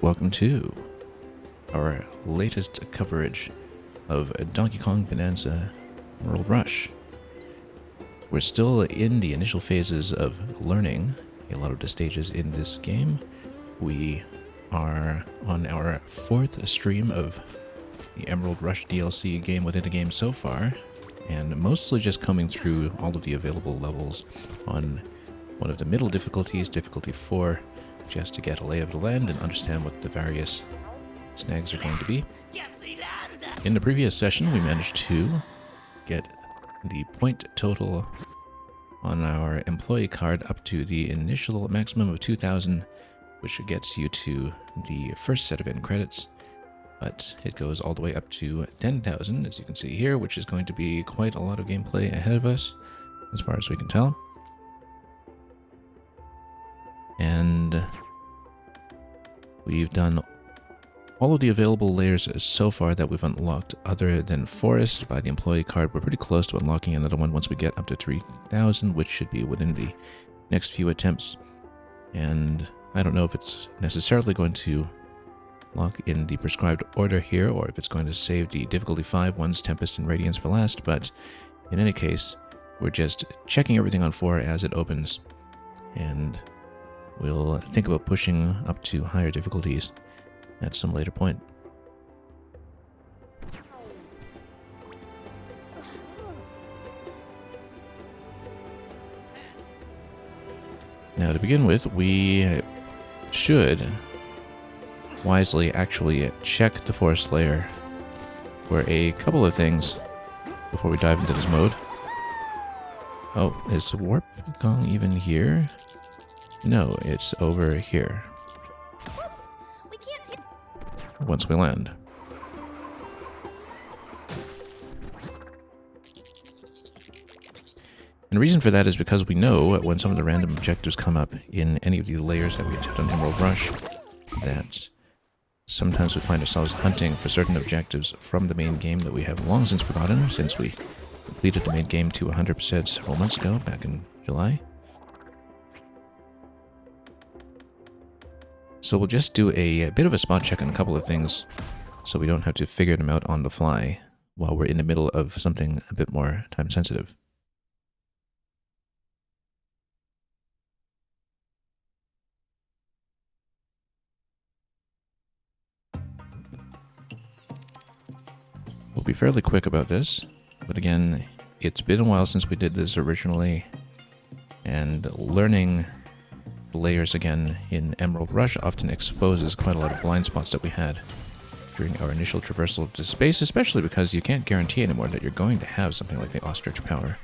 welcome to our latest coverage of Donkey Kong Bonanza World Rush. We're still in the initial phases of learning a lot of the stages in this game. We are on our fourth stream of the Emerald Rush DLC game within a game so far, and mostly just combing through all of the available levels on one of the middle difficulties, difficulty 4, just to get a lay of the land and understand what the various snags are going to be. In the previous session, we managed to get the point total on our employee card up to the initial maximum of 2,000, which gets you to the first set of end credits, but it goes all the way up to 10,000, as you can see here, which is going to be quite a lot of gameplay ahead of us, as far as we can tell. And we've done all of the available layers so far that we've unlocked, other than Forest by the employee card. We're pretty close to unlocking another one once we get up to 3,000, which should be within the next few attempts. And I don't know if it's necessarily going to lock in the prescribed order here, or if it's going to save the difficulty 5 ones, Tempest and Radiance, for last, but in any case, we're just checking everything on 4 as it opens, and we'll think about pushing up to higher difficulties at some later point. Now, to begin with, we should wisely actually check the forest layer for a couple of things before we dive into this mode. Oh, is the warp gong even here? No, it's over here. Once we land. And the reason for that is because we know when some of the random objectives come up in any of the layers that we attempt on Emerald Rush, that sometimes we find ourselves hunting for certain objectives from the main game that we have long since forgotten, since we completed the main game to 100% several months ago, back in July. So we'll just do a bit of a spot check on a couple of things, so we don't have to figure them out on the fly while we're in the middle of something a bit more time sensitive. We'll be fairly quick about this, but again, it's been a while since we did this originally, and learning layers again in Emerald Rush often exposes quite a lot of blind spots that we had during our initial traversal of this space, especially because you can't guarantee anymore that you're going to have something like the ostrich power,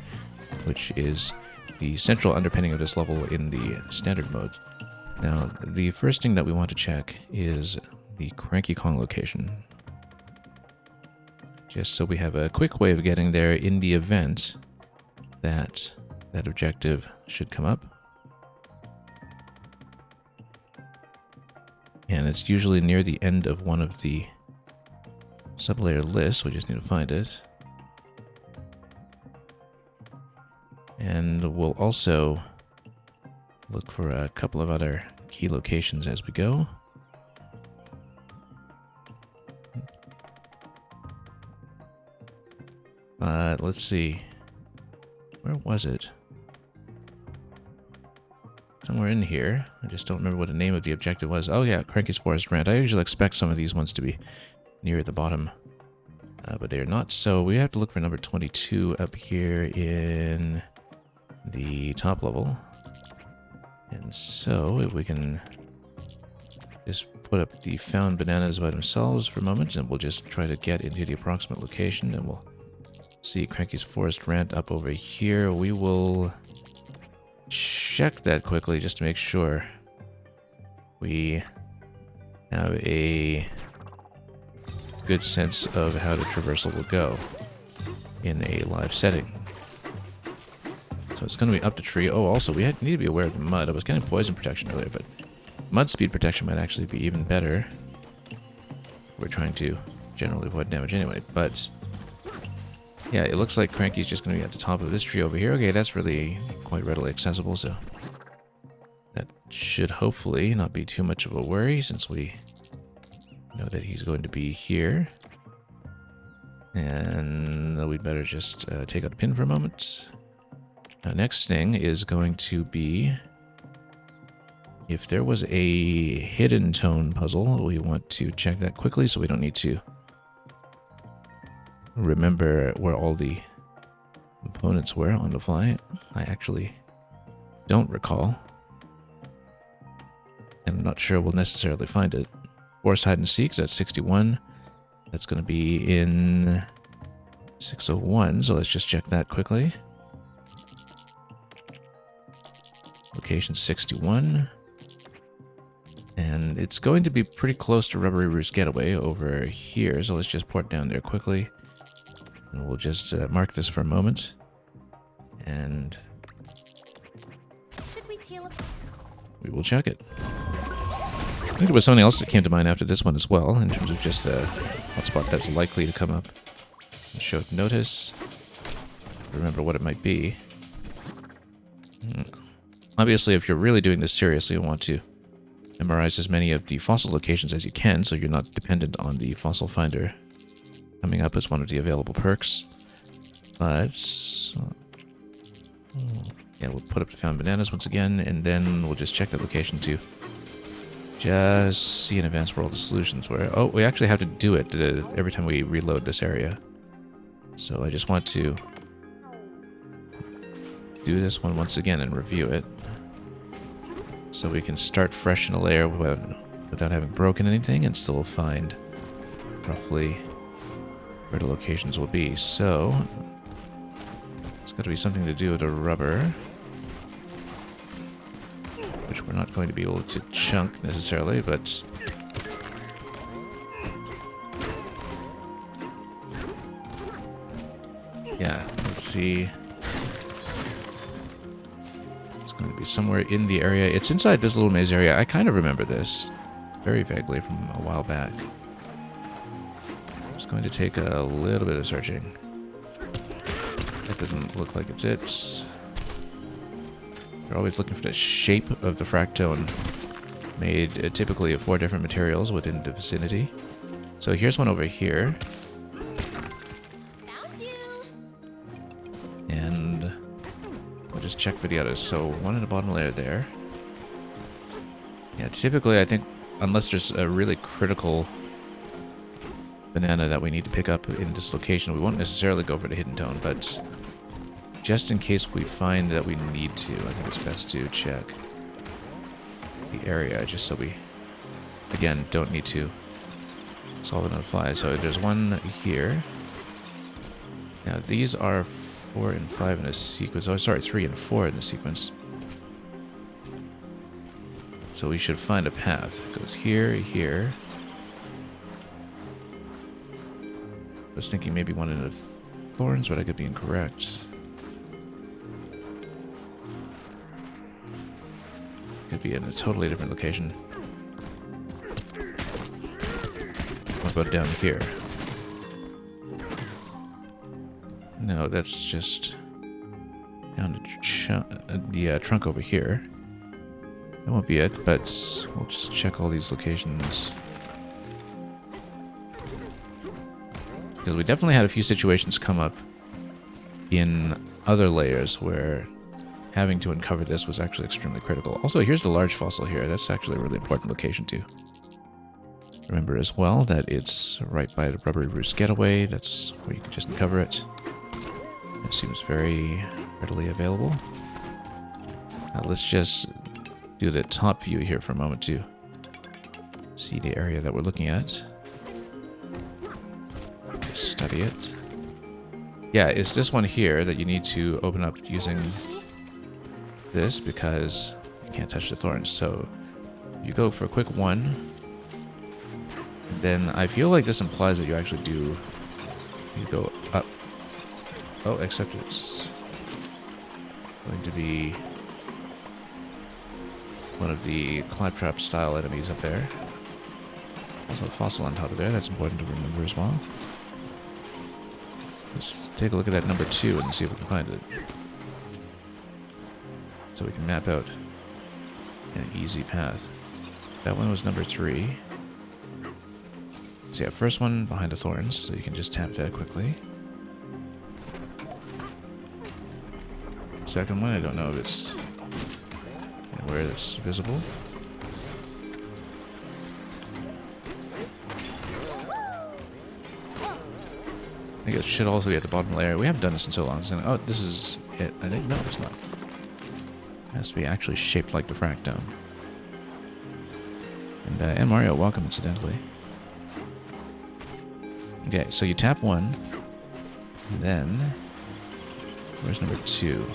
which is the central underpinning of this level in the standard mode. Now, the first thing that we want to check is the Cranky Kong location, just so we have a quick way of getting there in the event that that objective should come up. And it's usually near the end of one of the sublayer lists. We just need to find it. And we'll also look for a couple of other key locations as we go. But let's see. Where was it? Somewhere in here. I just don't remember what the name of the objective was. Oh yeah, Cranky's Forest Rant. I usually expect some of these ones to be near the bottom, but they are not. So we have to look for number 22 up here in the top level. And so if we can just put up the found bananas by themselves for a moment, and we'll just try to get into the approximate location, and we'll see Cranky's Forest Rant up over here. We will check that quickly just to make sure we have a good sense of how the traversal will go in a live setting. So it's going to be up the tree. Oh, also, we need to be aware of the mud. I was getting poison protection earlier, but mud speed protection might actually be even better. We're trying to generally avoid damage anyway, but yeah, it looks like Cranky's just going to be at the top of this tree over here. Okay, that's really quite readily accessible, so that should hopefully not be too much of a worry, since we Know that he's going to be here. And we'd better just take out a pin for a moment. Next thing is going to be, if there was a hidden tone puzzle, we want to check that quickly so we don't need to remember where all the components were on the fly. I actually don't recall. And I'm not sure we'll necessarily find it. Forest Hide and Seek, that's 61. That's going to be in 601, so let's just check that quickly. Location 61. And it's going to be pretty close to Rubbery Roost Getaway over here, so let's just port down there quickly. And we'll just mark this for a moment. And we will check it. I think there was something else that came to mind after this one as well, in terms of just a hotspot that's likely to come up. Show notice. Remember what it might be. Obviously, if you're really doing this seriously, you want to memorize as many of the fossil locations as you can, so you're not dependent on the fossil finder coming up as one of the available perks. But yeah, we'll put up the found bananas once again, and then we'll just check that location too. Just see in advance where all the solutions were. Oh, we actually have to do it every time we reload this area. So I just want to do this one once again and review it, so we can start fresh in a layer without having broken anything and still find roughly where the locations will be. So it's got to be something to do with the rubber, which we're not going to be able to chunk necessarily, but yeah, let's see. It's going to be somewhere in the area. It's inside this little maze area. I kind of remember this very vaguely from a while back. It's going to take a little bit of searching. That doesn't look like it's it. You're always looking for the shape of the fractone, made typically of 4 different materials within the vicinity. So here's one over here. Found you. And we'll just check for the others. So one in the bottom layer there. Yeah, typically I think, unless there's a really critical banana that we need to pick up in this location, we won't necessarily go for the hidden tone, but just in case we find that we need to, I think it's best to check the area, just so we, again, don't need to solve it on the fly. So there's one here. Now these are 4 and 5 in a sequence. Oh, sorry, 3 and 4 in the sequence. So we should find a path. It goes here, here. I was thinking maybe one in the thorns, but I could be incorrect. Could be in a totally different location. What about down here? No, that's just down the trunk over here. That won't be it, but we'll just check all these locations. Because we definitely had a few situations come up in other layers where having to uncover this was actually extremely critical. Also, here's the large fossil here. That's actually a really important location too. Remember as well that it's right by the Rubbery Roost Getaway. That's where you can just uncover it. It seems very readily available. Now let's just do the top view here for a moment to see the area that we're looking at. Study it. Yeah, it's this one here that you need to open up using this, because you can't touch the thorns. So you go for a quick 1. Then I feel like this implies that you actually do. You go up. Oh, except it's going to be one of the claptrap style enemies up there. Also a fossil on top of there. That's important to remember as well. Let's take a look at that number 2 and see if we can find it. So we can map out an easy path. That one was number 3. So yeah, first one behind the thorns, so you can just tap that quickly. Second one, I don't know if it's anywhere that's visible. I think it should also be at the bottom layer. We haven't done this in so long. So, oh, this is it. I think, no, it's not. It has to be actually shaped like the Fractome. And Mario, welcome, incidentally. Okay, so you tap one, and then where's number 2?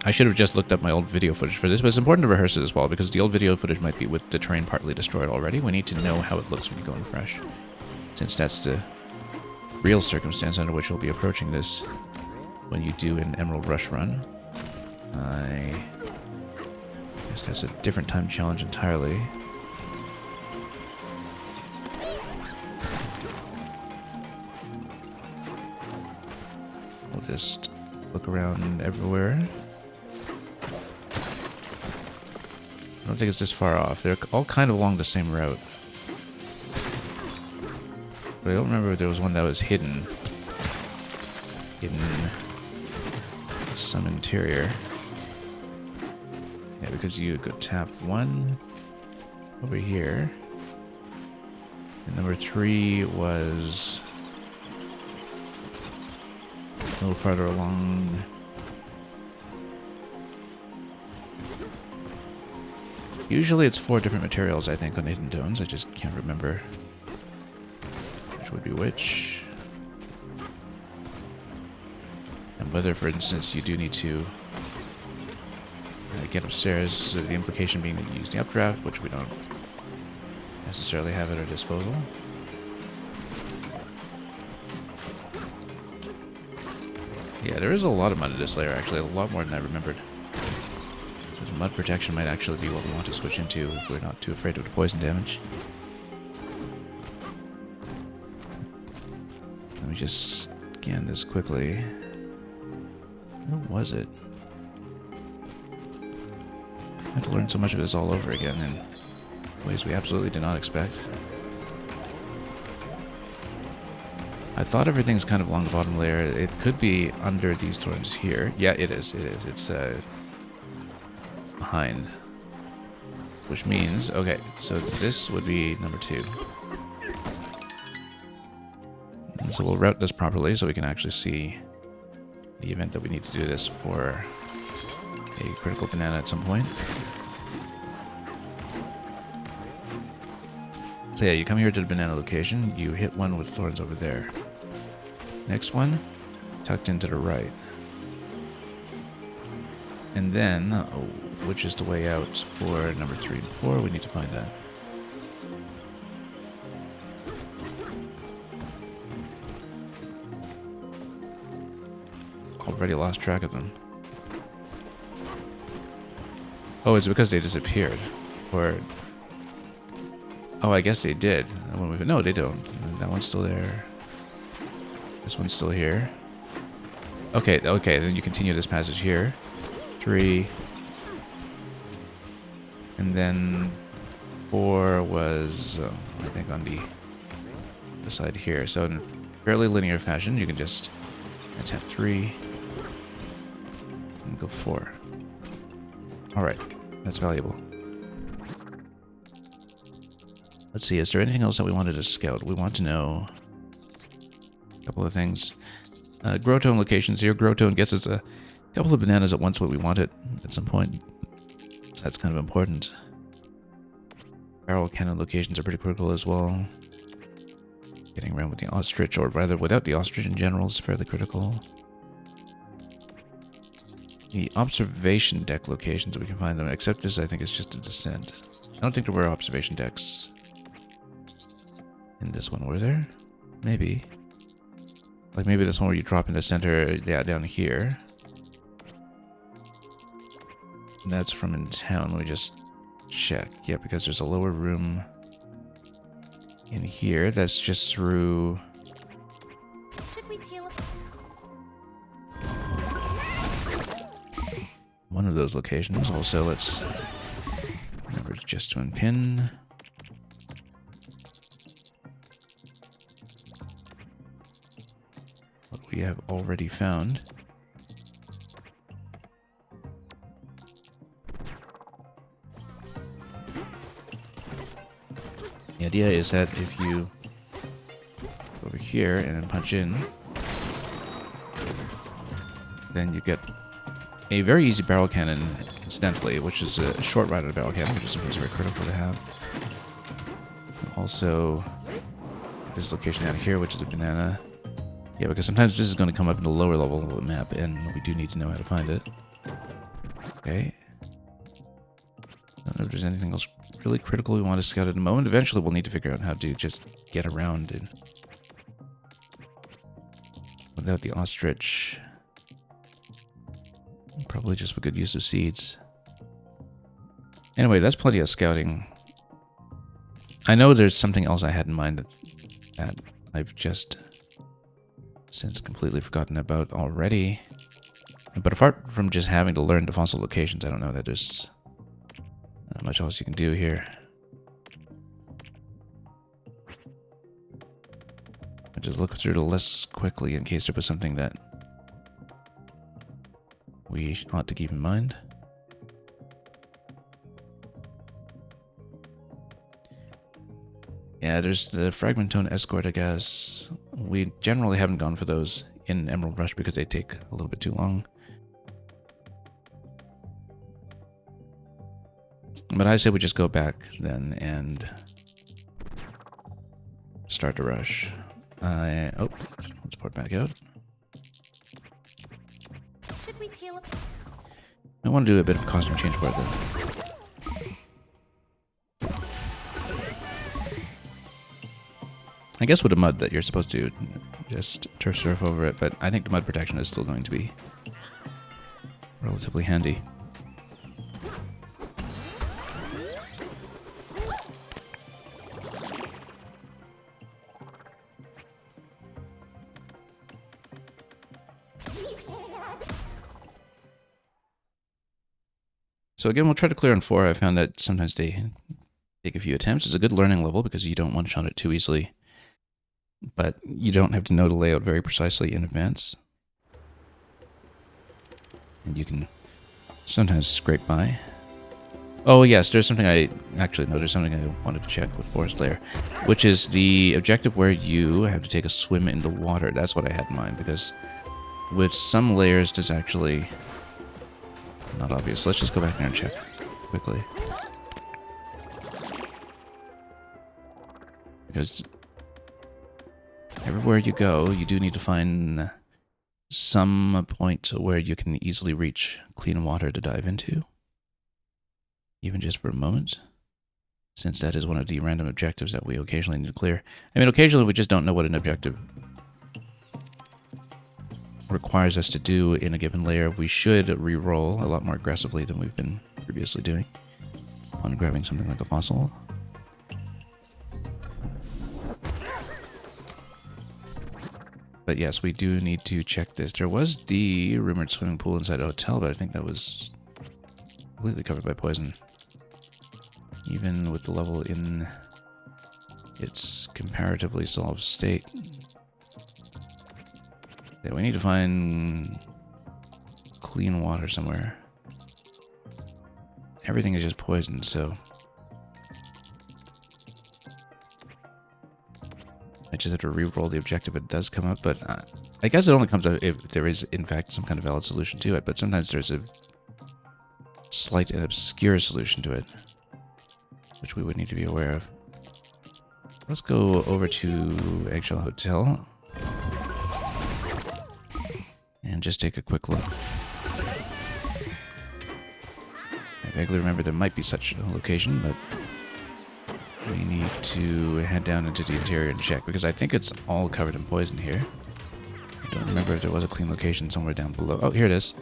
I should have just looked up my old video footage for this, but it's important to rehearse it as well, because the old video footage might be with the terrain partly destroyed already. We need to know how it looks when you go in fresh, since that's the real circumstance under which you'll be approaching this when you do an Emerald Rush run. I guess that's a different time challenge entirely. We'll just look around everywhere. I don't think it's this far off. They're all kind of along the same route. But I don't remember if there was one that was hidden in some interior. Yeah, because you go tap 1 over here. And number 3 was a little farther along. Usually it's 4 different materials, I think, on Hidden Tones. I just can't remember which would be which. And whether, for instance, you do need to get upstairs, the implication being that you use the updraft, which we don't necessarily have at our disposal. Yeah, there is a lot of mud in this layer, actually, a lot more than I remembered. So mud protection might actually be what we want to switch into if we're not too afraid of the poison damage. Let me just scan this quickly. Where was it? I have to learn so much of this all over again in ways we absolutely did not expect. I thought everything's kind of along the bottom layer. It could be under these thorns here. Yeah, it is. It is. It's behind. Which means, okay, so this would be number 2. And so we'll route this properly so we can actually see the event that we need to do this for a critical banana at some point. So yeah, you come here to the banana location, you hit one with thorns over there. Next one, tucked into the right. And then, which is the way out for number 3 and 4, we need to find that. Already lost track of them. Oh, it's because they disappeared. Or... oh, I guess they did. No, they don't. That one's still there. This one's still here. Okay, then you continue this passage here. 3. And then 4 was, I think, on the side here. So in fairly linear fashion, you can just tap 3 and go 4. Alright, that's valuable. Let's see, is there anything else that we wanted to scout? We want to know a couple of things. Growtone locations here. Growtone gets us a couple of bananas at once when we want it at some point. So that's kind of important. Barrel cannon locations are pretty critical as well. Getting around with the ostrich, or rather without the ostrich in general, is fairly critical. The observation deck locations, we can find them, except this I think is just a descent. I don't think there were observation decks in this one, were there? Maybe. Like maybe this one where you drop in the center, yeah, down here. And that's from in town. Let me just check. Yeah, because there's a lower room in here that's just through... Should we teal up? one of those locations. Also, let's remember just to unpin. we have already found. The idea is that if you go over here and then punch in, then you get a very easy barrel cannon, incidentally, which is a short ride of a barrel cannon, which is something very critical to have. Also, this location out here, which is a banana. Yeah, because sometimes this is going to come up in the lower level of the map, and we do need to know how to find it. Okay. Don't know if there's anything else really critical we want to scout at the moment. Eventually, we'll need to figure out how to just get around it without the ostrich. Probably just a good use of seeds. Anyway, that's plenty of scouting. I know there's something else I had in mind that I've just since completely forgotten about already. But apart from just having to learn the fossil locations, I don't know that there's not much else you can do here. I'll just look through the list quickly in case there was something that we ought to keep in mind. Yeah, there's the Fragmentone Escort, I guess. We generally haven't gone for those in Emerald Rush because they take a little bit too long. But I say we just go back then and start the rush. Oh, let's port back out. Should we teleport? I want to do a bit of costume change for it though. I guess with the mud that you're supposed to just turf surf over it, but I think the mud protection is still going to be relatively handy. So again, we'll try to clear on 4. I found that sometimes they take a few attempts. It's a good learning level because you don't one-shot it too easily. But you don't have to know the layout very precisely in advance. And you can sometimes scrape by. Oh yes, there's something I actually noticed, something I wanted to check with Forest Lair, which is the objective where you have to take a swim in the water. That's what I had in mind, because with some layers there's actually not obvious. Let's just go back there and check quickly. Because everywhere you go, you do need to find some point where you can easily reach clean water to dive into. Even just for a moment. Since that is one of the random objectives that we occasionally need to clear. I mean, occasionally we just don't know what an objective requires us to do in a given layer. We should re-roll a lot more aggressively than we've been previously doing on grabbing something like a fossil. But yes, we do need to check this. There was the rumored swimming pool inside a hotel, but I think that was completely covered by poison. Even with the level in its comparatively solved state. Yeah, we need to find clean water somewhere. Everything is just poisoned, so I just have to re-roll the objective. It does come up, but I guess it only comes up if there is, in fact, some kind of valid solution to it. But sometimes there's a slight and obscure solution to it, which we would need to be aware of. Let's go over to Eggshell Hotel and just take a quick look. I vaguely remember there might be such a location, but we need to head down into the interior and check, because I think it's all covered in poison here. I don't remember if there was a clean location somewhere down below. Oh, here it is.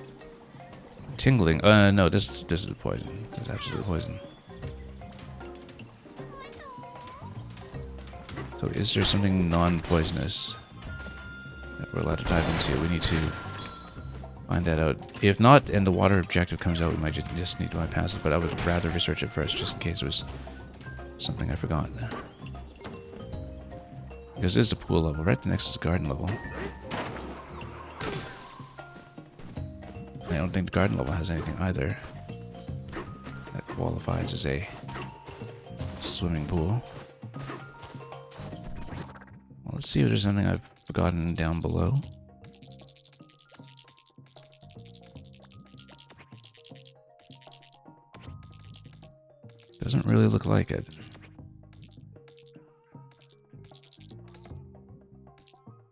Tingling. No, this is poison. This is absolute poison. So is there something non-poisonous that we're allowed to dive into? We need to find that out. If not, and the water objective comes out, we might just need to bypass it, but I would rather research it first, just in case there was something I forgot. Because this is the pool level, right next to the garden level. I don't think the garden level has anything either that qualifies as a swimming pool. Well, let's see if there's something I've forgotten down below. Doesn't really look like it.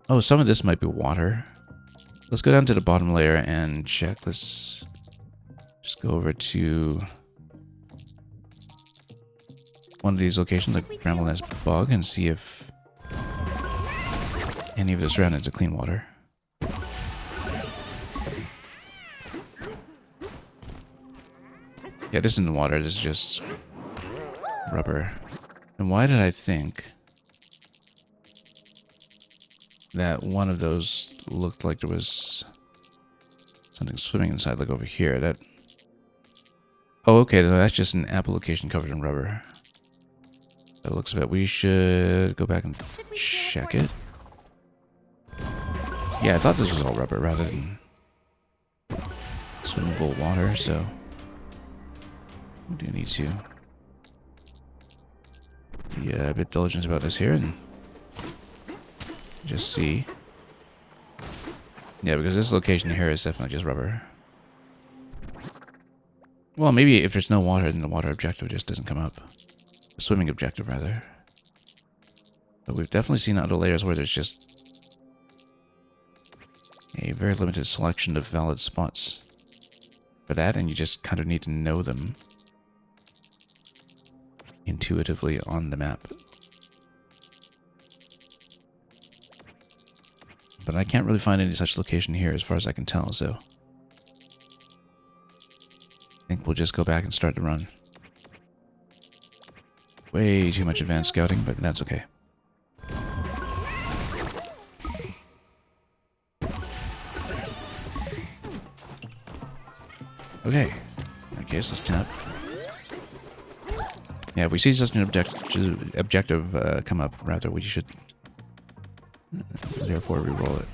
Oh, some of this might be water. Let's go down to the bottom layer and check. Let's just go over to one of these locations, like Bramblenest Bog, and see if any of the surroundings are clean water. Yeah, this isn't water, this is just rubber. And why did I think that one of those looked like there was something swimming inside, like over here? That... Oh, okay, no, that's just an apple location covered in rubber. That looks of it. We should go back and check it. Yeah, I thought this was all rubber rather than swimmable water, so we do need to be a bit diligent about this here and just see. Yeah, because this location here is definitely just rubber. Well, maybe if there's no water, then the water objective just doesn't come up. The swimming objective, rather. But we've definitely seen other layers where there's just a very limited selection of valid spots for that, and you just kind of need to know them intuitively on the map. But I can't really find any such location here as far as I can tell, so I think we'll just go back and start the run. Way too much advanced scouting, but that's okay. Okay, in that case, let's tap. Yeah, if we see such an objective come up, rather, we should therefore re-roll it.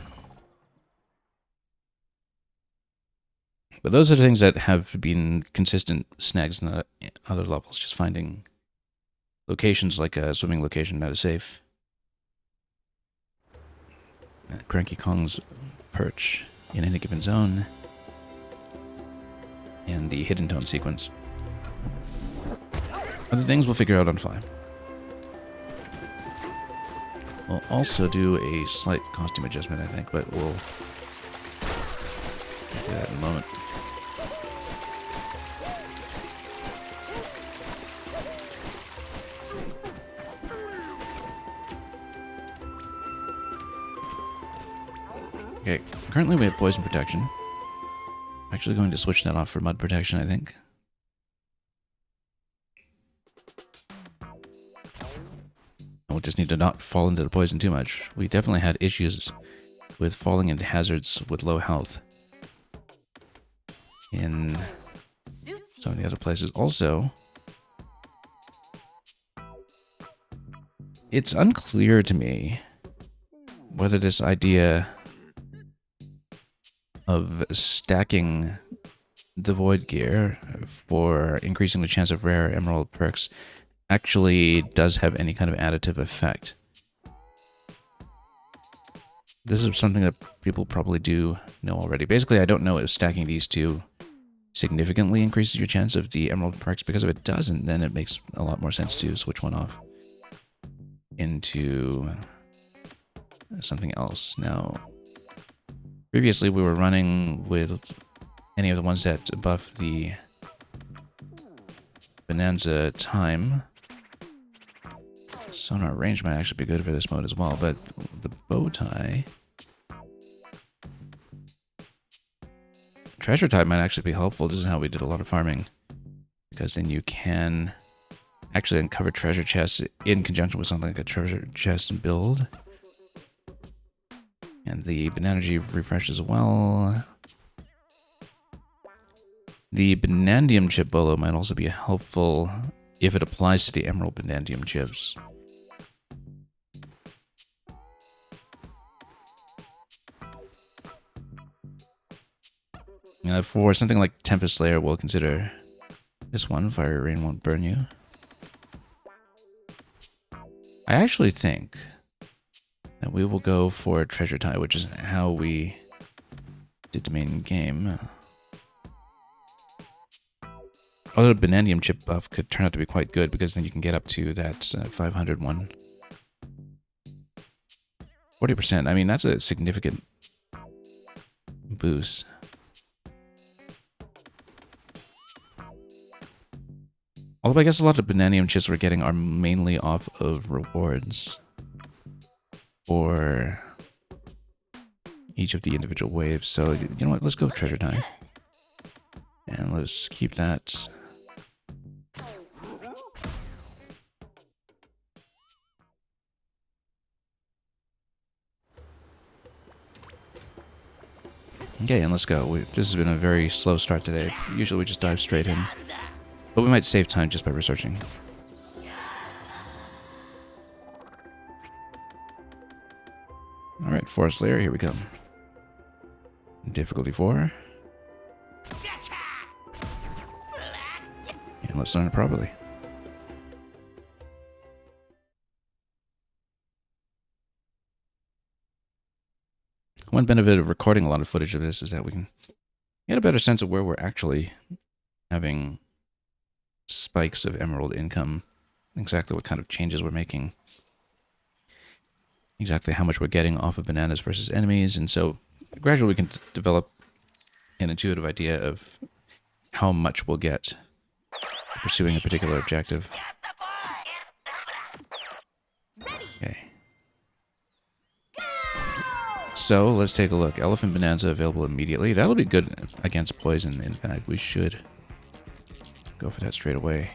But those are the things that have been consistent snags in the other levels, just finding locations like a swimming location that is safe. Cranky Kong's perch in any given zone. And the hidden tone sequence. Other things we'll figure out on fly. We'll also do a slight costume adjustment, I think, but we'll do that in a moment. Okay, currently we have poison protection. I'm actually going to switch that off for mud protection, I think. We'll just need to not fall into the poison too much. We definitely had issues with falling into hazards with low health in some of the other places. Also, it's unclear to me whether this idea of stacking the void gear for increasing the chance of rare emerald perks actually does have any kind of additive effect. This is something that people probably do know already. Basically, I don't know if stacking these two significantly increases your chance of the emerald perks, because if it doesn't, then it makes a lot more sense to switch one off into something else. Now, previously we were running with any of the ones that buff the Bonanza time. Sonar range might actually be good for this mode as well, but the bow tie... Treasure type might actually be helpful. This is how we did a lot of farming, because then you can actually uncover treasure chests in conjunction with something like a treasure chest build. And the Bananagy refresh as well. The Banandium chip bolo might also be helpful if it applies to the Emerald Banandium chips. For something like Tempest Slayer, we'll consider this one. Fiery Rain won't burn you. I actually think that we will go for Treasure Tie, which is how we did the main game. Although the Bananium chip buff could turn out to be quite good, because then you can get up to that 500 one. 40%, I mean, that's a significant boost. Although I guess a lot of Bananium chips we're getting are mainly off of rewards for each of the individual waves. So, you know what, let's go Treasure Tie. And let's keep that. Okay, and let's go. This has been a very slow start today. Usually we just dive straight in. But we might save time just by researching. Alright, Forest Lair, here we come. Difficulty 4. And let's learn it properly. One benefit of recording a lot of footage of this is that we can get a better sense of where we're actually having spikes of emerald income, exactly what kind of changes we're making, exactly how much we're getting off of bananas versus enemies, and so gradually we can develop an intuitive idea of how much we'll get pursuing a particular objective. Okay. So let's take a look. Elephant Bonanza available immediately. That'll be good against poison. In fact, we should go for that straight away.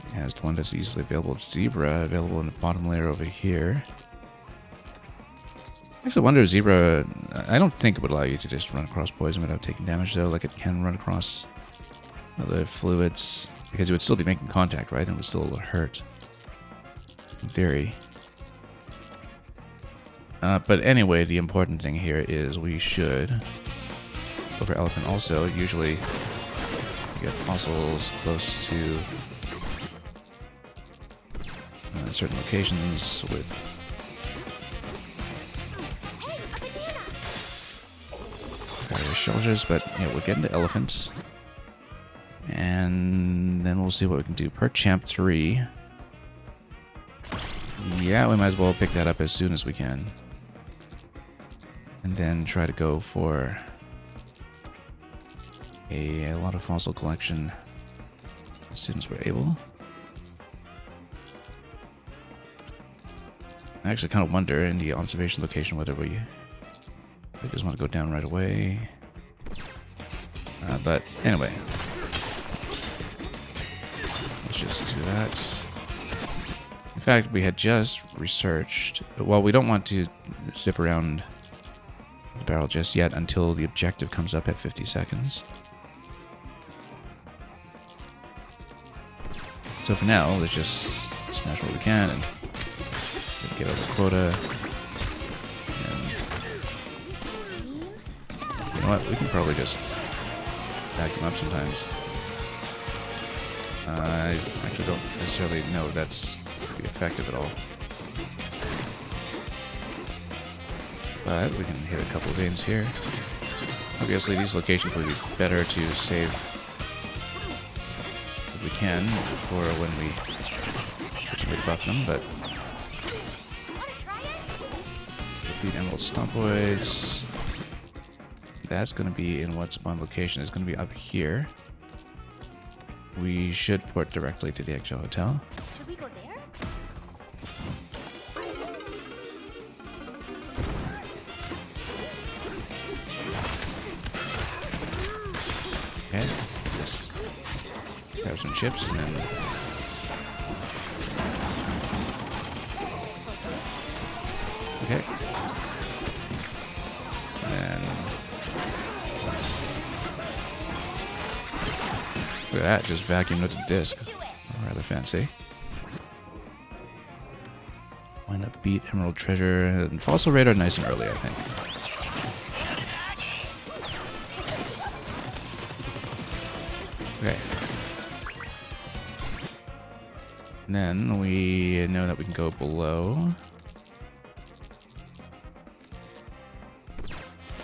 It has the one that's easily available. Zebra available in the bottom layer over here. Actually, I wonder if Zebra... I don't think it would allow you to just run across poison without taking damage, though. Like, it can run across other fluids. Because it would still be making contact, right? And it would still hurt. In theory. But anyway, the important thing here is we should go for Elephant also. Usually you get fossils close to certain locations with various shelters, but yeah, we'll get into Elephants. And then we'll see what we can do. Per Champ 3. Yeah, we might as well pick that up as soon as we can. And then try to go for a lot of fossil collection as soon as we're able. I actually kind of wonder in the observation location whether we just want to go down right away. But anyway, let's just do that. In fact, we had just researched. Well, we don't want to zip around the barrel just yet until the objective comes up at 50 seconds. So for now, let's just smash what we can and get over quota. And you know what? We can probably just vacuum up sometimes. I actually don't necessarily know if that's be effective at all. But we can hit a couple of veins here. Obviously, these locations would be better to save if we can for when we particularly buff them, but defeat Emerald Stompoids. That's going to be in what spawn location? It's going to be up here. We should port directly to the Eggshell Hotel. Should we go there? Okay, just grab some chips and then okay, and look at that, just vacuumed with the disc. Rather fancy. Why not beat Emerald Treasure and Fossil Raid are nice and early, I think. Okay. And then we know that we can go below.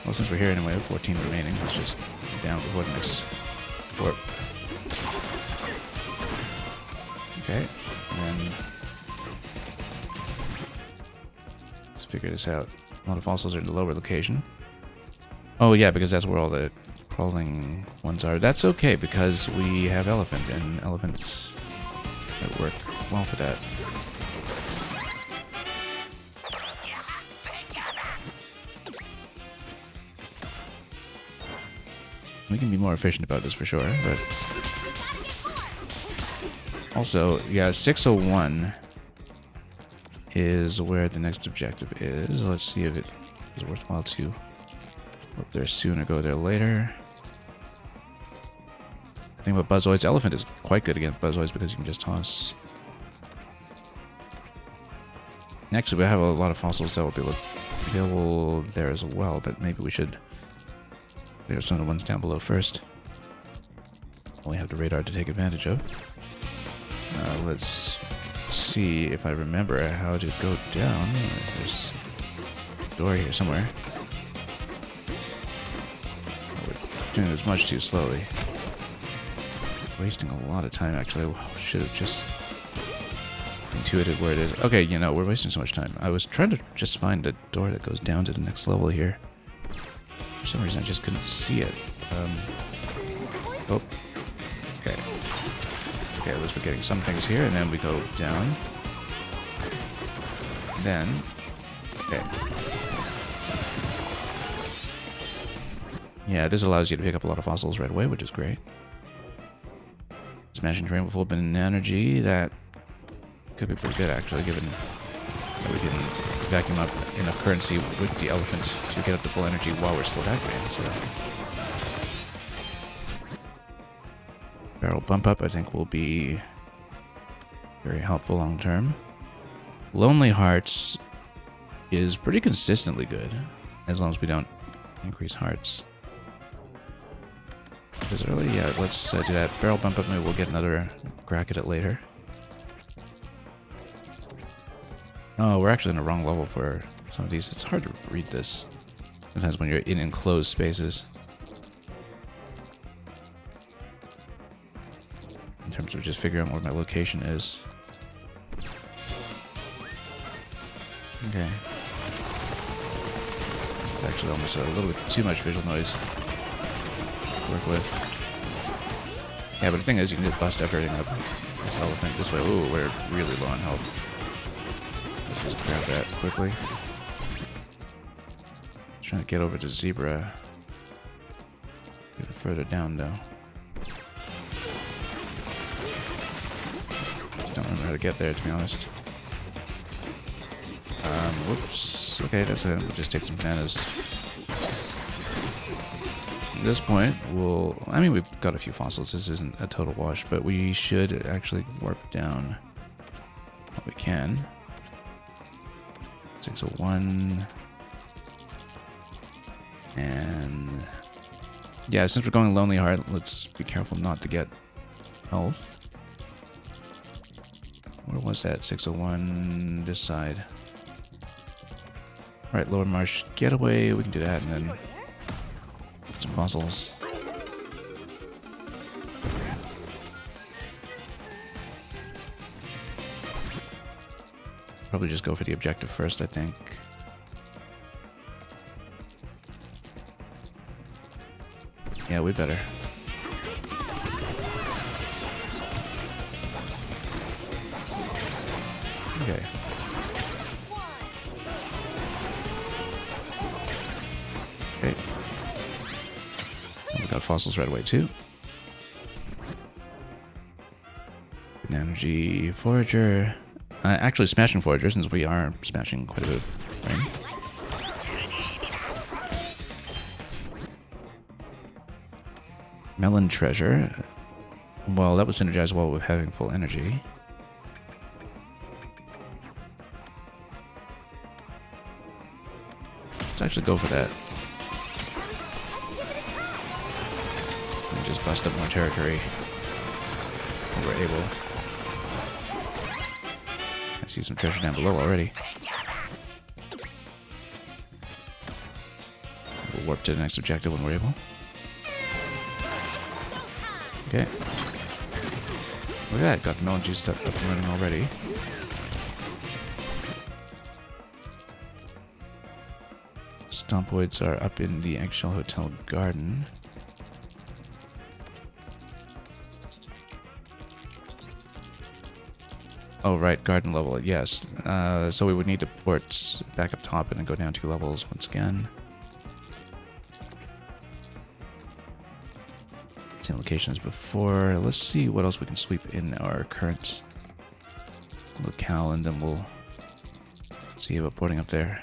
Well, since we're here anyway, 14 remaining, let's just down before the next warp. Okay, and then let's figure this out. A lot of fossils are in the lower location. Oh yeah, because that's where all the crawling ones are. That's okay because we have elephant, and elephants that work well for that. We can be more efficient about this for sure, but also, yeah, 601 is where the next objective is. Let's see if it is worthwhile to go up there soon or go there later. The thing about Buzzoids, Elephant is quite good against Buzzoids because you can just toss. And actually, we have a lot of fossils that will be available there as well, but maybe we should clear some of the ones down below first. We have the radar to take advantage of. Let's see if I remember how to go down. There's a door here somewhere. Oh, we're doing this much too slowly. Wasting a lot of time, actually. I should have just intuited where it is. Okay, you know, we're wasting so much time. I was trying to just find a door that goes down to the next level here. For some reason, I just couldn't see it. Oh. Okay. Okay, at least we're getting some things here, and then we go down. Then... Okay. Yeah, this allows you to pick up a lot of fossils right away, which is great. Smashing terrain with full energy, that could be pretty good actually, given that we can vacuum up enough currency with the elephant to get up to full energy while we're still vacuuming, so... Barrel bump up, I think, will be very helpful long term. Lonely Hearts is pretty consistently good, as long as we don't increase hearts. Is it really? Yeah, let's do that. Barrel bump up, maybe we'll get another crack at it later. Oh, we're actually in the wrong level for some of these. It's hard to read this sometimes when you're in enclosed spaces. In terms of just figuring out where my location is. Okay. It's actually almost a little bit too much visual noise to work with. Yeah, but the thing is, you can just bust everything up this elephant this way. Ooh, we're really low on health. Let's just grab that quickly. Trying to get over to Zebra. Get it further down, though. Don't remember how to get there, to be honest. Whoops. Okay, that's it. We'll just take some bananas. At this point, I mean, we've got a few fossils. This isn't a total wash, but we should actually warp down what we can. 601. And... yeah, since we're going Lonely Heart, let's be careful not to get health. Where was that? 601, this side. Alright, Lower Marsh Getaway, we can do that, and then some fossils. Probably just go for the objective first, I think. Yeah, we better. Okay. Okay. We got fossils right away too. Good energy forager. Actually, smashing forager, since we are smashing quite a bit of rain. Melon treasure. Well, that was synergized well with having full energy. Let's actually go for that. And just bust up more territory. able. I see some treasure down below already. We'll warp to the next objective when we're able. Okay. Look at that, got the melon juice up and running already. Stompoids are up in the Eggshell Hotel garden. Oh, right, garden level, yes. So we would need to port back up top and then go down 2 levels once again. Same location as before. Let's see what else we can sweep in our current locale, and then we'll see about porting up there.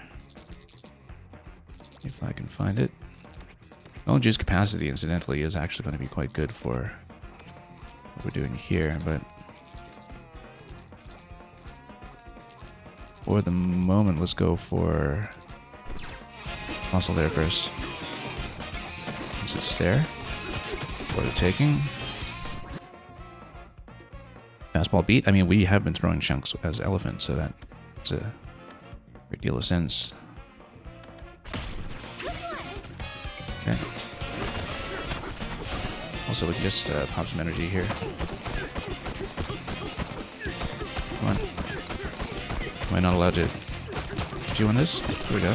If I can find it. Melon juice capacity, incidentally, is actually going to be quite good for what we're doing here, but for the moment, let's go for fossil there first. Is it stair? For the taking. Fastball beat. I mean, we have been throwing chunks as elephant, so that's a great deal of sense. Okay. Also, we can just pop some energy here. Come on. Am I not allowed to chew on this? Here we go.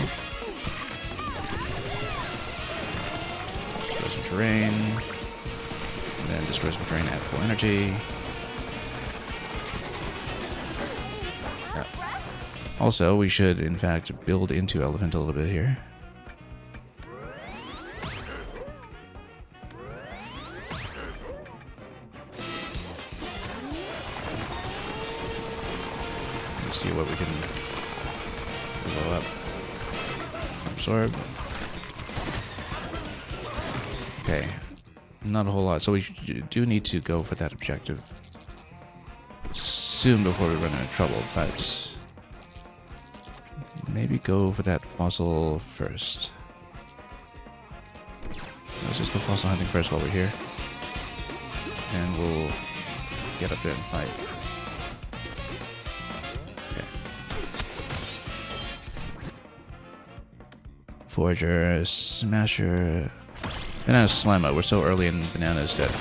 Destroy some terrain. And then destroy some terrain at full energy. Yeah. Also, we should, in fact, build into Elephant a little bit here. See what we can blow up. Absorb. Okay. Not a whole lot. So we do need to go for that objective soon before we run into trouble, but maybe go for that fossil first. Let's just go fossil hunting first while we're here. And we'll get up there and fight. Forager, Smasher, Banana Slammer. We're so early in bananas that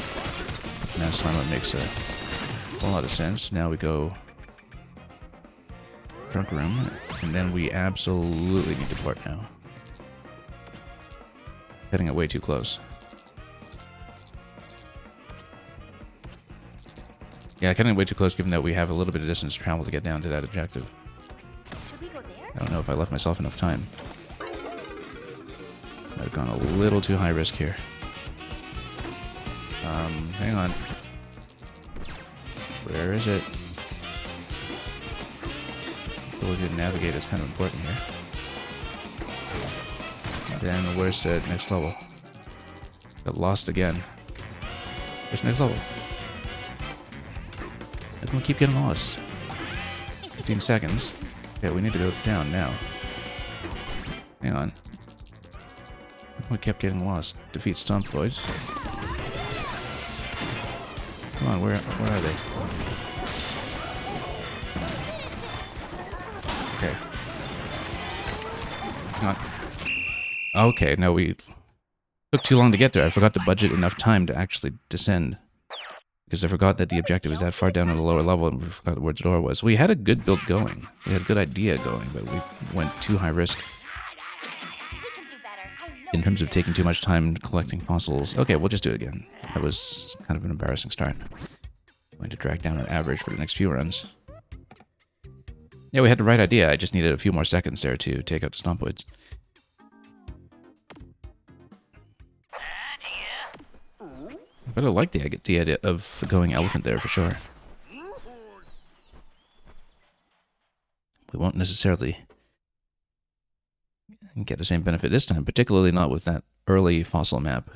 Banana Slammer makes a whole lot of sense. Now we go Trunk Room, and then we absolutely need to port now. Getting it way too close. Yeah, getting it way too close given that we have a little bit of distance to travel to get down to that objective. Should we go there? I don't know if I left myself enough time. I've gone a little too high risk here. Hang on. Where is it? Ability to navigate is kind of important here. And then where's the next level? Got lost again. Where's the next level? How come we keep getting lost? 15 seconds. Okay, we need to go down now. Hang on. We kept getting lost. Defeat Stompoids. Come on, where are they? Okay. Hang on. Okay, no, we took too long to get there. I forgot to budget enough time to actually descend. Because I forgot that the objective is that far down on the lower level and we forgot where the door was. We had a good build going. We had a good idea going, but we went too high risk. In terms of taking too much time collecting fossils. Okay, we'll just do it again. That was kind of an embarrassing start. Going to drag down our average for the next few runs. Yeah, we had the right idea. I just needed a few more seconds there to take out the Stompoids. But I like the idea of going elephant there for sure. We won't necessarily get the same benefit this time, particularly not with that early fossil map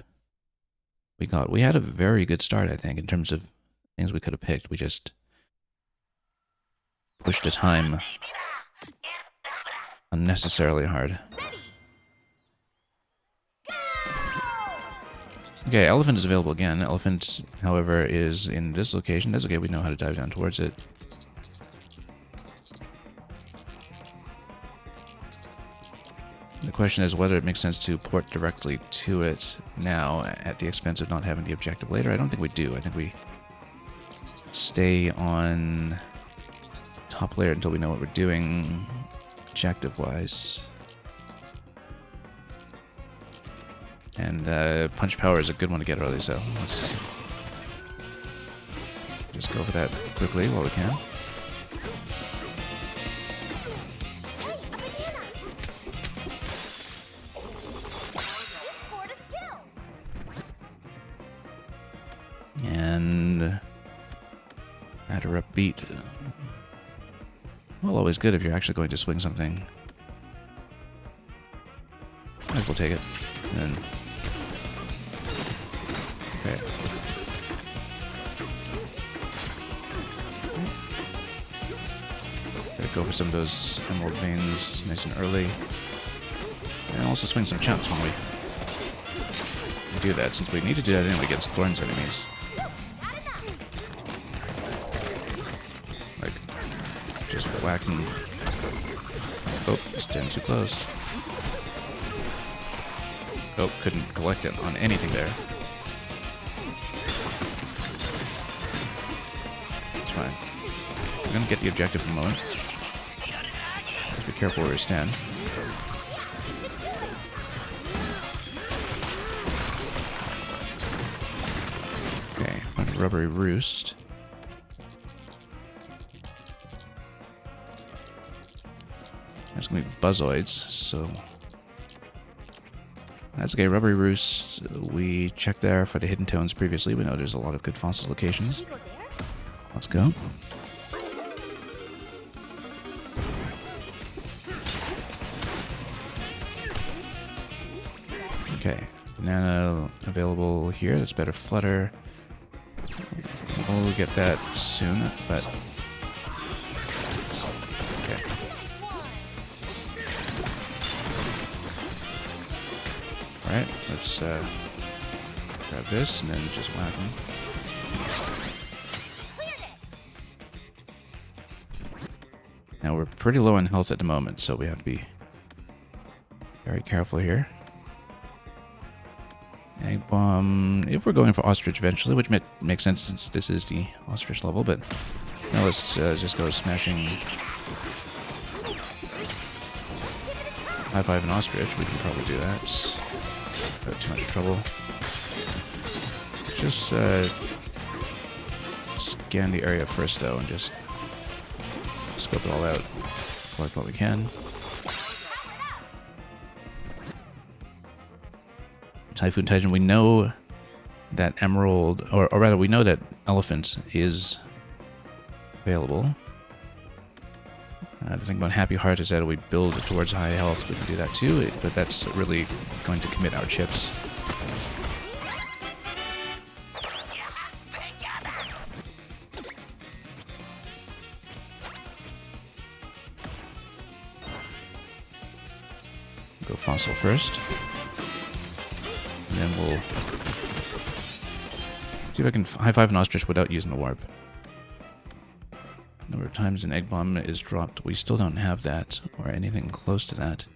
we got. We had a very good start, I think, in terms of things we could have picked. We just pushed the time unnecessarily hard. Okay, elephant is available again. Elephant, however, is in this location. That's okay, we know how to dive down towards it. The question is whether it makes sense to port directly to it now at the expense of not having the objective later. I don't think we do. I think we stay on top layer until we know what we're doing objective-wise. And punch power is a good one to get early, so let's just go for that quickly while we can. And batter upbeat. Well, always good if you're actually going to swing something. Might as well take it. And okay. Gotta go for some of those emerald veins nice and early. And also swing some chumps when we do that, since we need to do that anyway against Thorn's enemies. Like, just whacking. Oh, it's getting too close. Oh, couldn't collect it on anything there. It's fine. We're gonna get the objective in a moment. Just be careful where we stand. Okay, rubbery roost. That's gonna be buzzoids, so that's okay. Rubbery roost. We checked there for the hidden tones previously. We know there's a lot of good fossil locations. Should we go there? Let's go. Okay, banana available here. That's better flutter. We'll get that soon, but okay. All right, let's grab this and then just whack them. Now we're pretty low on health at the moment, so we have to be very careful here. Egg bomb, if we're going for ostrich eventually, which makes sense since this is the ostrich level, but now let's just go smashing high five and ostrich. We can probably do that. Without too much trouble. Just scan the area first though and just scope it all out, collect what we can. Typhoon Titan, we know that emerald, or rather we know that elephant is available. The thing about Happy Heart is that we build towards high health, we can do that too, but that's really going to commit our chips. Go fossil first. And then we'll see if I can high five an ostrich without using the warp. Number of times an egg bomb is dropped, we still don't have that, or anything close to that.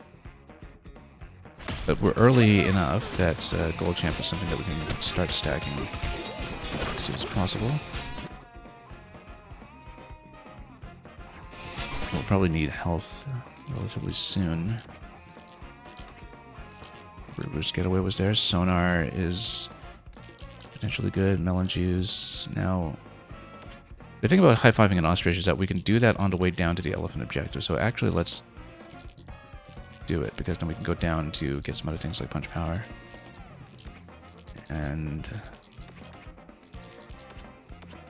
But we're early enough that gold champ is something that we can start stacking as soon as possible. We'll probably need health relatively soon. River's Getaway was there. Sonar is potentially good. Melon juice. Now, the thing about high-fiving an ostrich is that we can do that on the way down to the elephant objective. So actually, let's do it, because then we can go down to get some other things like punch power. And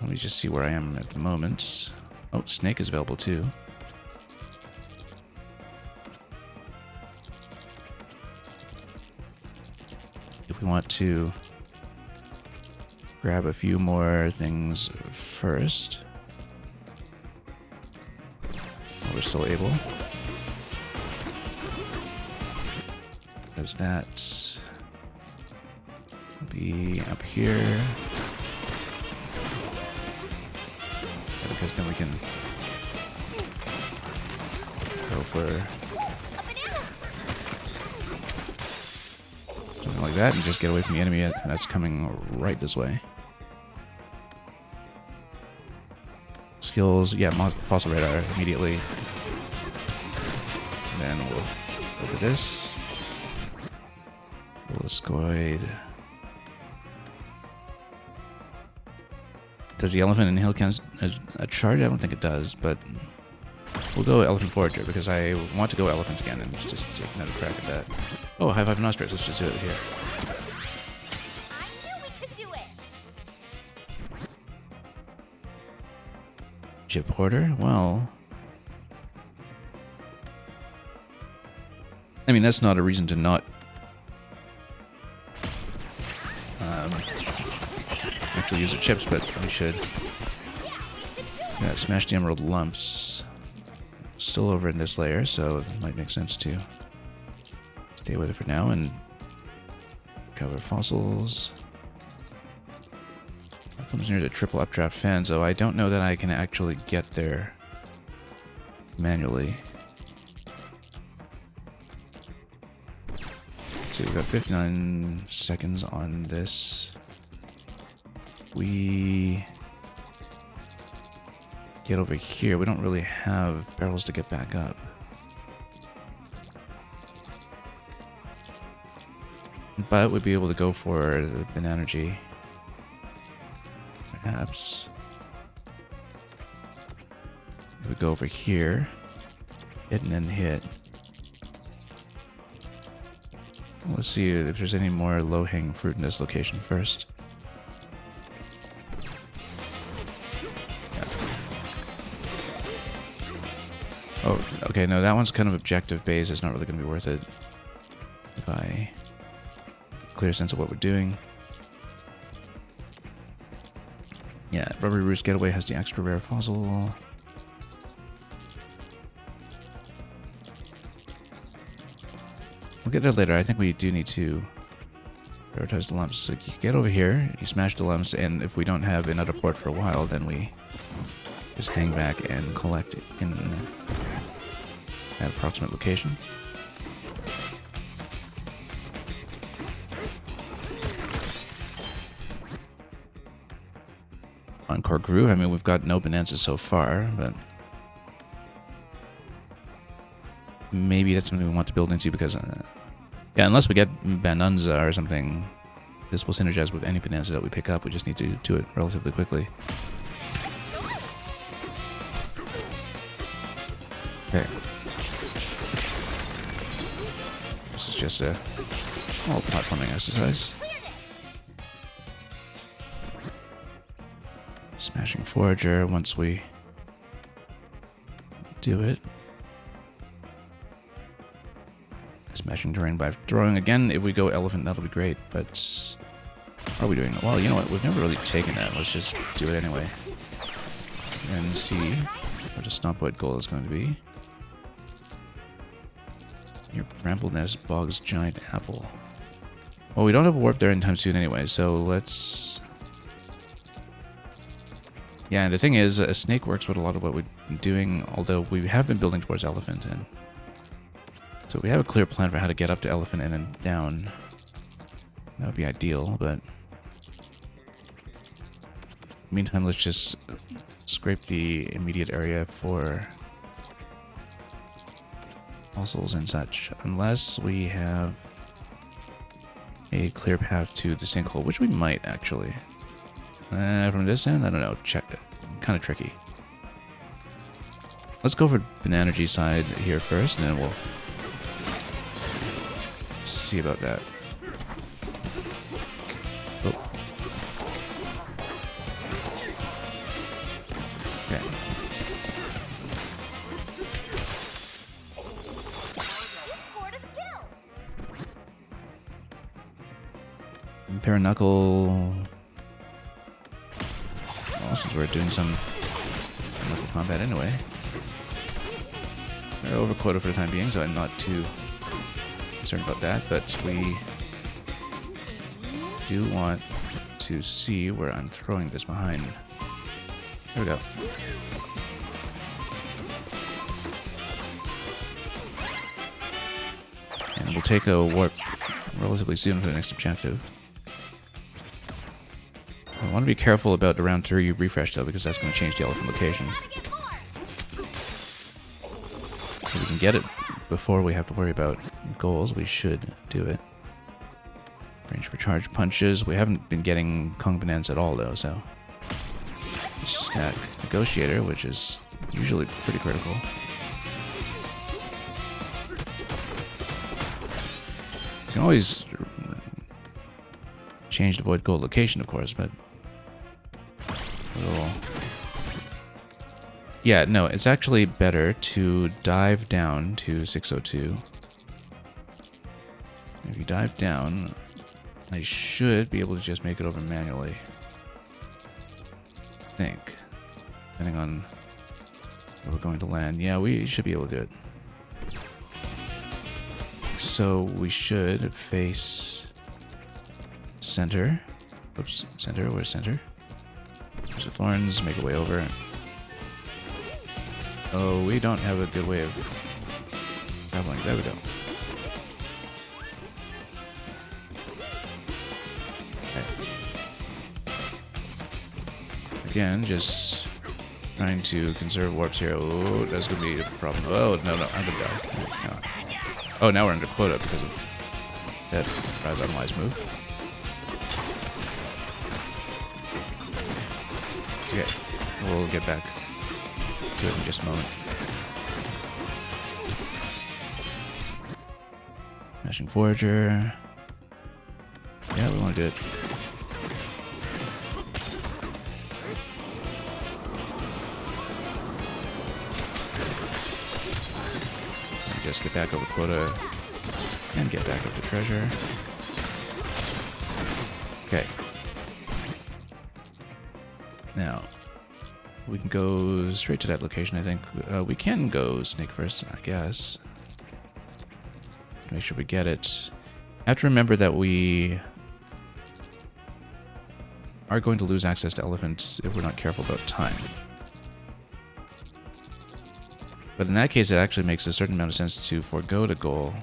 let me just see where I am at the moment. Oh, snake is available too. If we want to grab a few more things first, while we're still able. Because that be up here. Yeah, because then we can go for something like that and just get away from the enemy that's coming right this way. Skills, yeah, fossil radar immediately. And then we'll go for this. Williscoid. Does the elephant inhale count as a charge? I don't think it does, but we'll go elephant forager because I want to go elephant again and just take another crack at that. Oh, high five and ostrich. Let's just do it here. I knew we could do it. Chip hoarder? Well, I mean, that's not a reason to not actually use the chips, but we should. Yeah, smash the emerald lumps. Still over in this layer, so it might make sense to stay with it for now and cover fossils. That comes near the triple updraft fan, so I don't know that I can actually get there manually. Let's see, we've got 59 seconds on this. We get over here. We don't really have barrels to get back up. But we'd be able to go for the Bananagy. Perhaps. If we go over here, hit and then hit. Let's see if there's any more low-hanging fruit in this location first. Oh, okay, no, that one's kind of objective based. It's not really going to be worth it if I clear sense of what we're doing. Yeah, Rubbery Roost Getaway has the extra rare fossil. We'll get there later. I think we do need to prioritize the lumps. So you get over here, you smash the lumps, and if we don't have another port for a while, then we just hang back and collect in that approximate location. Encore Grew. I mean, we've got no bonanzas so far, but maybe that's something we want to build into because, yeah, unless we get Bonanza or something, this will synergize with any bonanza that we pick up. We just need to do it relatively quickly. Okay. This is just a small platforming exercise. Smashing Forager once we do it. Smashing Terrain by throwing again. If we go Elephant, that'll be great, but what are we doing? Well, you know what? We've never really taken that. Let's just do it anyway. And see what a Stompoid goal is going to be. Your Bramble Nest Bog's Giant Apple. Well, we don't have a warp there anytime soon anyway, so let's... Yeah, and the thing is, a snake works with a lot of what we've been doing, although we have been building towards Elephant, and so we have a clear plan for how to get up to Elephant and then down. That would be ideal, but meantime, let's just scrape the immediate area for fossils and such, unless we have a clear path to the sinkhole, which we might actually. From this end, I don't know. Check it. Kind of tricky. Let's go for Bananagy side here first, and then we'll see about that. Oh. Okay. You scored a skill. Paranukle. Well, since we're doing some local combat anyway. We're over quota for the time being, so I'm not too concerned about that, but we do want to see where I'm throwing this behind. There we go. And we'll take a warp relatively soon for the next objective. I want to be careful about the round 3 refresh though, because that's going to change the elephant location. If we can get it before we have to worry about goals, we should do it. Range for charge punches. We haven't been getting Kong Bonanza at all though, so. Stack Negotiator, which is usually pretty critical. You can always change the void goal location, of course, but yeah, no, it's actually better to dive down to 602. If you dive down, I should be able to just make it over manually. I think. Depending on where we're going to land. Yeah, we should be able to do it. So we should face center. Oops, center, where's center? There's the thorns, make a way over. Oh, we don't have a good way of traveling. There we go. Okay. Again, just trying to conserve warps here. Oh, that's gonna be a problem. Oh, no, I'm gonna die. No. Oh, now we're under quota because of that rather unwise move. It's okay. We'll get back to it in just a moment. Smashing Forager. Yeah, we want to do it. Just get back over quota and get back up to treasure. Okay. Now, we can go straight to that location, I think. We can go snake first, I guess. Make sure we get it. I have to remember that we are going to lose access to elephants if we're not careful about time. But in that case, it actually makes a certain amount of sense to forego the goal,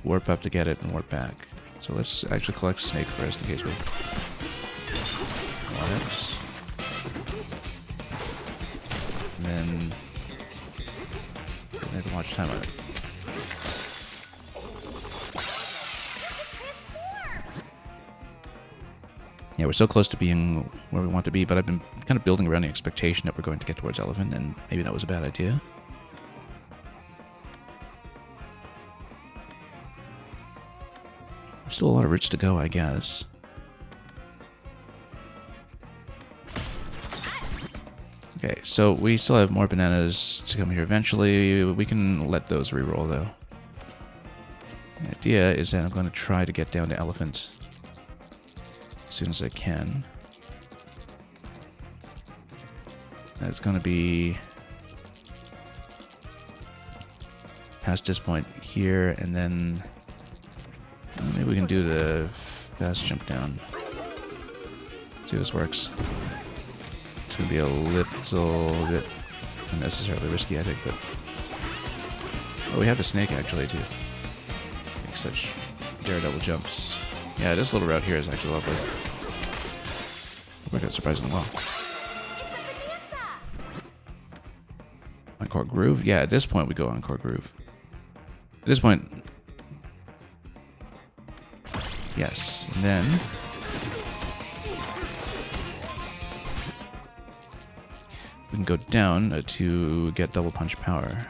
warp up to get it, and warp back. So let's actually collect snake first in case we want it. And then I have to watch time on it. Yeah, we're so close to being where we want to be, but I've been kind of building around the expectation that we're going to get towards elephant, and maybe that was a bad idea. Still a lot of routes to go, I guess. Okay, so we still have more bananas to come here eventually. We can let those reroll, though. The idea is that I'm going to try to get down to elephant as soon as I can. That's going to be past this point here, and then maybe we can do the fast jump down. See if this works. It's going to be a little bit unnecessarily risky, I think, but... Oh, we have the snake, actually, too. Make such daredevil jumps. Yeah, this little route here is actually lovely. It worked out surprisingly well. Encore Groove? Yeah, at this point we go Encore Groove. At this point... Yes, and then... we can go down to get double punch power.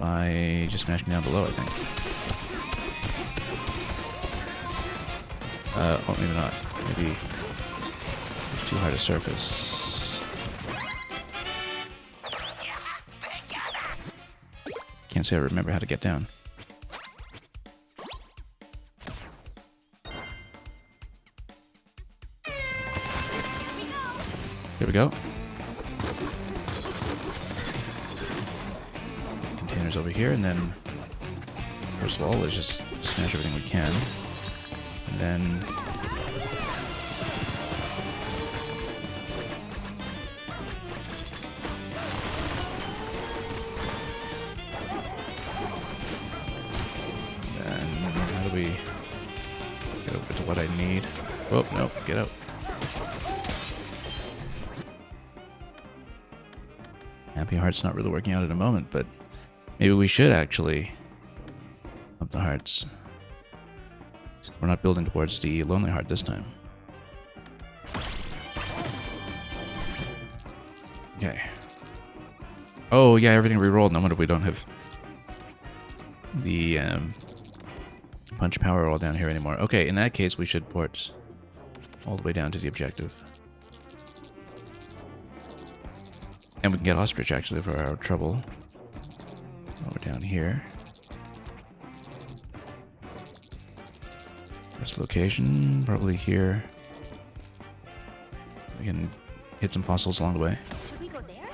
By just smashing down below, I think. Oh, maybe not. Maybe it's too hard to surface. Can't say I remember how to get down. Here we go. Containers over here, and then first of all, let's just smash everything we can. And then... how do we get over to what I need? Oh, no, get out. Happy Heart's not really working out at the moment, but maybe we should actually up the hearts. We're not building towards the Lonely Heart this time. Okay. Oh, yeah, everything re-rolled. No wonder we don't have the punch power all down here anymore. Okay, in that case, we should port all the way down to the objective. And we can get Ostrich, actually, for our trouble. Over down here. This location, probably here. We can hit some fossils along the way. Should we go there?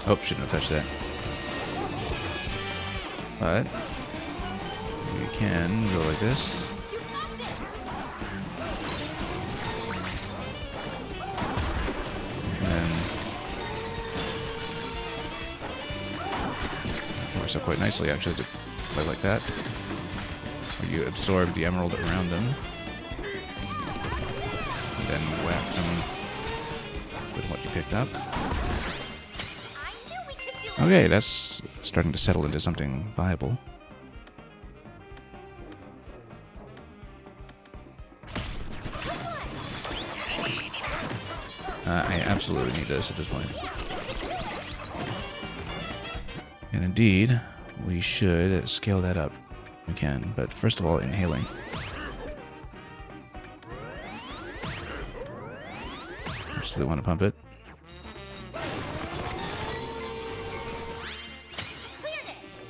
Oh, shouldn't have touched that. But we can go like this. And then it works out quite nicely actually to play like that. Where you absorb the emerald around them. And then whack them with what you picked up. Okay, that's starting to settle into something viable. I absolutely need this at this point. And indeed, we should scale that up. We can, but first of all, inhaling. Absolutely want to pump it.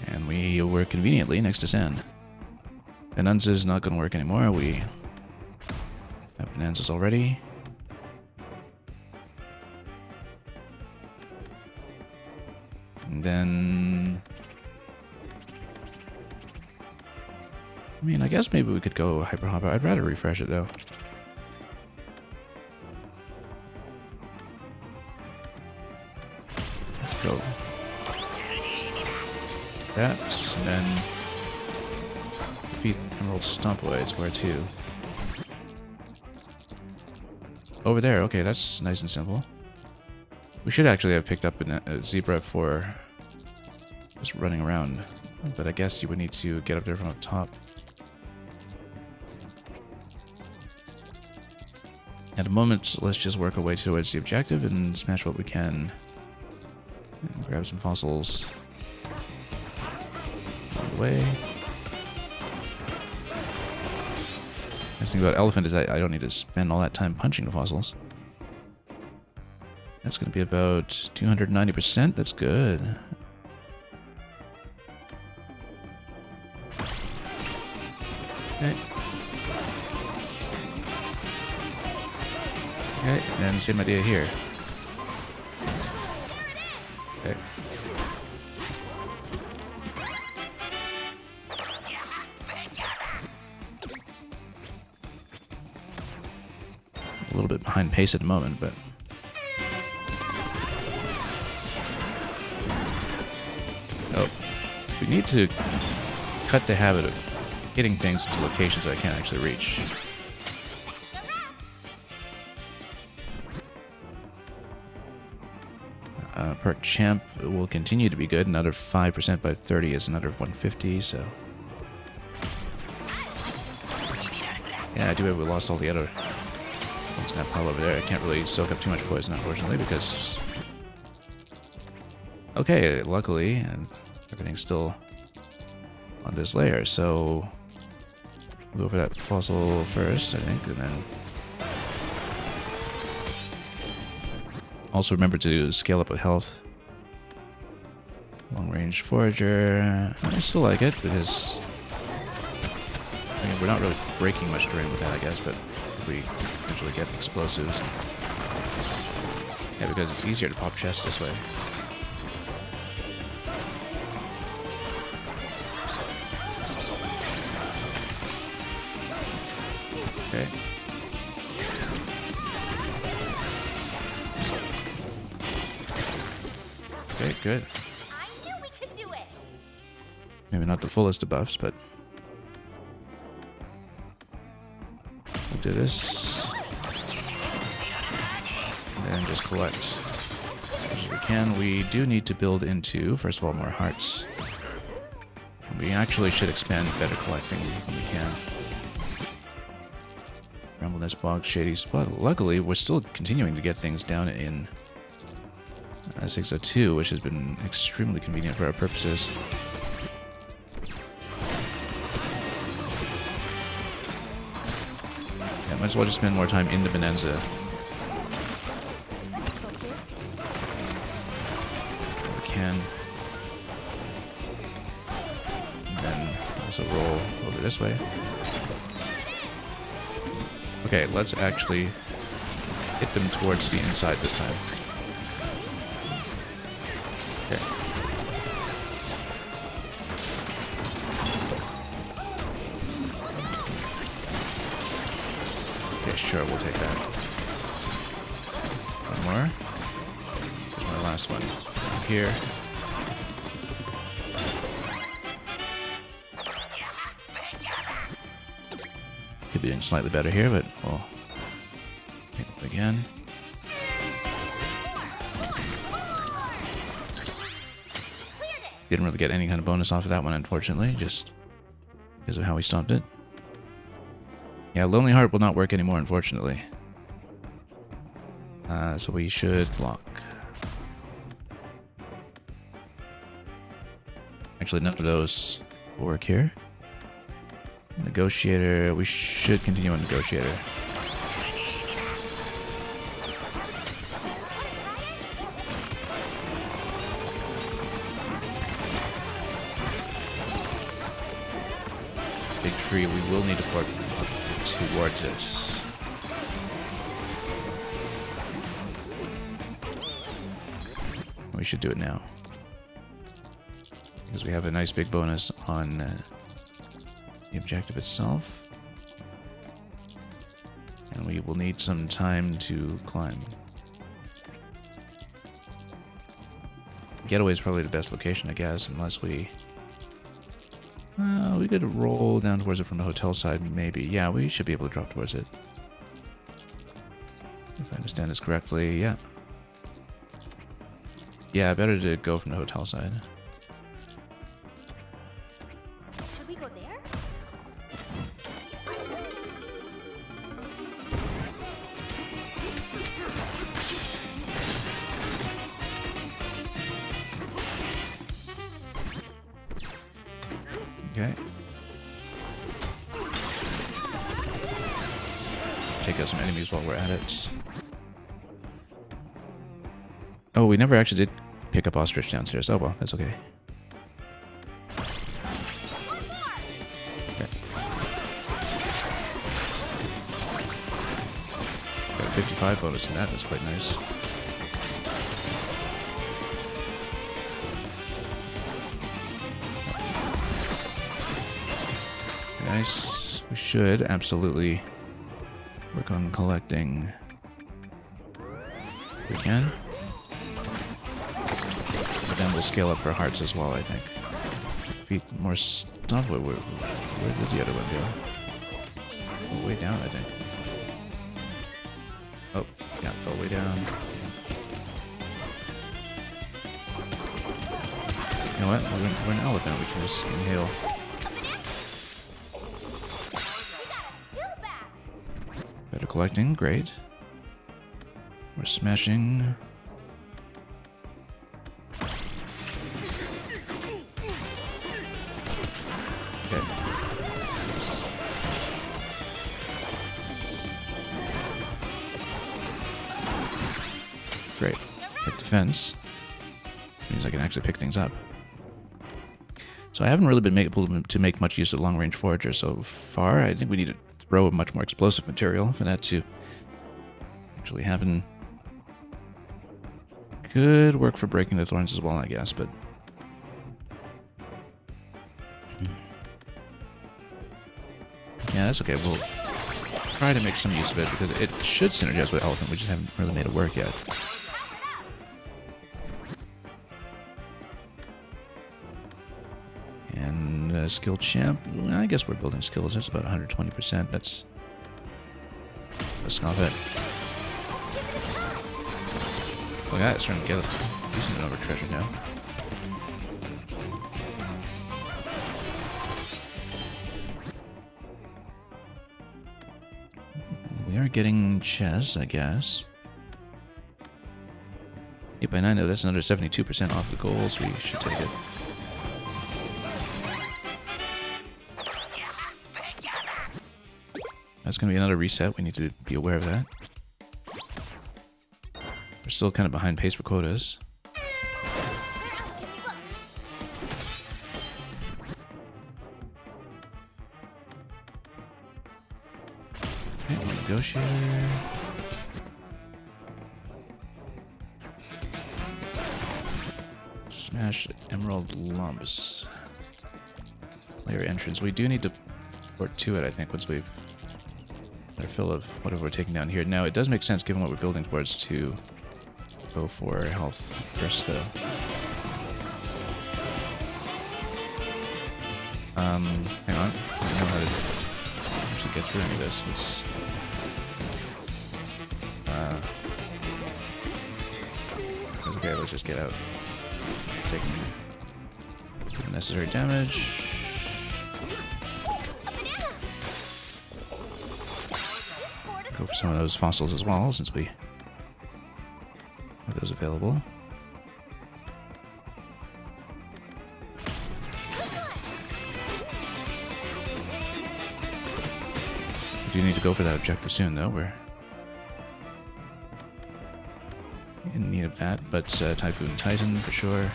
And we were conveniently next to sand. Bonanza is not going to work anymore. We have Bonanzas already. And then... I mean, I guess maybe we could go Hyper Hopper. I'd rather refresh it, though. Let's go. That, and then defeat Emerald Stompaway. It's where to? Over there. Okay, that's nice and simple. We should actually have picked up a zebra for just running around, but I guess you would need to get up there from up top. At the moment, let's just work our way towards the objective and smash what we can. And grab some fossils. Way. The thing about Elephant is I don't need to spend all that time punching the fossils. That's going to be about 290%. That's good. Okay. Okay, and same idea here. Okay. A little bit behind pace at the moment, but oh, we need to cut the habit of hitting things to locations that I can't actually reach. Perk Champ will continue to be good. Another 5% by 30 is another 150, so yeah, I do have we lost all the other ones in that pile over there. I can't really soak up too much poison, unfortunately, because okay, luckily, and everything's still on this layer, so we'll go for that fossil first, I think, and then also remember to scale up with health. Long range forager. I still like it because I mean, we're not really breaking much terrain with that, I guess, but we eventually get explosives. Yeah, because it's easier to pop chests this way. Okay. Okay, good. I knew we could do it. Maybe not the fullest of buffs, but we'll do this. And then just collect as much as we can. We do need to build into, first of all, more hearts. And we actually should expand better collecting when we can. Rumbleness, Bog, Shady Spot. Luckily, we're still continuing to get things down in 602, which has been extremely convenient for our purposes. Yeah, might as well just spend more time in the Bonanza. If we can. And then also roll over this way. Okay, let's actually hit them towards the inside this time. Okay. Okay, sure, we'll take that. One more. Here's my last one. Here. Could be doing slightly better here, but we'll pick up again. Didn't really get any kind of bonus off of that one, unfortunately, just because of how we stopped it. Yeah, Lonely Heart will not work anymore, unfortunately. So we should block. Actually, none of those will work here. Negotiator, we should continue on Negotiator. Big tree, we will need to port up towards it. We should do it now. Because we have a nice big bonus on the objective itself. And we will need some time to climb. Getaway is probably the best location, I guess, unless we could roll down towards it from the hotel side, maybe. Yeah, we should be able to drop towards it. If I understand this correctly, yeah. Yeah, better to go from the hotel side. Should we go there? Okay. Take out some enemies while we're at it. Oh, we never actually did pick up Ostrich downstairs. Oh well, that's okay. Okay. Got a 55 bonus in that, that's quite nice. Nice. We should absolutely work on collecting if we can. But then we'll scale up for hearts as well, I think. Feet more stuff. Where did the other one go? Oh, way down, I think. Oh, yeah, fell way down. You know what? We're an elephant. We can just inhale. Better collecting, great. We're smashing. Okay. Great. Hit defense. Means I can actually pick things up. So I haven't really been able to make much use of long-range forager so far. I think we need to throw much more explosive material for that to actually happen. Could work for breaking the thorns as well, I guess, but... Yeah, that's okay. We'll try to make some use of it because it should synergize with Elephant. We just haven't really made it work yet. And skill champ, well, I guess we're building skills. That's about 120%. That's not it. Look at it, it's starting to get a decent amount of treasure now. We are getting chess, I guess. 8 by 9, no, that's another 72% off the goals. We should take it. That's going to be another reset. We need to be aware of that. We're still kind of behind pace for quotas. Okay, negotiator. Smash emerald lumps. Player entrance. We do need to port to it, I think, once we've our fill of whatever we're taking down here. Now, it does make sense, given what we're building towards, to go for health first, though. Hang on. I don't know how to actually get through any of this. It's... okay, let's just get out. Taking the necessary damage. Go for some of those fossils as well, since we have those available. We do need to go for that objective soon, though. We're in need of that, but Typhoon Titan for sure.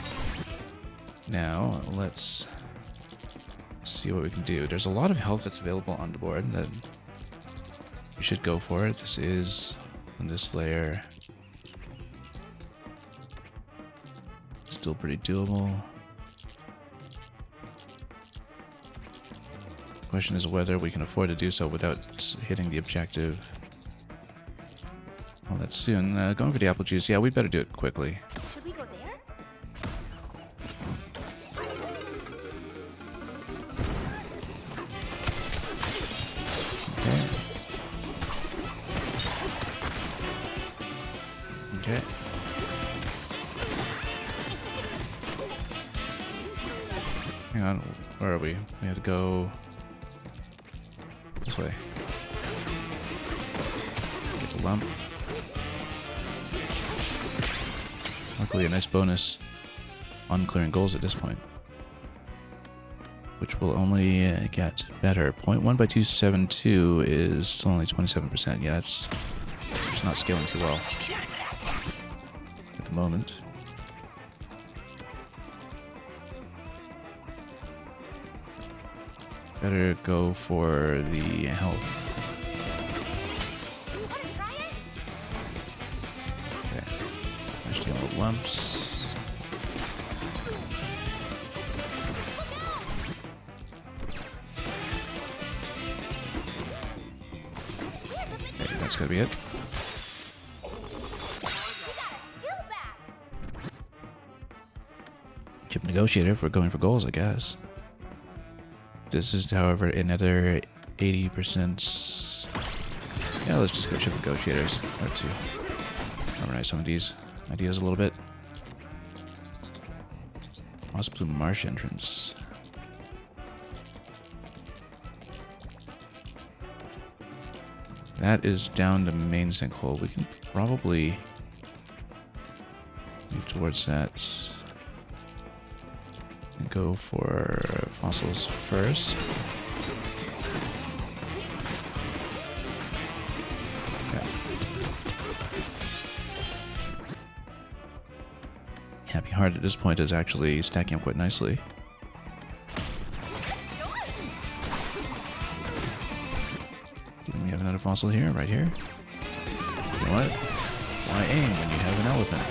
Now, let's see what we can do. There's a lot of health that's available on the board that we should go for it. This is on this layer. Still pretty doable. The question is whether we can afford to do so without hitting the objective all that soon. Going for the apple juice. Yeah, we better do it quickly. Should we go there? Okay. Hang on, where are we? We have to go this way. Get the lump. Luckily, a nice bonus on clearing goals at this point, which will only get better. 0.1 by 272 is still only 27%. Yeah, it's just not scaling too well at the moment. Better go for the health. Okay. There's the little lumps. Okay, that's gonna be it. Chip negotiator if we're going for goals, I guess. This is, however, another 80%. Yeah, let's just go chip negotiators. Start to harmonize some of these ideas a little bit. Moss Plume Marsh entrance. That is down the main sinkhole. We can probably move towards that. And go for fossils first. Okay. Happy Heart at this point is actually stacking up quite nicely. We have another fossil here, right here. You know what? Why aim when you have an elephant?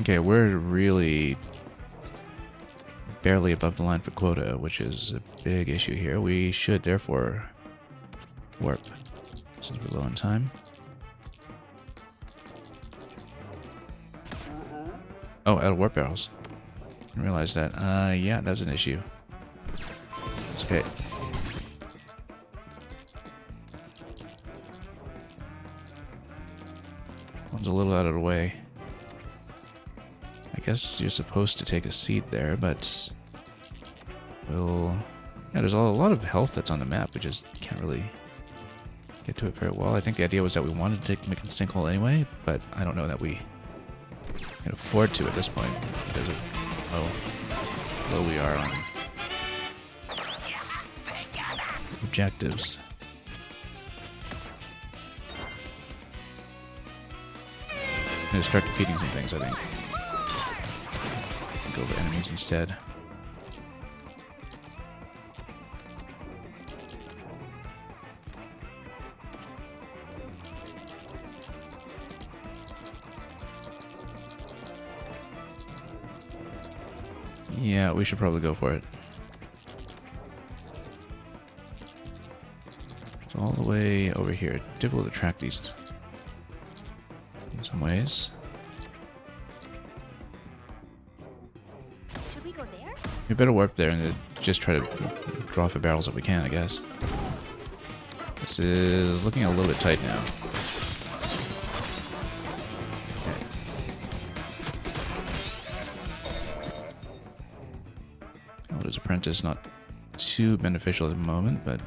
Okay, we're really barely above the line for quota, which is a big issue here. We should therefore warp since we're low on time. Oh, out of warp barrels. Didn't realize that. Yeah, that's an issue. It's okay. One's a little out of the way. I guess you're supposed to take a seat there, but we'll... Yeah, there's a lot of health that's on the map. We just can't really get to it very well. I think the idea was that we wanted to take the sinkhole anyway, but I don't know that we can afford to at this point because of how low we are on objectives. I'm gonna start defeating some things, I think. Go over enemies instead. Yeah, we should probably go for it. It's all the way over here. Difficult to track these in some ways. Should we go there? We better warp there and just try to draw for barrels if we can, I guess. This is looking a little bit tight now. Okay. Elder's Apprentice, not too beneficial at the moment, but...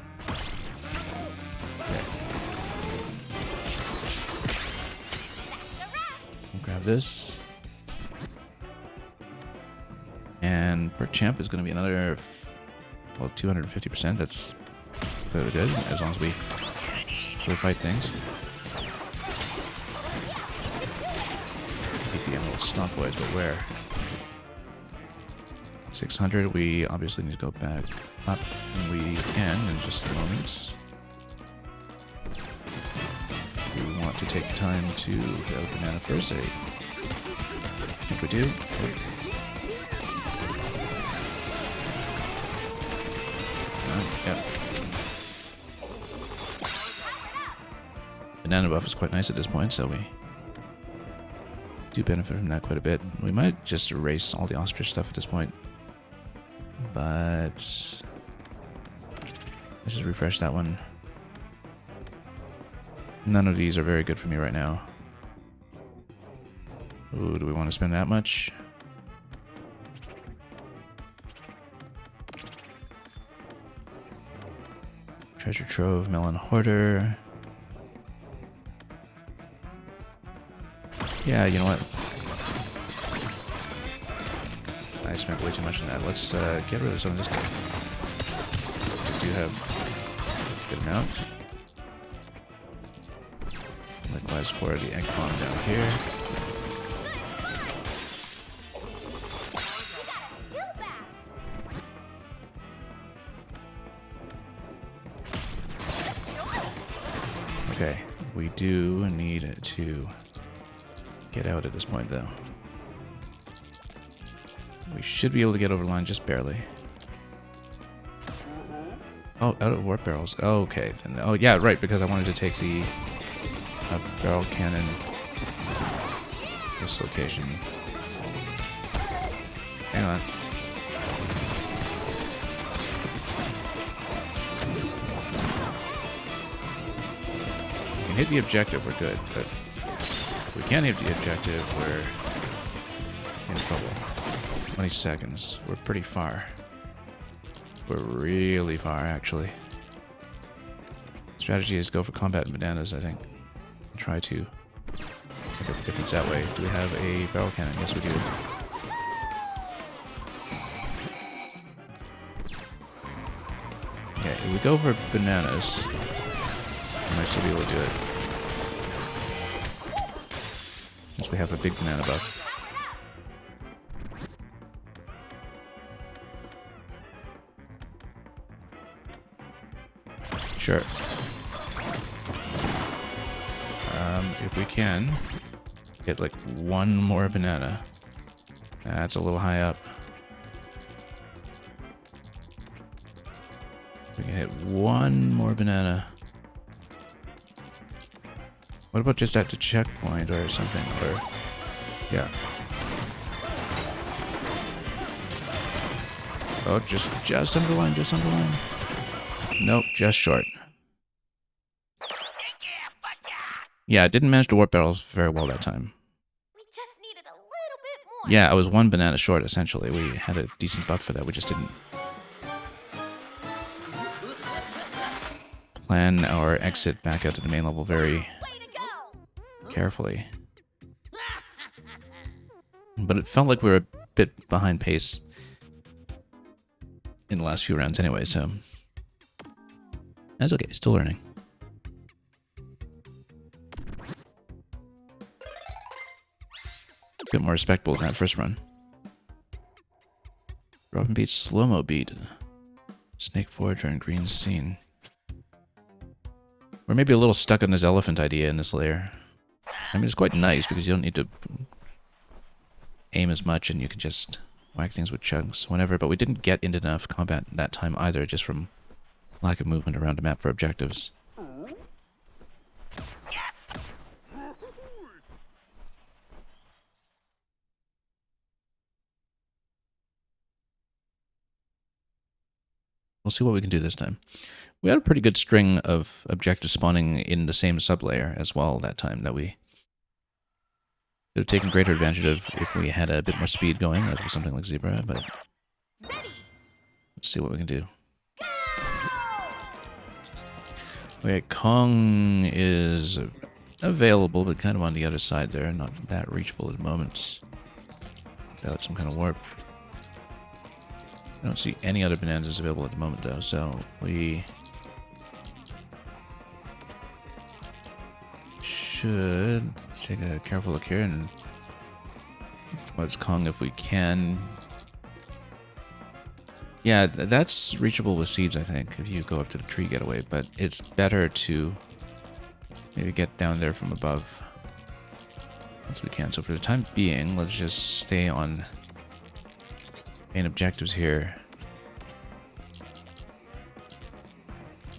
Okay. We'll grab this. And per champ is going to be another, well, 250%. That's fairly good, as long as we fight things. Beat the Emerald Stomp Boys, but where? 600, we obviously need to go back up, and we can in just a moment. We want to take the time to get out Banana first. I think we do. Yep. Banana buff is quite nice at this point, so we do benefit from that quite a bit. We might just erase all the ostrich stuff at this point. But let's just refresh that one. None of these are very good for me right now. Ooh, do we want to spend that much? Treasure Trove, Melon Hoarder. Yeah, you know what? I spent way too much on that. Let's get rid of some of this stuff. We do have a good amount. Likewise for the egg bomb down here. Okay, we do need to get out at this point, though. We should be able to get over the line just barely. Oh, out of warp barrels. Oh, okay. Then, oh, yeah, right, because I wanted to take the barrel cannon this location. Hang on. We can hit the objective, we're good, but if we can't hit the objective, we're in trouble. 20 seconds. We're pretty far. We're really far, actually. Strategy is go for combat and bananas, I think. Try to make a difference that way. Do we have a barrel cannon? Yes, we do. Okay, if we go for bananas, we might still be able to do it. Once we have a big banana buff. Sure. If we can get like one more banana, That's a little high up. We can hit one more banana. What about just at the checkpoint or something? Or yeah. Oh, just under the line, just under the line. Nope, just short. Yeah, I didn't manage to warp barrels very well that time. We just needed a little bit more. Yeah, I was one banana short, essentially. We had a decent buff for that. We just didn't plan our exit back out to the main level very Way to go. carefully. But it felt like we were a bit behind pace in the last few rounds anyway, so that's okay. Still learning. A bit more respectable than that first run. Robin beat slow-mo beat. Snake Forager and Green Scene. We're maybe a little stuck on this elephant idea in this layer. I mean, it's quite nice because you don't need to aim as much and you can just whack things with chunks whenever, but we didn't get into enough combat that time either, just from lack of movement around the map for objectives. We'll see what we can do this time. We had a pretty good string of objectives spawning in the same sublayer as well that time that we could have taken greater advantage of if we had a bit more speed going, like with something like Zebra, but let's see what we can do. Okay, Kong is available, but kind of on the other side there, not that reachable at the moment. Without some kind of warp. I don't see any other bananas available at the moment, though, so we should take a careful look here and towards Kong if we can. Yeah, that's reachable with seeds, I think, if you go up to the tree getaway, but it's better to maybe get down there from above once we can. So for the time being, let's just stay on main objectives here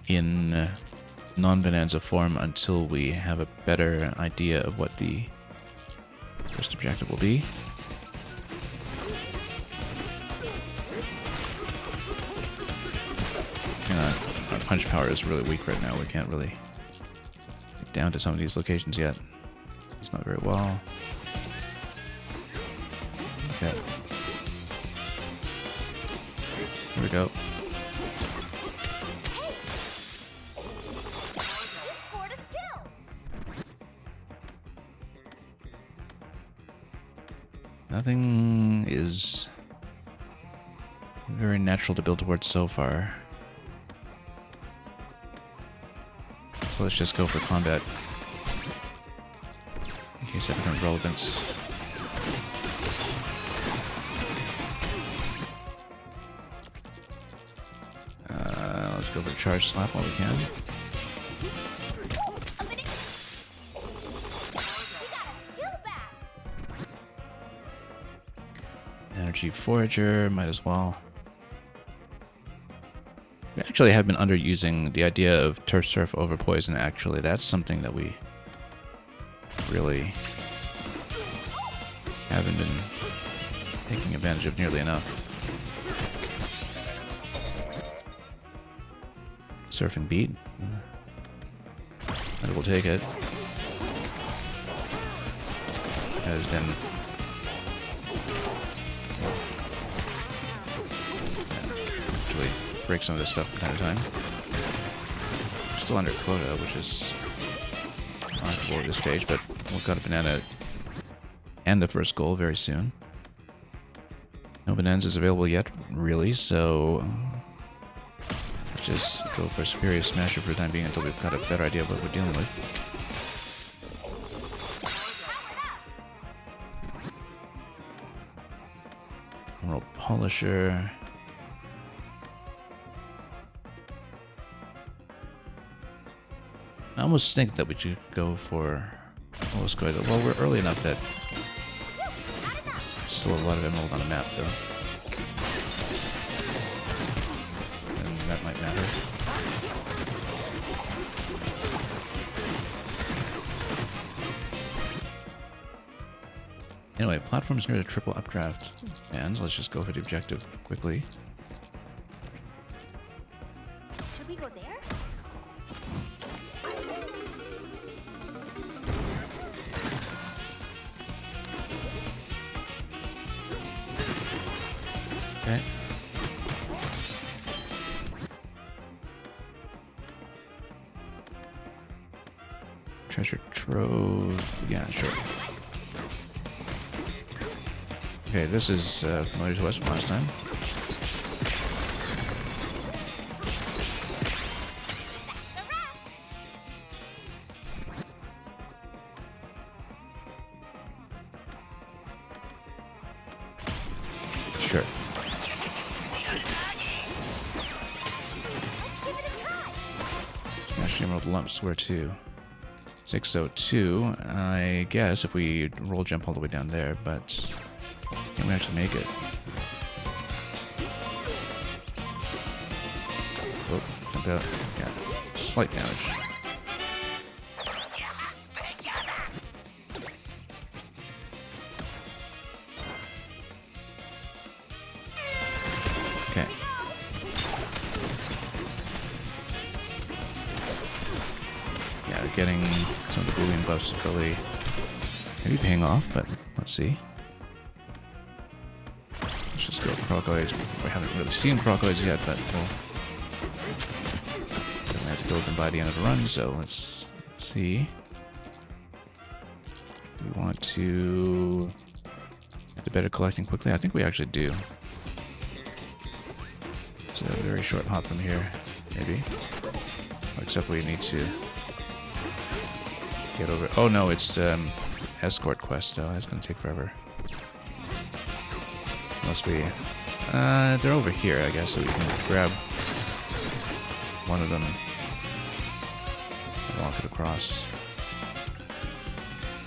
in non-bonanza form until we have a better idea of what the first objective will be. Our punch power is really weak right now. We can't really get down to some of these locations yet. It's not very well. Okay. Here we go. You scored a skill. Nothing is very natural to build towards so far. So let's just go for combat. In case I become relevant. Let's go for a charge slap while we can. A minute. We got a skill back. Energy Forager, might as well. We actually have been underusing the idea of Turf Surf over Poison, actually. That's something that we really haven't been taking advantage of nearly enough. Surfing beat. And we'll take it. As then actually break some of this stuff from time to time. We're still under quota, which is unacceptable at this stage, but we've got a banana and the first goal very soon. No bonanzas available yet, really, so let's just go for a Superior Smasher for the time being until we've got a better idea of what we're dealing with. Emerald Polisher. I almost think that we should go for... Well, let's go ahead. Well, we're early enough that Still a lot of emerald on the map, though. And that might matter. Anyway, platforms near the triple updraft. And let's just go for the objective quickly. Should we go there? Okay. Treasure trove. Yeah, sure. Okay, this is familiar to us from last time. Sure. Smash Emerald Lumps, where to? 602. I guess if we roll jump all the way down there, but can we actually make it? Oh, jump out. Yeah, slight damage. Okay. Yeah, getting some of the Boolean buffs is really maybe paying off, but let's see. Let's just go Crocoids. We haven't really seen Crocoids yet, but we'll definitely have to build them by the end of the run, so let's see. Do we want to get better collecting quickly? I think we actually do. It's a very short hop from here, maybe. Except we need to get over. Oh no, it's escort quest though. That's gonna take forever. Unless we, they're over here, I guess, so we can grab one of them and walk it across.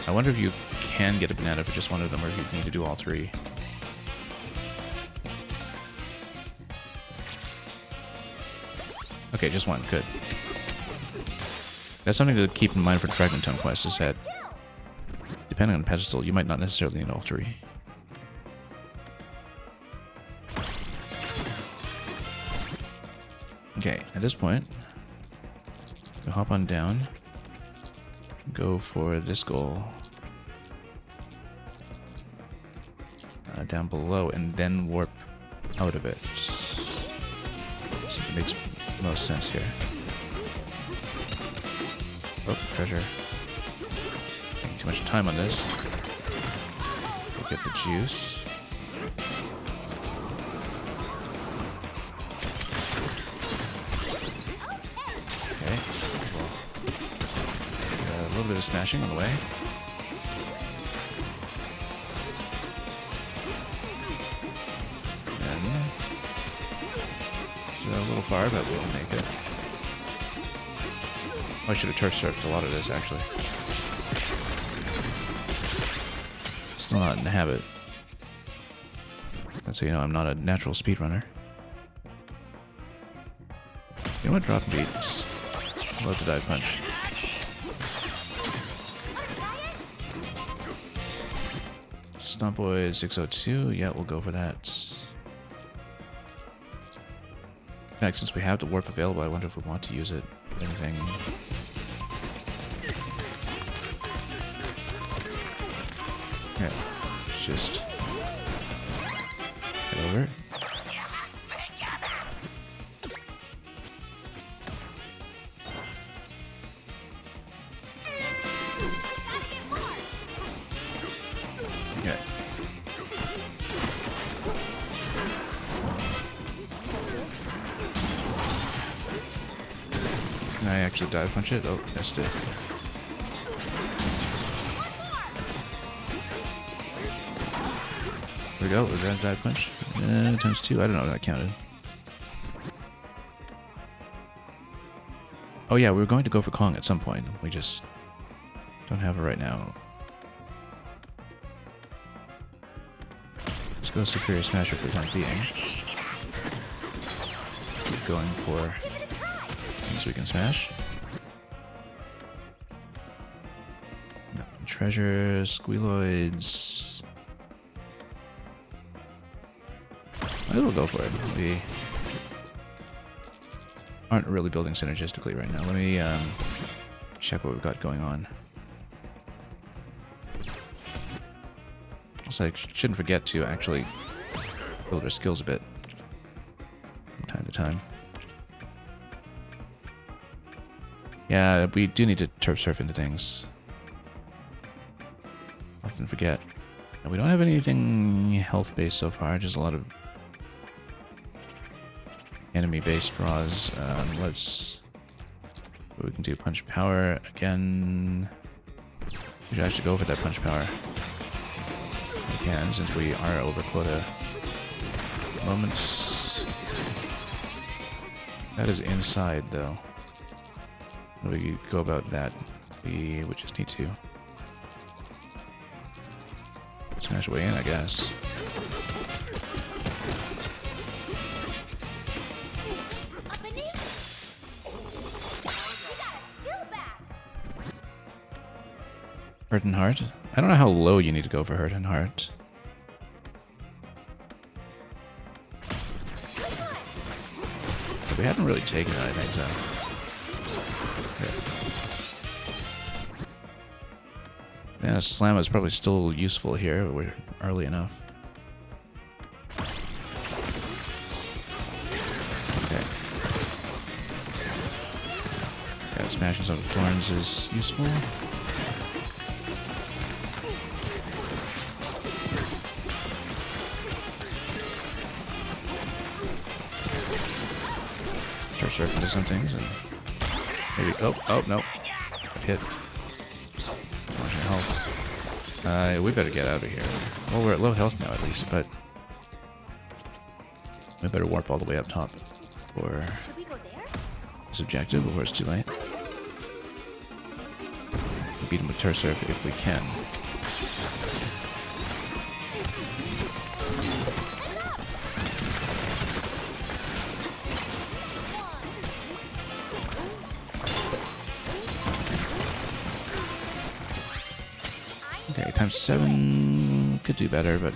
I wonder if you can get a banana for just one of them, or if you need to do all three. Okay, just one. Good. That's something to keep in mind for the Fragment Tome quest, is that depending on pedestal, you might not necessarily need all three. Okay, at this point, we'll hop on down, go for this goal down below, and then warp out of it. Something makes most sense here. Oh, treasure. Taking too much time on this. We'll get the juice. Okay. Well, a little bit of smashing on the way. And it's a little far, but we'll make it. I should have turf surfed a lot of this, actually. Still not in the habit. That's so you know I'm not a natural speedrunner. You know what? Drop beats. Love to dive punch. Stomp Boy 602. Yeah, we'll go for that. In fact, since we have the warp available, I wonder if we want to use it. Anything. Yeah, let's just get over it. Okay. Can I actually dive punch it? Oh, missed it. There we go. Was that a dive punch? Times 2. I don't know if that counted. Oh yeah, we were going to go for Kong at some point. We just don't have it right now. Let's go Superior Smasher for the time being. Keep going for things we can smash. Treasures, Squealoids. Might as well go for it. We aren't really building synergistically right now. Let me check what we've got going on. Also, I shouldn't forget to actually build our skills a bit from time to time. Yeah, we do need to turf surf into things. Often forget. And we don't have anything health-based so far, just a lot of enemy-based draws. Let's... What we can do, punch power again. We should actually go for that punch power. We can, since we are over quota moments. That is inside, though. How do we go about that? We would just need to smash way in, I guess. Hurt and Heart? I don't know how low you need to go for Hurt and Heart. But we haven't really taken it, I think so. Okay. Yeah, Slam is probably still useful here. We're early enough. Okay. Yeah, smashing some thorns is useful. Surf into some things and maybe oh no, got hit. Health. We better get out of here. Well, we're at low health now at least, but we better warp all the way up top for this objective before it's too late. Beat him with Turf Surf if we can. Okay, times 7 could do better, but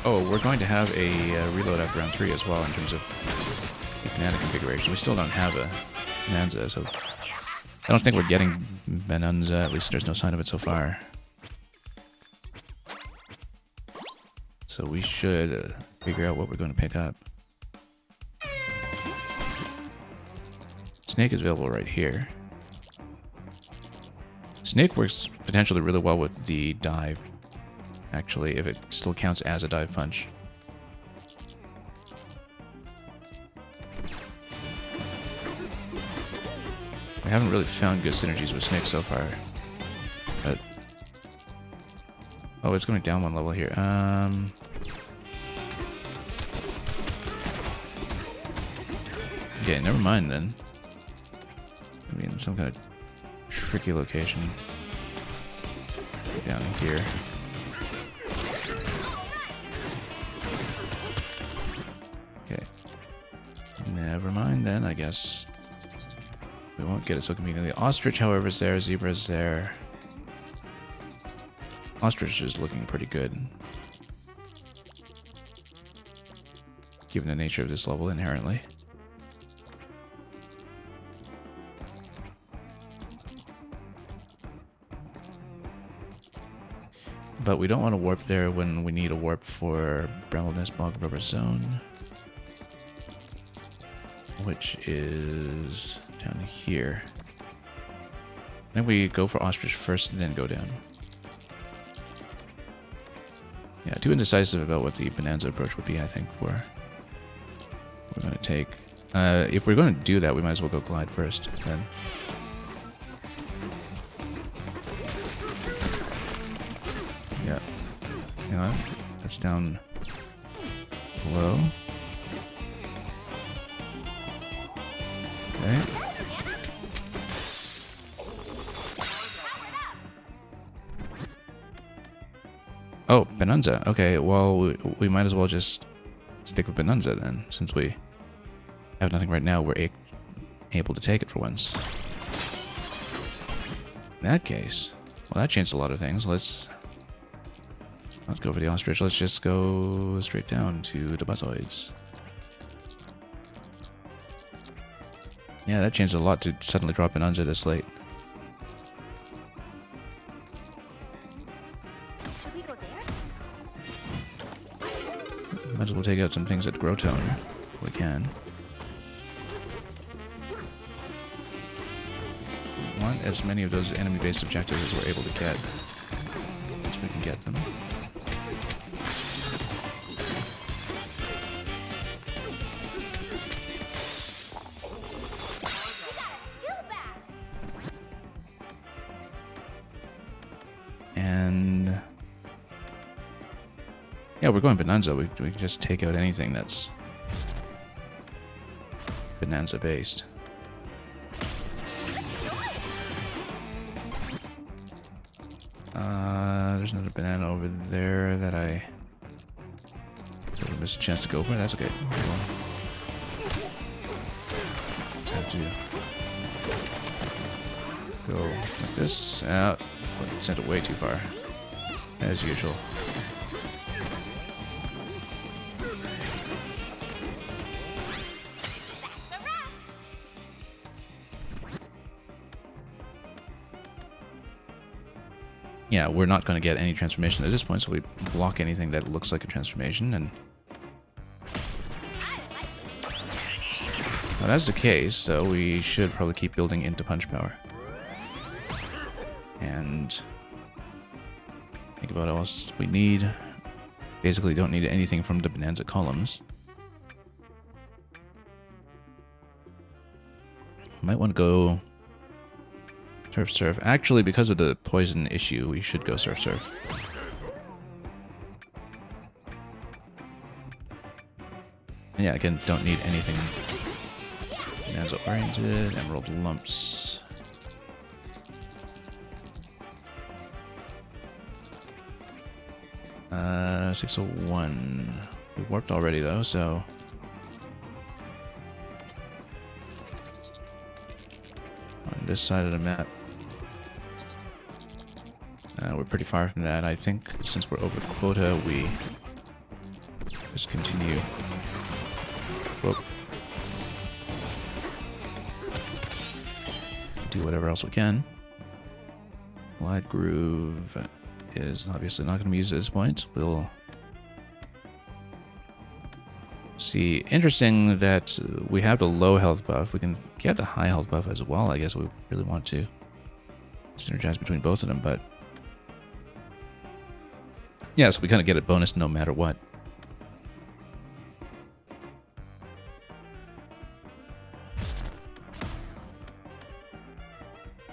oh, we're going to have a reload after round 3 as well in terms of the Banana configuration. We still don't have a Bonanza, so I don't think we're getting Bonanza. At least there's no sign of it so far. So we should figure out what we're going to pick up. Snake is available right here. Snake works potentially really well with the dive, actually, if it still counts as a dive punch. We haven't really found good synergies with Snake so far, but oh, it's going down one level here. Okay, never mind then. I mean, some kind of tricky location down here. Okay. Never mind then, I guess. We won't get it so conveniently. Ostrich, however, is there. Zebra is there. Ostrich is looking pretty good, given the nature of this level inherently. But we don't want to warp there when we need a warp for Bramble Nest Bog Rubber Zone, which is down here. Then we go for Ostrich first and then go down. Yeah, too indecisive about what the Bonanza approach would be, I think, for what we're going to take. If we're going to do that, we might as well go Glide first, then. Yeah. Hang on. That's down low. Okay. Oh, Bonanza. Okay, well, we might as well just stick with Bonanza then, since we have nothing right now. We're able to take it for once. In that case, well, that changed a lot of things. Let's go for the ostrich. Let's just go straight down to the Buzzoids. Yeah, that changed a lot to suddenly drop Bonanza this late. Should we go there? Might as well take out some things at Grotone if we can. We want as many of those enemy-based objectives as we're able to get. As we can get them. And yeah, we're going Bonanza. We can just take out anything that's Bonanza based. There's another banana over there that I totally missed a chance to go for. That's okay. We'll just have to go like this out. Sent it way too far, as usual. Yeah, we're not going to get any transformation at this point, so we block anything that looks like a transformation. And well, that's the case, so we should probably keep building into punch power. And think about what else we need. Basically, don't need anything from the Bonanza columns. Might want to go Surf Surf. Actually, because of the poison issue, we should go Surf Surf. And yeah, again, don't need anything Bonanza oriented. Emerald lumps. 601. We warped already though, so on this side of the map, we're pretty far from that. I think since we're over quota, we just continue. Whoop. Do whatever else we can. Glide Groove is obviously not going to be used at this point. We'll see. Interesting that we have the low health buff. We can get the high health buff as well. I guess we really want to synergize between both of them, but yeah, so we kind of get a bonus no matter what.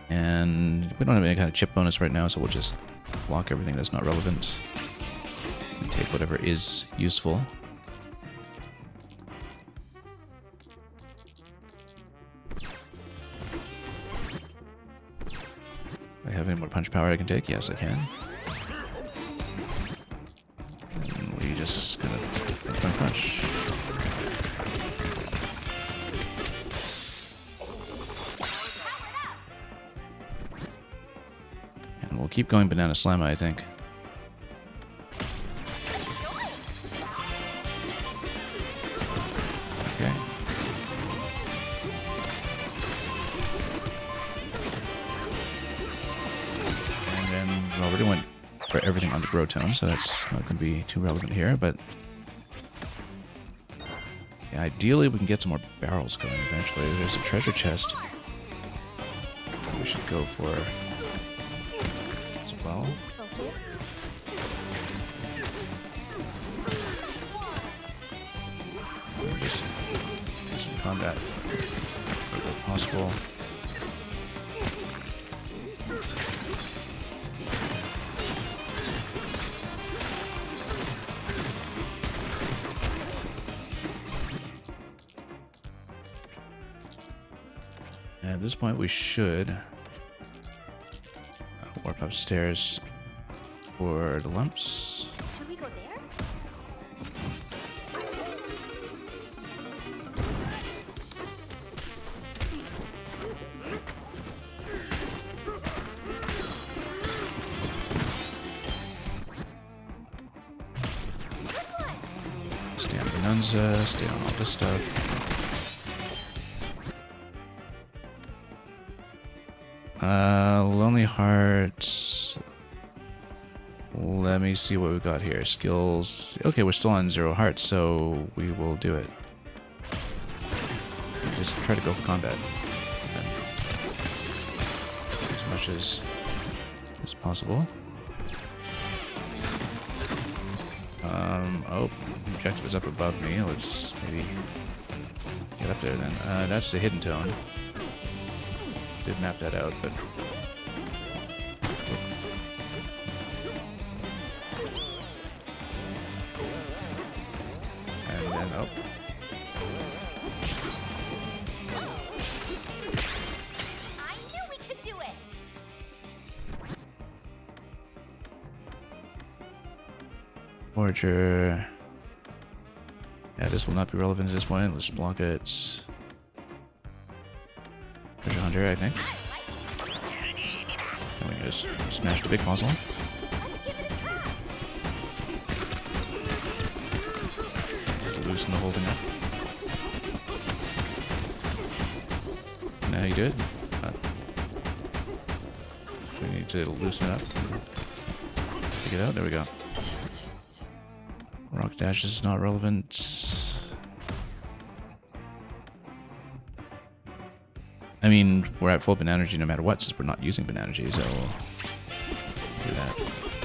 And we don't have any kind of chip bonus right now, so we'll just block everything that's not relevant and take whatever is useful. Do I have any more punch power I can take? Yes, I can. And we just gonna punch. And we'll keep going Banana Slammer, I think. Okay. And then we already went for everything on the Grotone, so that's not going to be too relevant here, but yeah, ideally we can get some more barrels going eventually. There's a treasure chest we should go for as well. Just do some combat if possible. At this point, we should warp upstairs for the lumps. Should we go there? Stay on Bonanza, stay on all this stuff. Lonely Heart. Let me see what we've got here. Skills. Okay, we're still on 0 hearts, so we will do it. Just try to go for combat. As much as possible. Oh, the objective is up above me. Let's maybe get up there then. That's the hidden tone. Did map that out, but and then oh, I knew we could do it. Forager. Yeah, this will not be relevant at this point. Let's block it. Treasure Hunter, I think. And we just smash the big fossil. Let's give it a try. Loosen the holding up. Now you good. We need to loosen it up. Take it out. There we go. Rock dash is not relevant. I mean, we're at full banana energy no matter what, since we're not using banana energy, so we'll do that.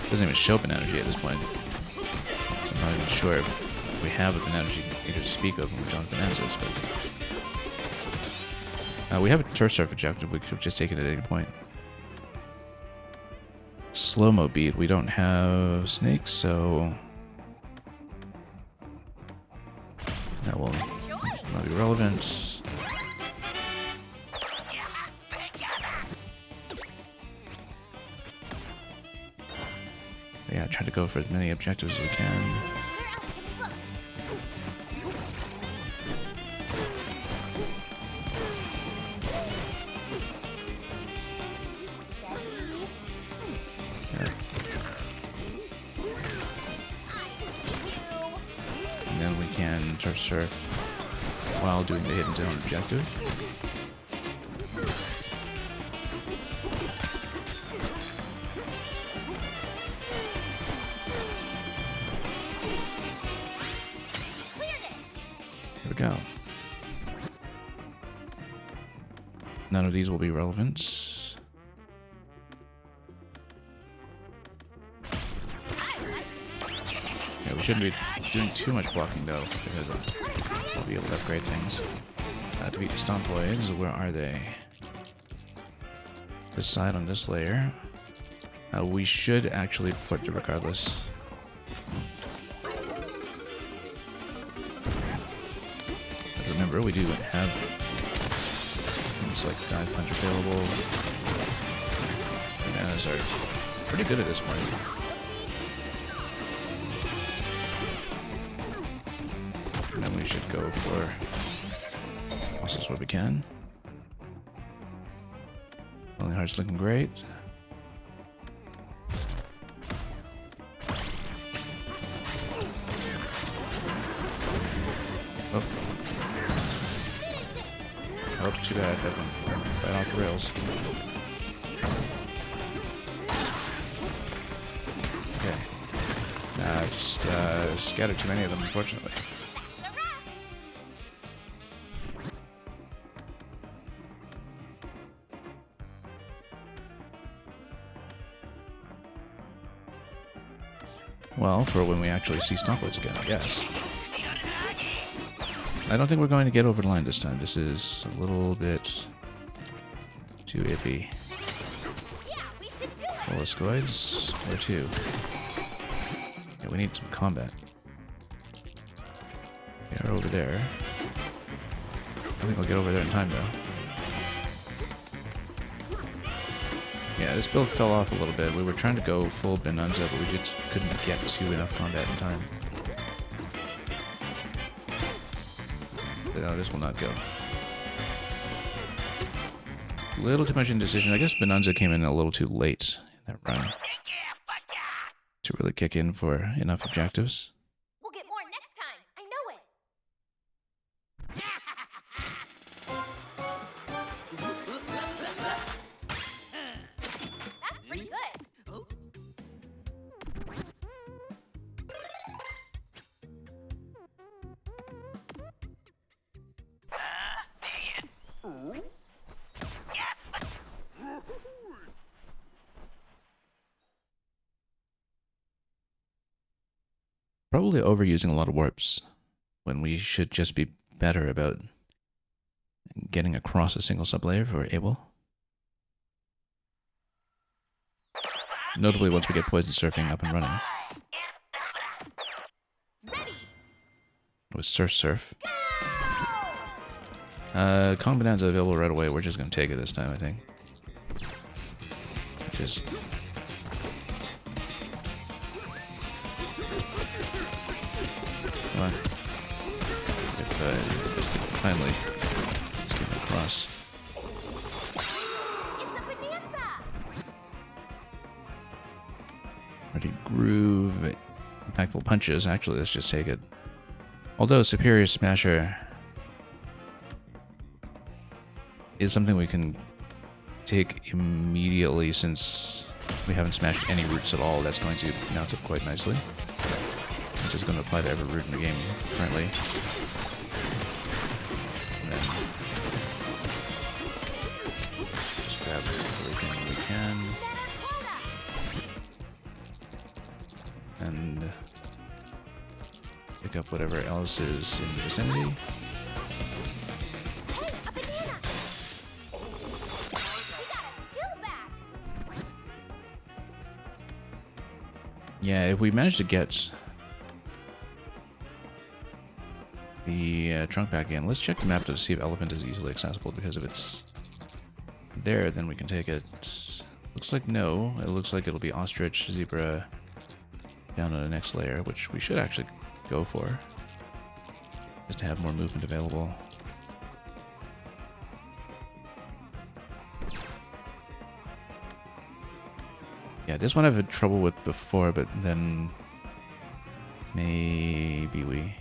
Doesn't even show banana energy at this point. So I'm not even sure if we have a banana energy to speak of when we don't have bananas, but we have a turf surf objective. We could have just taken it at any point. Slow-mo beat. We don't have snakes, so that will not be relevant. Yeah, try to go for as many objectives as we can. Where else can we look? Steady. Yeah. I see you. And then we can turf surf while doing the hidden zone objective. There we go. None of these will be relevant. Yeah, we shouldn't be doing too much blocking though, because we'll be able to upgrade things. To beat the Stompoids, where are they? This side on this layer. We should actually put it regardless. But remember, we do have things like Dive Punch available. Bananas are pretty good at this point. And then we should go for bosses where we can. Lonely Heart's looking great. Oh. Oh, too bad. That went right off the rails. Okay. Just scattered too many of them, unfortunately. Well, for when we actually see Stompoids again, I guess. I don't think we're going to get over the line this time. This is a little bit too iffy. Yeah, we should do it. Molluscoids, where to? Yeah, we need some combat. They are over there. I think we'll get over there in time, though. Yeah, this build fell off a little bit. We were trying to go full Bonanza, but we just couldn't get to enough combat in time. But no, this will not go. A little too much indecision. I guess Bonanza came in a little too late in that run to really kick in for enough objectives. We'll get more next time. I know it. That's pretty good. Probably overusing a lot of warps when we should just be better about getting across a single sublayer if we're able. Notably once we get Poison Surfing up and running. Ready. With Surf Surf. Kong Bonanza available right away. We're just going to take it this time, I think. Just... Come on. If finally just get across. It's a bonanza. Ready groove. Impactful punches. Actually, let's just take it. Although Superior Smasher is something we can take immediately since we haven't smashed any roots at all. That's going to mount up quite nicely. This is going to apply to every root in the game currently. And then just grab everything we can. And pick up whatever else is in the vicinity. Hey, a banana. We got a skill back. Yeah, if we manage to get the trunk back in, let's check the map to see if Elephant is easily accessible, because if it's there, then we can take it. Looks like no. It looks like it'll be Ostrich, Zebra down on the next layer, which we should actually go for, just to have more movement available. Yeah, this one I've had trouble with before, but then maybe we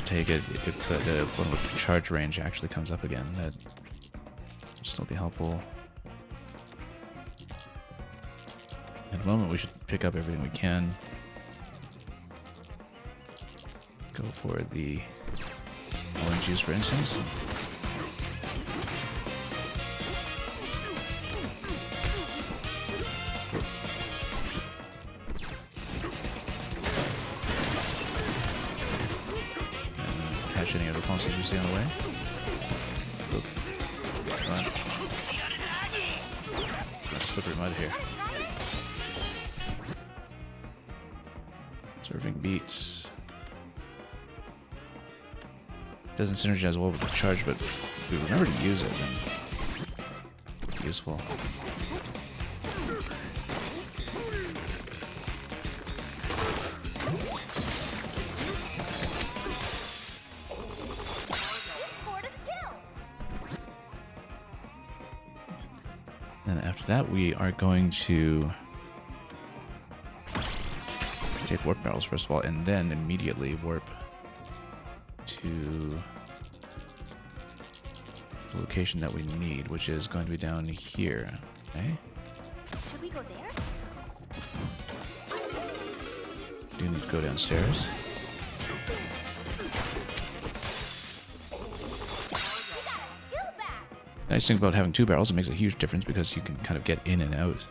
take it if the one with the charge range actually comes up again. That would still be helpful. At the moment, we should pick up everything we can. Go for the orange juice, for instance. Catch any other monsters we see on the way. Oop. Come on. Slippery mud here. Surfing beats. Doesn't synergize well with the charge, but if we remember to use it, then it's useful. And after that, we are going to take warp barrels first of all, and then immediately warp to the location that we need, which is going to be down here. Okay. Should we go there? Do need to go downstairs. We got a skill back. Nice thing about having two barrels, it makes a huge difference because you can kind of get in and out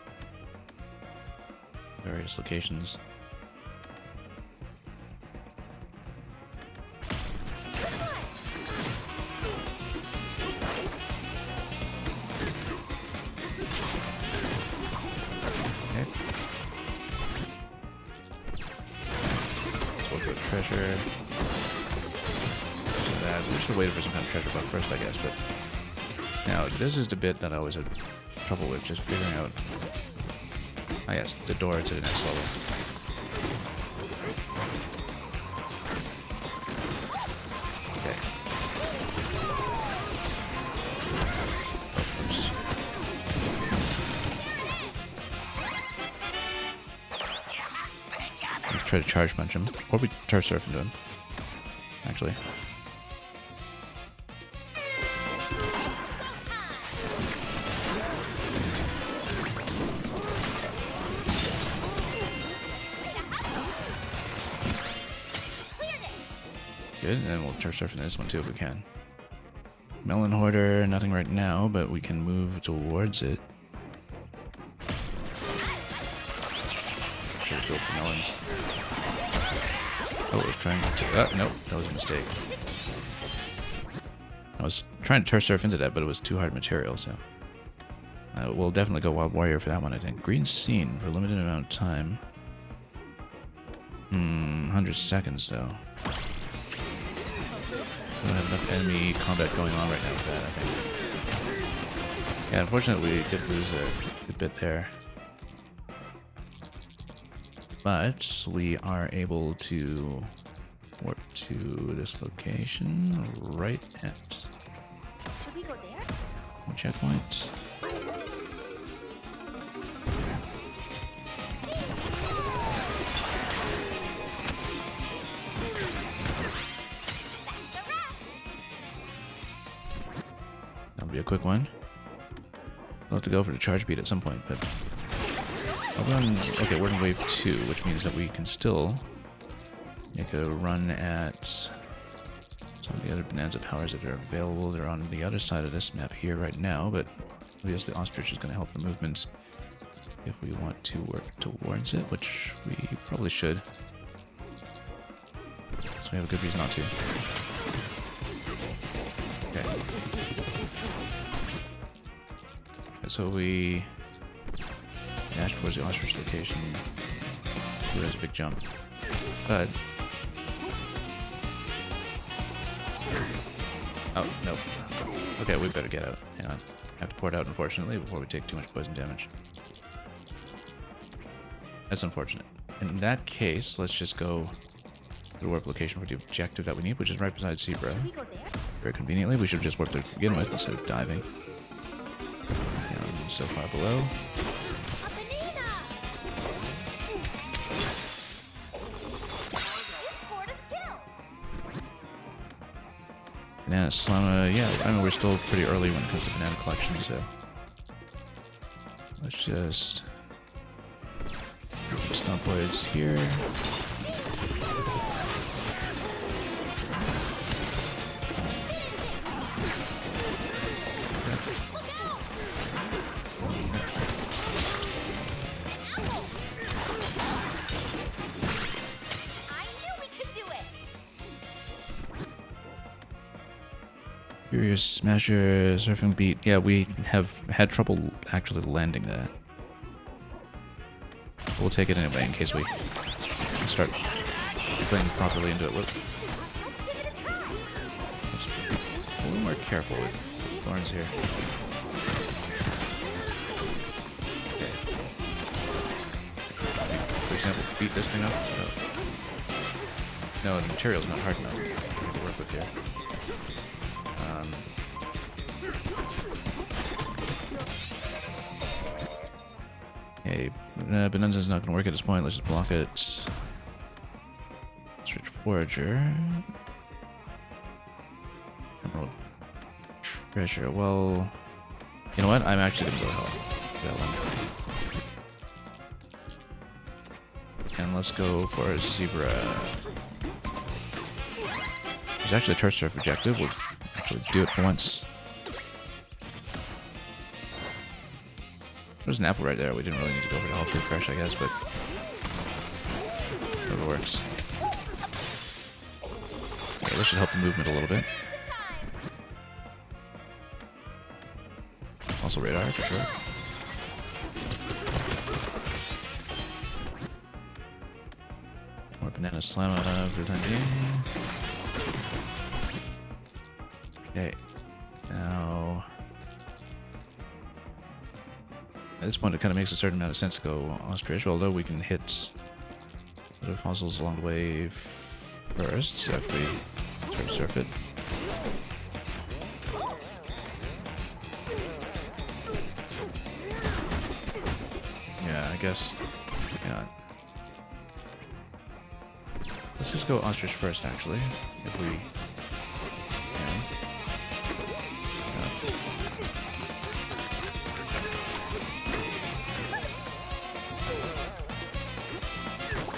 various locations. Treasure. So that we should have waited for some kind of treasure buff first, I guess. But now this is the bit that I always had trouble with just figuring out. Oh yes, the door to the next level. Okay. Oops. Let's try to charge punch him, or we charge surf into him. Actually. Good, and then we'll charge surf into this one too if we can. Melon Hoarder, nothing right now, but we can move towards it. Should have built the melons. Oh, I was trying to. Nope, that was a mistake. I was trying to turf surf into that, but it was too hard material, so. We'll definitely go Wild Warrior for that one, I think. Green Scene for a limited amount of time. 100 seconds, though. We don't have enough enemy combat going on right now with that, I think. Yeah, unfortunately, we did lose a good bit there. But we are able to warp to this location right at Should we go there? checkpoint. That'll be a quick one. We'll have to go for the charge beat at some point, but okay, we're in wave 2, which means that we can still make a run at some of the other Bonanza powers that are available. They're on the other side of this map here right now, but I guess the Ostrich is going to help the movement if we want to work towards it, which we probably should. So we have a good reason not to. Okay. So we dash towards the Ostrich location. Ooh, that's a big jump. But... oh, nope. Okay, we better get out. Hang on. I have to pour it out, unfortunately, before we take too much poison damage. That's unfortunate. In that case, let's just go to the warp location for the objective that we need, which is right beside Zebra. Should we go there? Very conveniently, we should have just warped there to begin with instead of diving. So far below. A banana! You scored a skill! Banana Slama, yeah, I mean, we're still pretty early when it comes to banana collection, so. Let's just. Stomp blades here. Furious Smasher, Surfing Beat. Yeah, we have had trouble actually landing that. We'll take it anyway in case we start playing properly into it. Let's be a little more careful with thorns here. Okay. For example, beat this thing up. No, the material's not hard enough to work with here. Okay, Bonanza's not going to work at this point. Let's just block it. Switch Forager. Emerald Treasure. Well, you know what? I'm actually going to go that one. And let's go for Zebra. There's actually a Charge Surf objective. We'll actually do it for once. There's an apple right there. We didn't really need to go for the health refresh, I guess, but whatever works. Okay, this should help the movement a little bit. Also radar, for sure. More Banana Slamma for the time being. Okay. Now... this point, it kind of makes a certain amount of sense to go ostrich, although we can hit other fossils along the way first after we sort of surf it. Yeah, I guess. Yeah. Let's just go ostrich first, actually, if we can.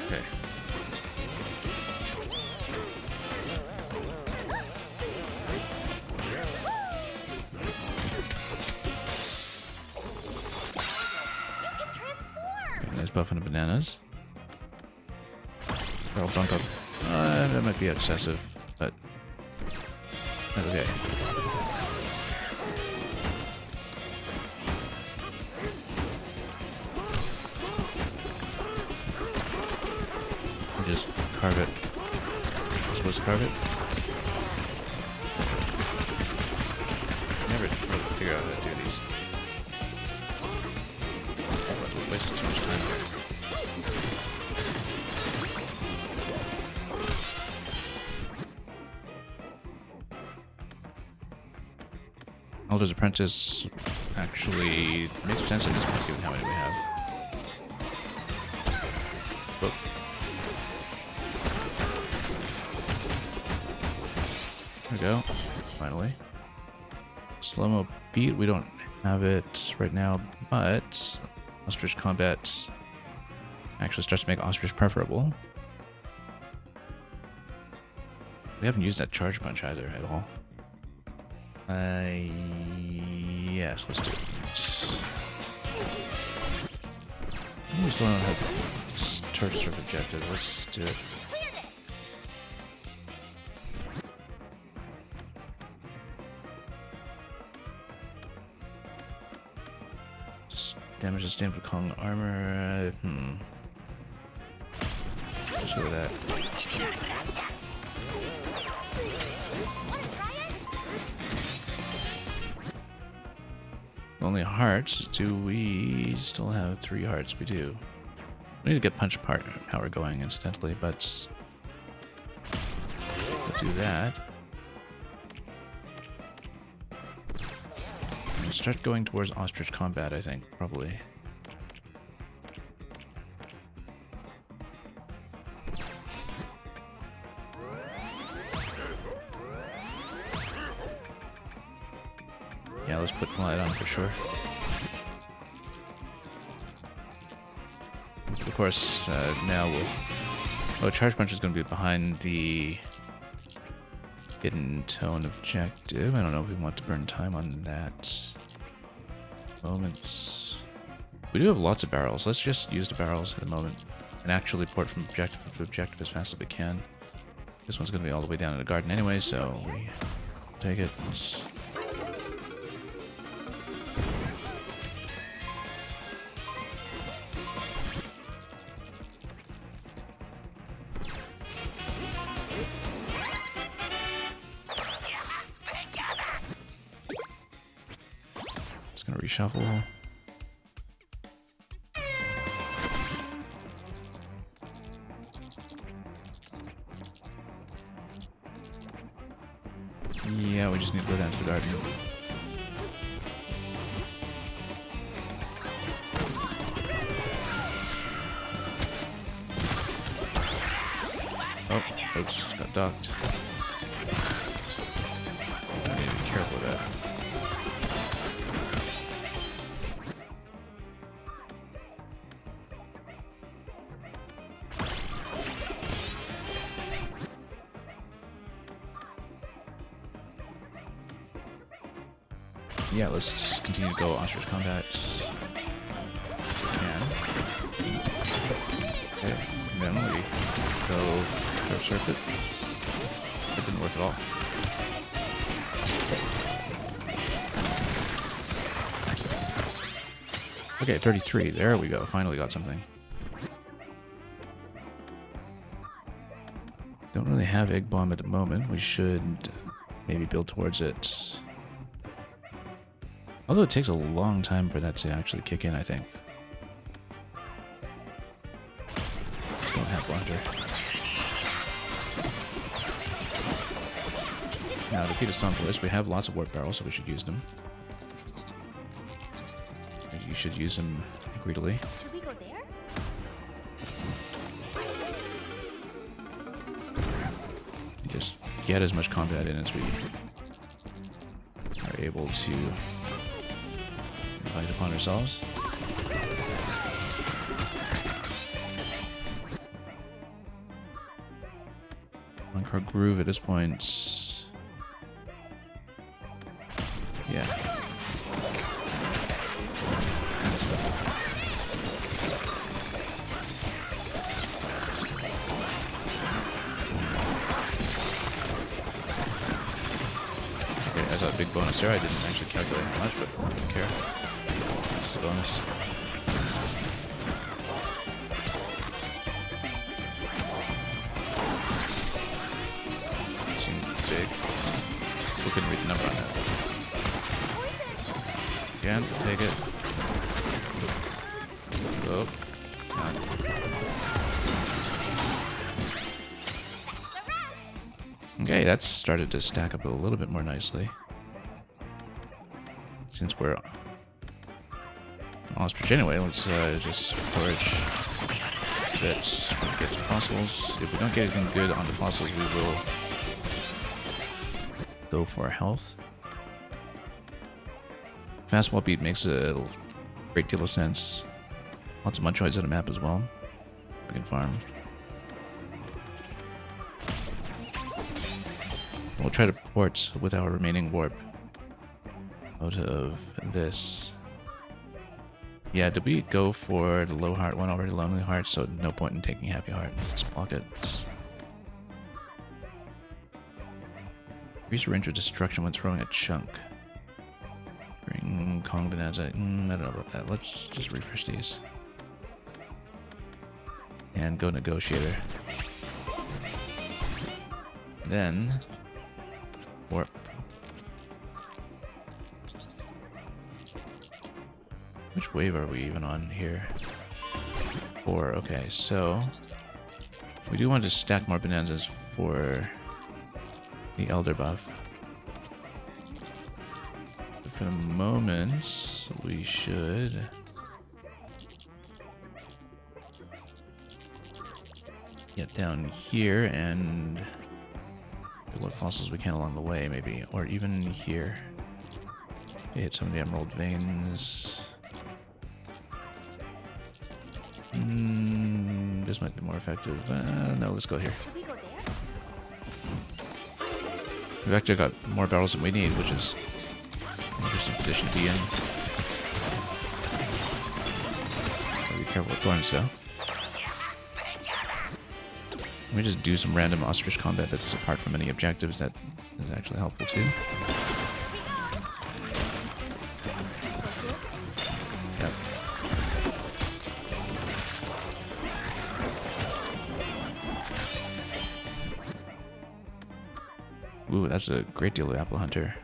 Okay. Nice buff on the bananas. Barrel dunk up. That might be excessive, but that's okay. Just carve it. I'm supposed to carve it? Never really figure out how to do these. We're wasting too much time here. Elder's Apprentice actually makes sense at this point, given how many we have. Oh. There we go. Finally. Slow-mo beat, we don't have it right now, but Ostrich Combat actually starts to make Ostrich preferable. We haven't used that Charge Punch either at all. Yes, let's do it. We still don't have Charge Surf objective. Let's do it. Just damage the Stamped Kong armor. Let's go with that. Only hearts. Do we still have 3 hearts? We do. We need to get punch power going, incidentally, but we'll do that. We'll start going towards Ostrich Combat, I think, probably. Yeah, let's put Glide on for sure. Of course, now we'll... Oh, Charge Punch is going to be behind the Hidden Tone objective. I don't know if we want to burn time on that. Moments. We do have lots of barrels. Let's just use the barrels at the moment and actually port from objective to objective as fast as we can. This one's going to be all the way down in the garden anyway, so we take it. Gonna reshuffle. Yeah, we just need to go down to the garden. Oh, oops, got docked. I need to be careful with that. Yeah, let's just continue to go Ostrich Combat. Can. Okay, and then we go Curve Circuit. That didn't work at all. Okay, 33. There we go. Finally got something. Don't really have Egg Bomb at the moment. We should maybe build towards it. Although it takes a long time for that to actually kick in, I think. Don't have Blunder. Now, to defeat a Stomp, we have lots of Warp Barrels, so we should use them. You should use them greedily. Should we go there? Just get as much combat in as we are able to invite upon ourselves. Encore Groove at this point. Yeah. That's a big bonus there. I didn't actually calculate how much, but I don't care. It's just a bonus. Seemed big. We couldn't read the number on that. Again, take it. Oh, God. Okay, that's started to stack up a little bit more nicely. Since we're on Ostrich anyway, let's just forage bits, get some fossils. If we don't get anything good on the fossils, we will go for health. Fastball beat makes a great deal of sense. Lots of Munchoids on the map as well. We can farm. We'll try to port with our remaining warp out of this. Yeah, did we go for the low heart one already? Lonely Heart, so no point in taking Happy Heart. Let's block it. Increase range of destruction when throwing a chunk. Bring Kong Bonanza. I don't know about that. Let's just refresh these. And go Negotiator. Then warp. Which wave are we even on here? 4. Okay, so we do want to stack more bonanzas for the Elder buff. But for the moment, we should get down here and get what fossils we can along the way, maybe, or even here. Hit some of the Emerald Veins. This might be more effective. No, let's go here. Should we go there? We've actually got more barrels than we need, which is an interesting position to be in. Gotta be careful with thorns, though. Let me just do some random ostrich combat that's apart from any objectives that is actually helpful too. Yep. Ooh, that's a great deal of Apple Hunter.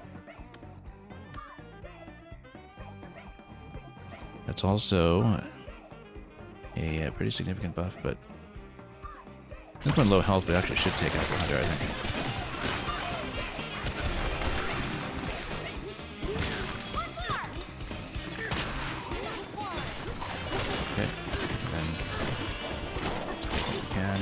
That's also a pretty significant buff, but this one low health, but actually should take Apple Hunter, I think. Okay, then if we can.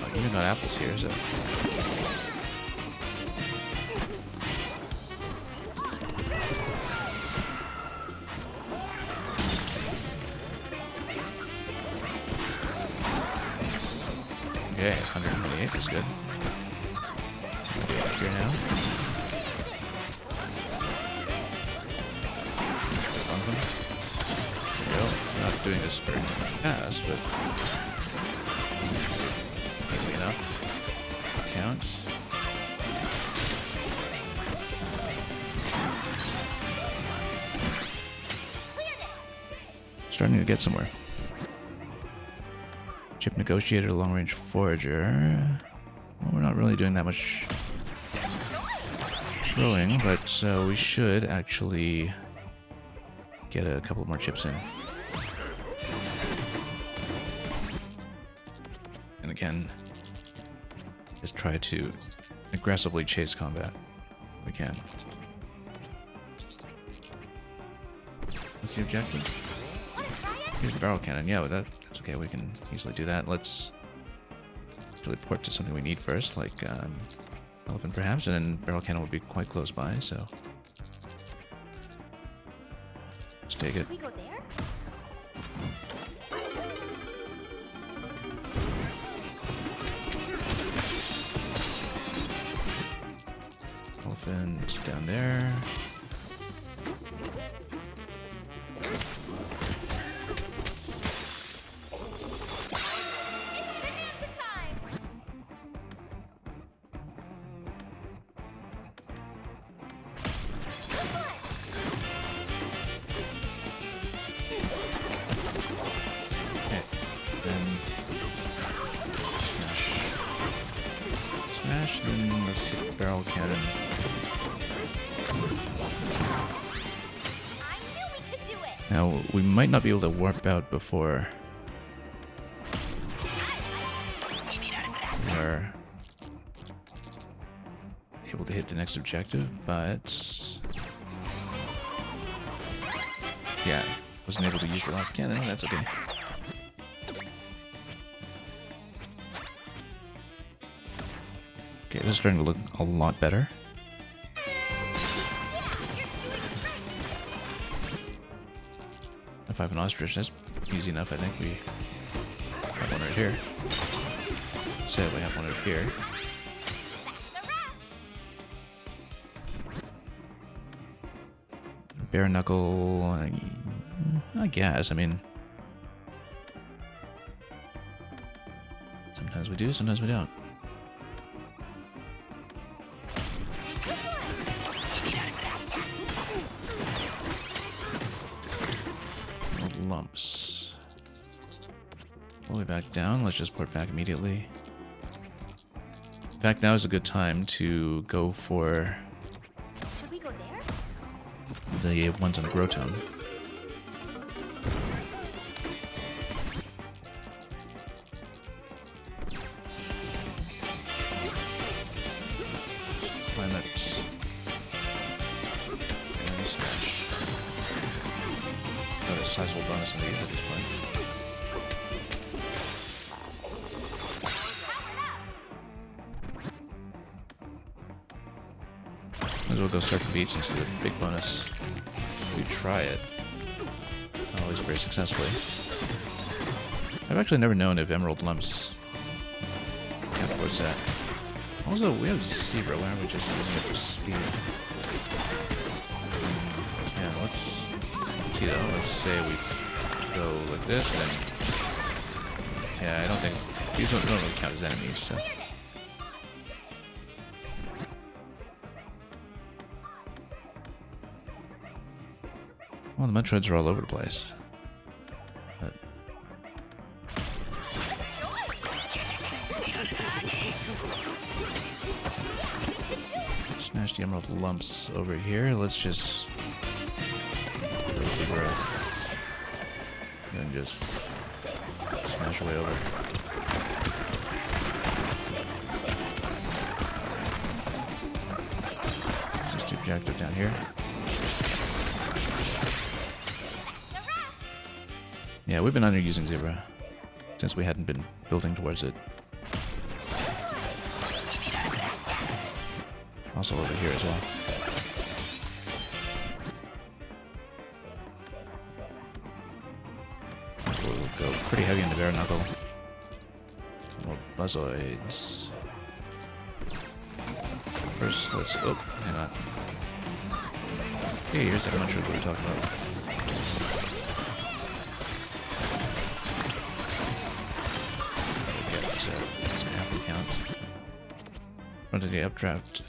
Oh, even got apples here, so. Okay, 128 is good. Okay, up here now. Bump them. There we go. Not doing this very fast, but maybe enough. Counts. Starting to get somewhere. Chip Negotiator, Long Range Forager. Well, we're not really doing that much throwing, but we should actually get a couple more chips in. And again, just try to aggressively chase combat if we can. What's the objective? Here's the barrel cannon. Yeah, that's okay. We can easily do that. Let's actually port to something we need first, like elephant perhaps, and then barrel cannon will be quite close by, so let's take it. Should we go there? Elephant down there. Bonanza time! Good one! Okay, then smash, then let's hit the barrel cannon. I knew we could do it! Now, we might not be able to warp out before we're able to hit the next objective, but yeah, wasn't able to use the last cannon. That's okay. Okay, this is starting to look a lot better. If I have an ostrich, that's easy enough. I think we have one right here. Say we have one right here. Bare knuckle, I guess. I mean, sometimes we do, sometimes we don't. Little lumps. All the way back down. Let's just port back immediately. In fact, now is a good time to go for Should we go there? the ones on the Grotone. Let's climb it. And smash. Got a sizable bonus on these at this point. Might as well go start the beats instead of big bonus. We try it. Always very successfully. I've actually never known if Emerald Lumps count towards that. Also, we have Zebra. Why aren't we just using it for speed? Yeah, let's see though. Let's say we go like this, then. Yeah, I don't think these don't really count as enemies, so. Well, the Metroids are all over the place. But smash the Emerald Lumps over here. Let's just Zebra and just smash away over. Just the objective down here. Yeah, we've been underusing Zebra since we hadn't been building towards it. Also over here as well. We'll go pretty heavy into Bare Knuckle. More Buzzoids. First, let's... Oh, hang on. Hey, here's the Muncher we were talking about. Count. Run to the updraft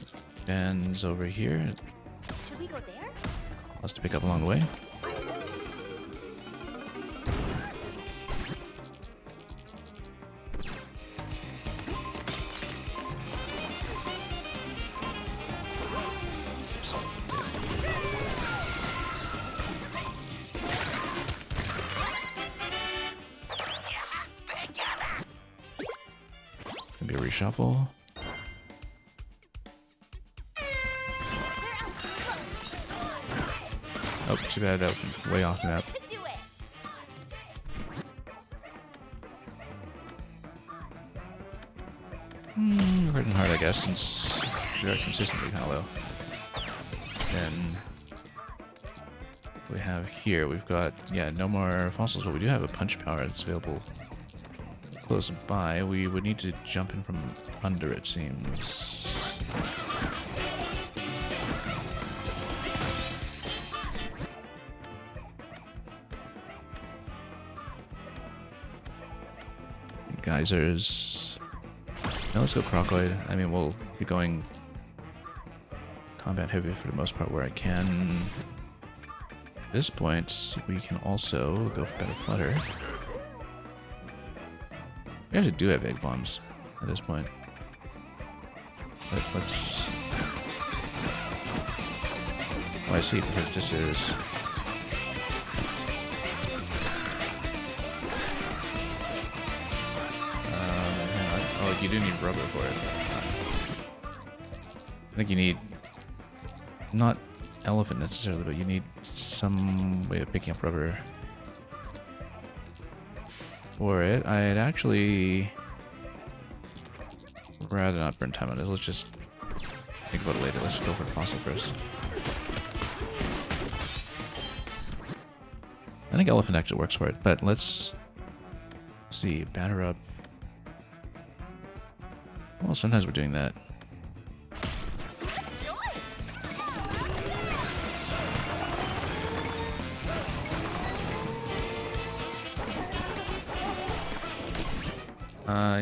bands over here. Should we go there? Lots to pick up along the way. reshuffle. Oh, too bad that was way off the map. Could do it. Hard and hard, I guess, since we are consistently kind of low. Then we have here, we've got, yeah, no more fossils, but we do have a punch power that's available close by. We would need to jump in from under, it seems. Geysers. Now let's go Crocoid. I mean, we'll be going combat heavy for the most part where I can. At this point, we can also go for better flutter. We actually do have egg bombs at this point. But let's... Oh, I see, because this is... Oh, you do need rubber for it. I think you need... Not elephant necessarily, but you need some way of picking up rubber for it. I'd actually rather not burn time on it. Let's just think about it later. Let's go for the fossil first. I think elephant actually works for it, but let's see. Batter up. Well, sometimes we're doing that.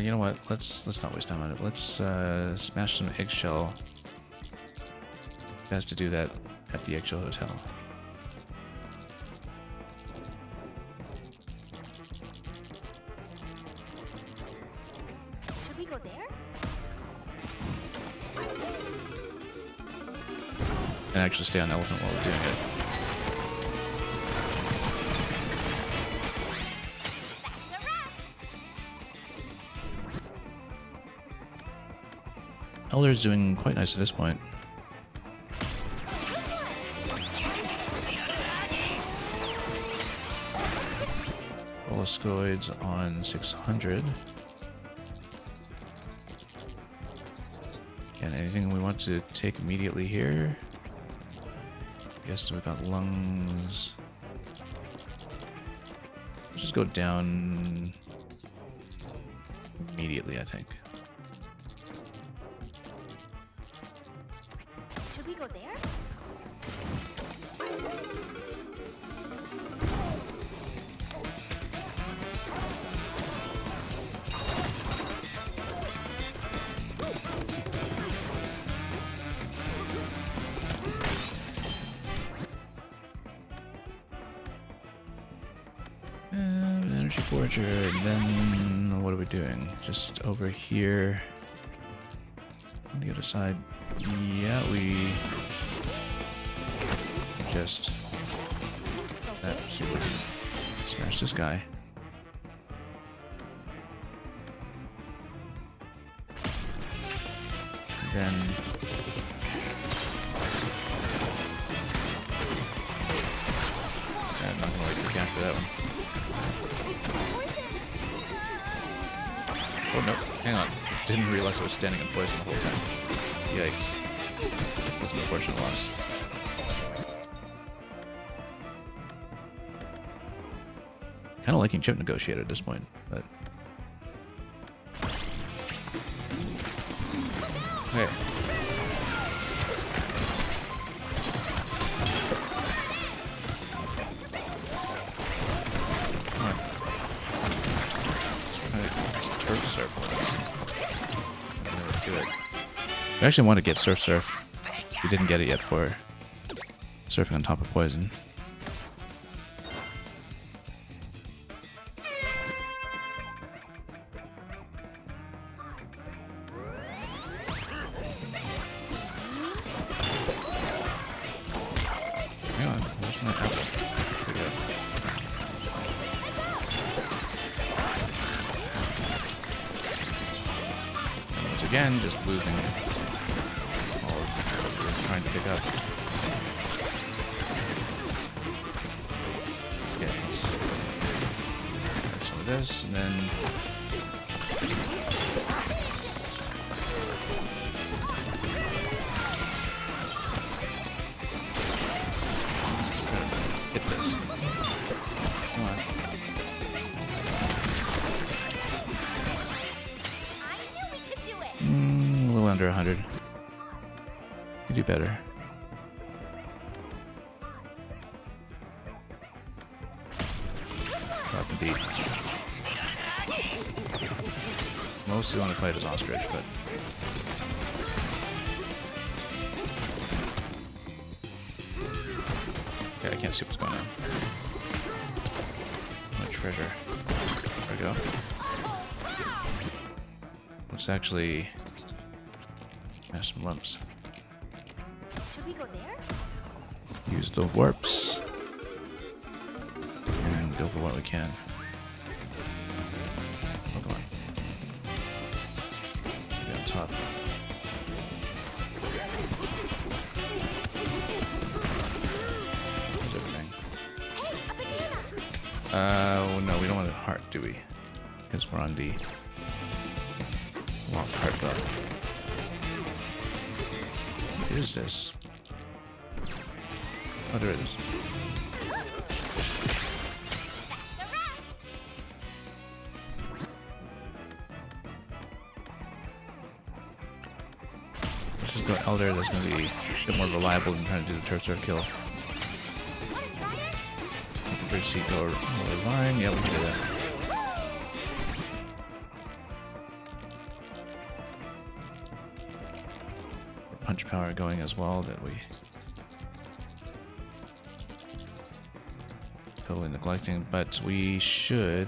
You know what? Let's not waste time on it. Let's smash some eggshell. Best to do that at the Eggshell Hotel. Should we go there? And actually stay on elephant while we're doing it. Elder's doing quite nice at this point. Rolliscoids on 600. And anything we want to take immediately here? Guess we got lungs. Let's just go down immediately, I think. Should we go there? An energy forger, and then what are we doing? Just over here. On the other side. Yeah, we just let's see what smash this guy. And then I'm not gonna wait to capture that one. Oh no, hang on. Didn't realize I was standing in poison the whole time. Yikes. That's an unfortunate loss. Kind of liking Chip Negotiator at this point, but... Okay. Come on. Turf Surf once. Do it. We actually want to get Surf Surf. We didn't get it yet for surfing on top of poison. Hang on, where's my apple? Here we go. again, just losing all of what we were trying to pick up. Let's get grab some of this, and then hit this. Come on. I knew we could do it. A little under 100. You do better. Drop and beat. Mostly want to fight as Ostrich, but okay, I can't see what's going on. My treasure. There we go. Let's actually have some lumps. Should we go there? Use the warps. And go for what we can. Oh, come on. Maybe on top. There's everything. Hey, a banana. Well, no, we don't want a heart, do we? Because we're on the wrong part though. What is this? Oh, there it is. Let's just go Elder. That's going to be a bit more reliable than trying to do the turf serve kill. Wanna try it? Let the bridge seat go over line. Yeah, we can do that. Punch power going as well that we totally neglecting, but we should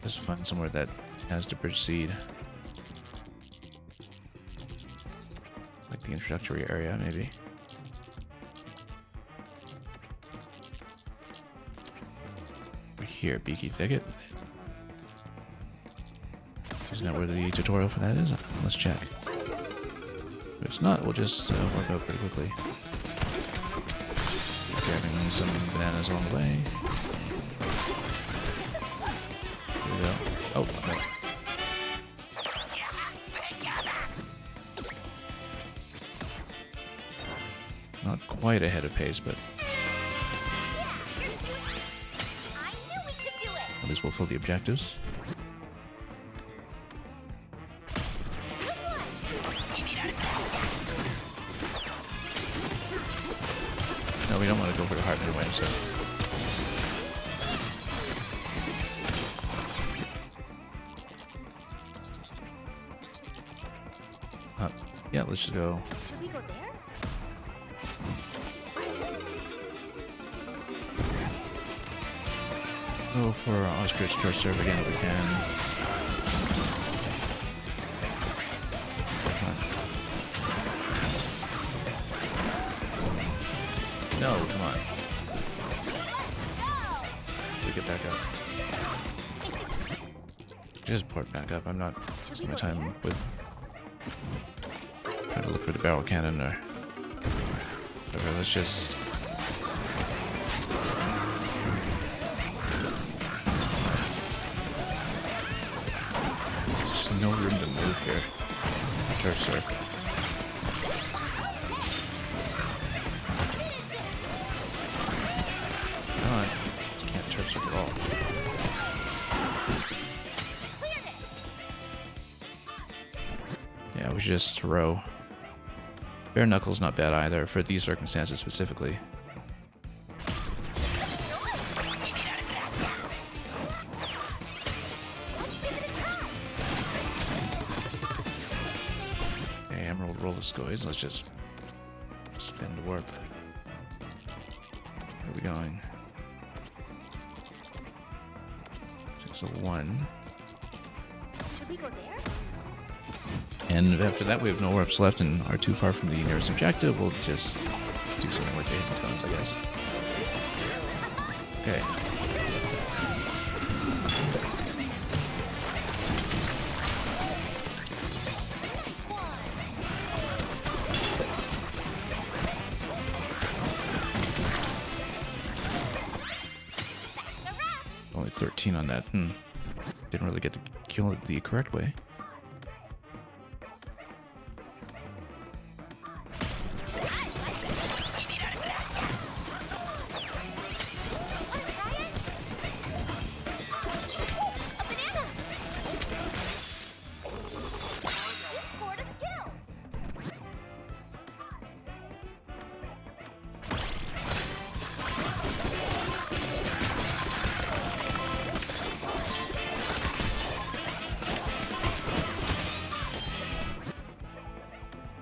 just find somewhere that has the bridge seed, like the introductory area maybe. We're here, Beaky Thicket. Isn't that where the tutorial for that is? Let's check. If it's not, we'll just work out pretty quickly. Grabbing some bananas along the way. Here we go. Oh, no. Not quite ahead of pace, but Yeah, you're doing it. I knew we could do it. at least we'll fill the objectives. No, we don't want to go for the heart anyway, so. Yeah, let's just go. Should we go there? Go for Ostrich Turf Serve again if we can. No, come on. We get back up. Just port back up. I'm not wasting my time with trying to look for the barrel cannon or whatever. Let's just there's no room to move here. Turf Serve. Can't turf serve at all. Yeah, we should just throw. Bare knuckles not bad either for these circumstances specifically. Okay, Emerald Rolliscoids. Let's just spin the warp. Where are we going? 601. Should we go there? And after that, we have no warps left and are too far from the nearest objective. We'll just do something with the hidden tones, I guess. Okay. Only 13 on that. Didn't really get to kill it the correct way. You scored a skill.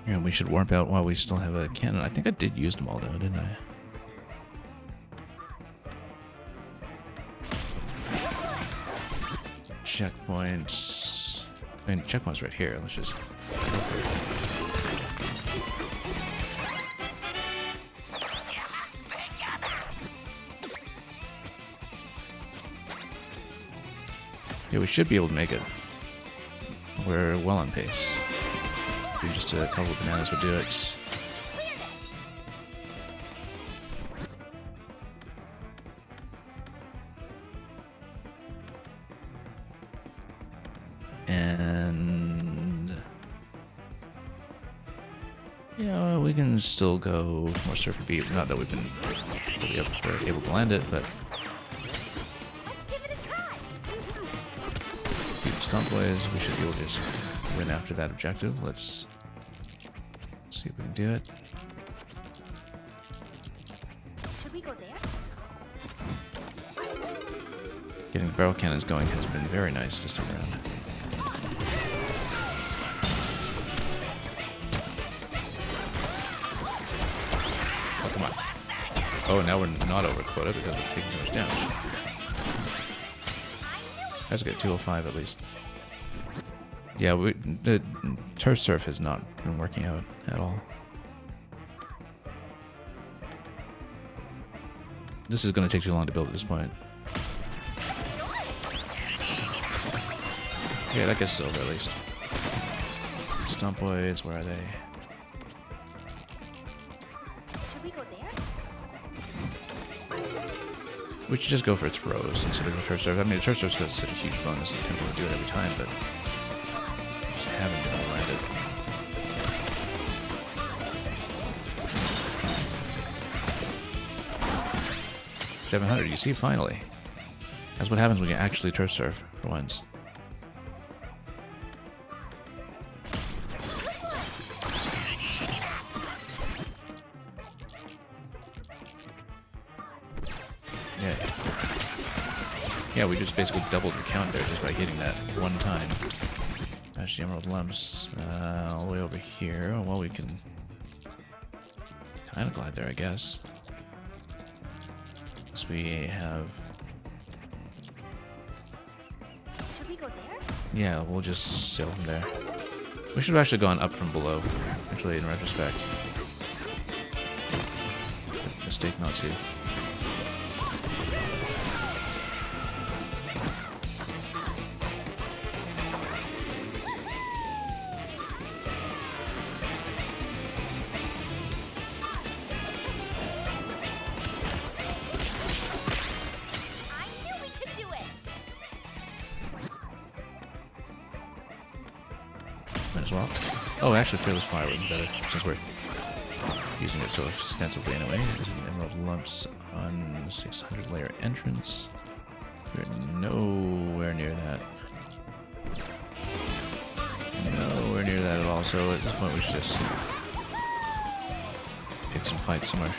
Yeah, we should warp out while we still have a cannon. I think I did use them all though, didn't I? Checkpoints. I mean, checkpoints right here. Let's just. Yeah, we should be able to make it. We're well on pace. Maybe just a couple of bananas would do it. And yeah, we can still go more surfer beat. Not that we've been really able to land it, but Let's give it a try. beat the Stomp Boys. We should be able to just win after that objective. Let's see if we can do it. Should we go there? Getting the barrel cannons going has been very nice this time around. Oh, come on. Oh, now we're not over quota because we're taking too much damage. Let's get 205 at least. Yeah, the turf surf has not been working out at all. This is going to take too long to build at this point. Yeah, that gets us over at least. Stomp Boys, where are they? Should we go there? We should just go for its throws instead of the turf surf. I mean, the turf surf's got such a huge bonus. I'm tempted to do it every time, but just haven't been able to land it. $700, you see, finally. That's what happens when you actually turf surf for once. Yeah, we just basically doubled the count there just by hitting that one time. Smash the emerald lumps all the way over here. Oh, well, we can kind of glide there, I guess. So we have... Should we go there? Yeah, we'll just sail from there. We should have actually gone up from below, actually, in retrospect. Mistake not to. I knew we could do it. Might as well. Oh, actually, Fearless Fire would be better, since we're using it so extensively anyway. This is an Emerald Lumps on 600 layer entrance. We're nowhere near that. Nowhere near that at all, so at this point we should just pick some fights somewhere.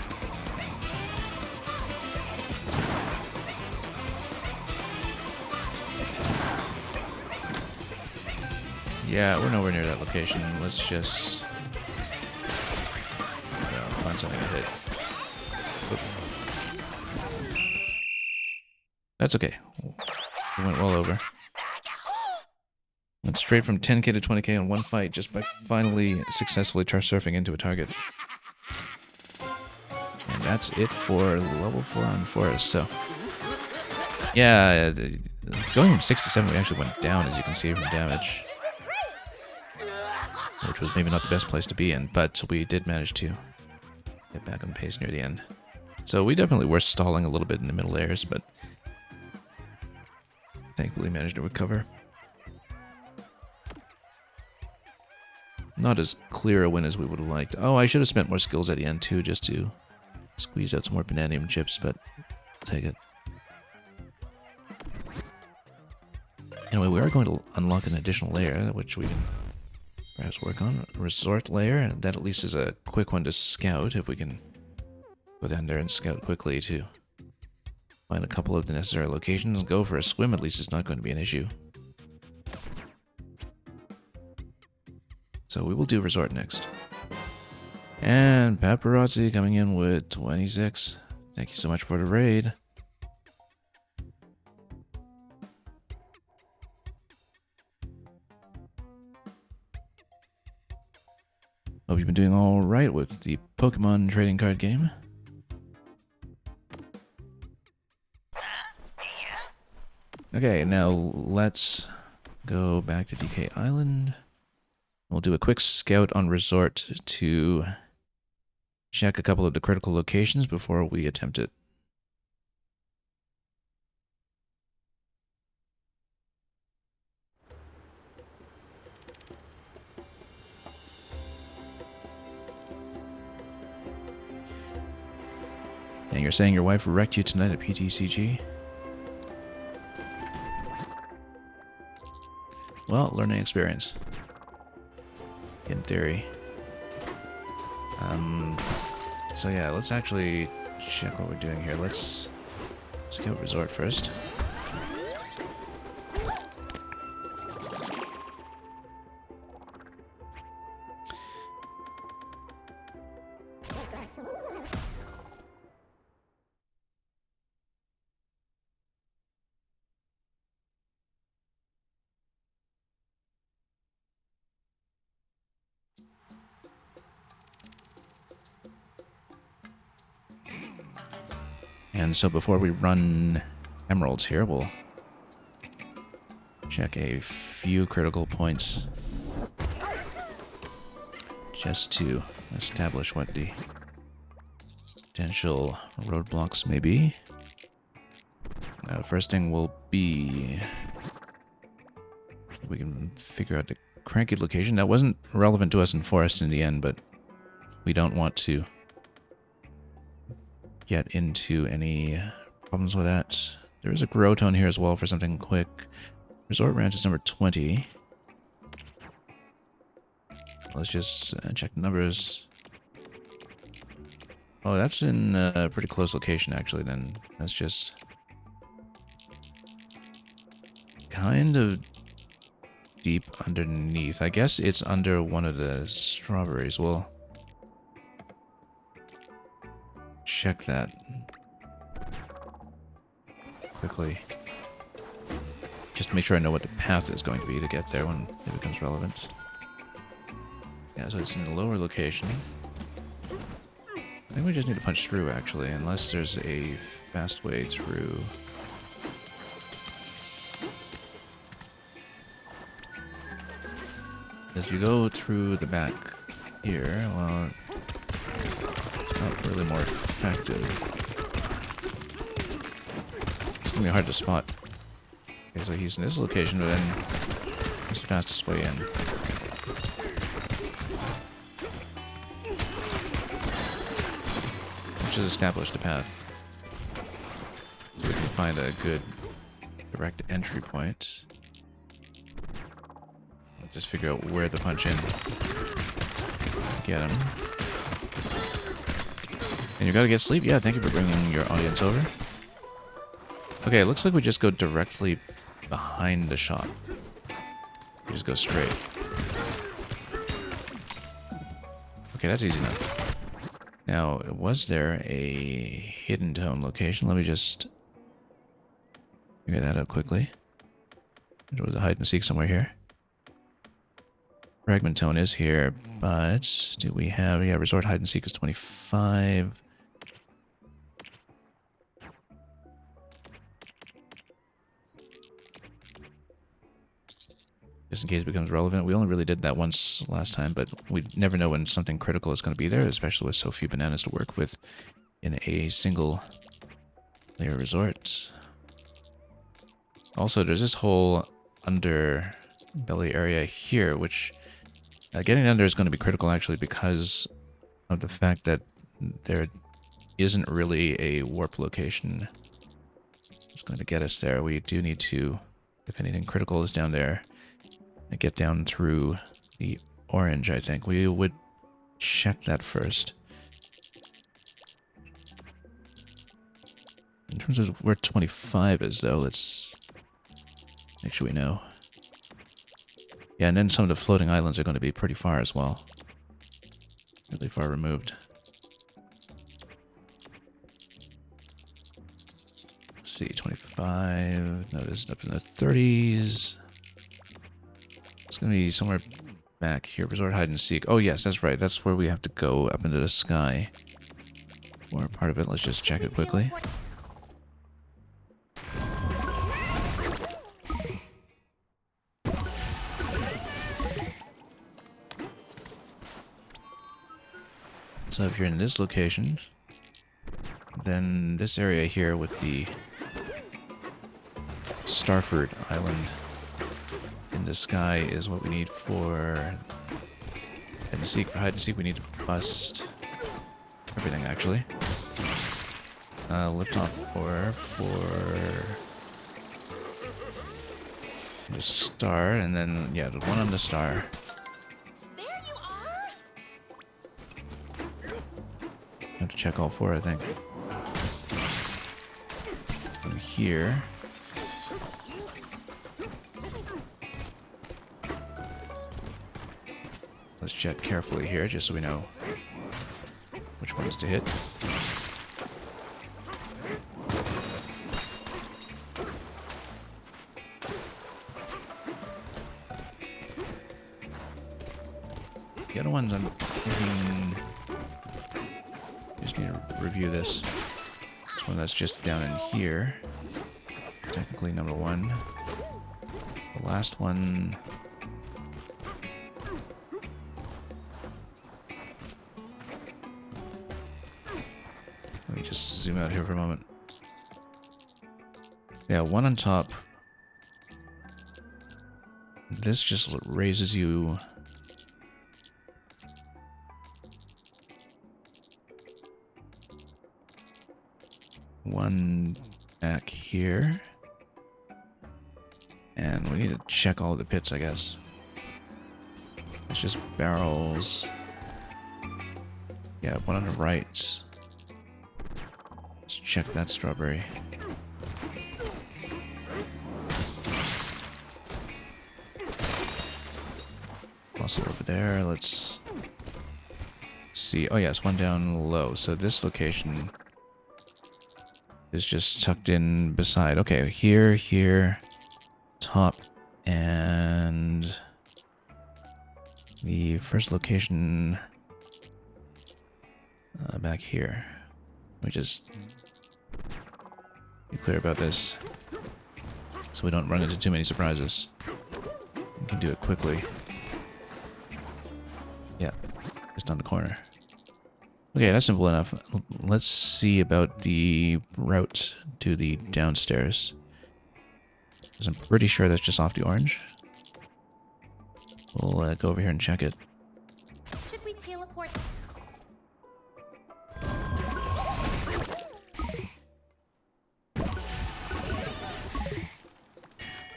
Yeah, we're nowhere near that location. Let's just find something to hit. Oop. That's okay. We went well over. Went straight from 10k to 20k in one fight just by finally successfully turf surfing into a target. And that's it for level 4 on Forest. So, yeah, going from 6 to 7, we actually went down, as you can see from damage. Which was maybe not the best place to be in, but we did manage to get back on pace near the end. So we definitely were stalling a little bit in the middle layers, but Thankfully managed to recover. Not as clear a win as we would have liked. Oh, I should have spent more skills at the end too, just to squeeze out some more Bananium chips, but I'll take it. Anyway, we are going to unlock an additional layer, which we can perhaps work on. A resort layer, and that at least is a quick one to scout, if we can go down there and scout quickly to find a couple of the necessary locations. Go for a swim, at least it's not going to be an issue. So we will do resort next. And Paparazzi coming in with 26. Thank you so much for the raid. Hope you've been doing all right with the Pokemon trading card game. Okay, now let's go back to DK Island. We'll do a quick scout on Resort to check a couple of the critical locations before we attempt it. And you're saying your wife wrecked you tonight at PTCG? Well, learning experience. In theory. So yeah, let's actually check what we're doing here. Let's scout Resort first. And so before we run emeralds here, we'll check a few critical points just to establish what the potential roadblocks may be. First thing will be we can figure out the Cranky location. That wasn't relevant to us in Forest in the end, but we don't want to get into any problems with that. There is a Growtone here as well for something quick. Resort Ranch is number 20. Let's just check the numbers. Oh, that's in a pretty close location, actually, then. That's just kind of deep underneath. I guess it's under one of the strawberries. We'll check that quickly. Just to make sure I know what the path is going to be to get there when it becomes relevant. Yeah, so it's in the lower location. I think we just need to punch through, actually, unless there's a fast way through. As you go through the back here, well, not really more effective. It's gonna be hard to spot. Okay, so he's in this location, but then it's the fastest way in. Let's just establish the path, so we can find a good direct entry point. Just figure out where the punch in. Get him. And you gotta get sleep? Yeah, thank you for bringing your audience over. Okay, it looks like we just go directly behind the shop. We just go straight. Okay, that's easy enough. Now, was there a hidden tone location? Let me just figure that out quickly. There was a hide and seek somewhere here. Fragment tone is here, but do we have... Yeah, resort hide and seek is 25. Just in case it becomes relevant. We only really did that once last time, but we never know when something critical is going to be there, especially with so few bananas to work with in a single layer resort. Also, there's this whole underbelly area here, which getting down there is going to be critical actually because of the fact that there isn't really a warp location. It's going to get us there. We do need to, if anything critical is down there, get down through the orange, I think. We would check that first. In terms of where 25 is, though, let's make sure we know. Yeah, and then some of the floating islands are going to be pretty far as well. Really far removed. Let's see, 25. No, this is up in the 30s. It's going to be somewhere back here. Resort hide and seek. Oh, yes, that's right. That's where we have to go up into the sky. Or part of it. Let's just check it quickly. So if you're in this location, then this area here with the Starford Island in the sky is what we need for hide and seek. For hide and seek, we need to bust everything actually. Liftoff ore for the star, and then yeah, the one on the star. There you are. Have to check all four, I think. From here. Let's check carefully here, just so we know which ones to hit. The other ones I'm thinking... Just need to review this. This one that's just down in here. Technically number one. The last one... Let me just zoom out here for a moment. Yeah, one on top. This just raises you... One back here. And we need to check all of the pits, I guess. It's just barrels. Yeah, one on the right. Let's check that strawberry. Plus it over there. Let's see. Oh, yes, one down low. So this location is just tucked in beside. Okay, here, top, and the first location back here. Let me just be clear about this so we don't run into too many surprises. We can do it quickly. Yeah, just on the corner. Okay, that's simple enough. Let's see about the route to the downstairs. Because I'm pretty sure that's just off the orange. We'll go over here and check it. Should we teleport?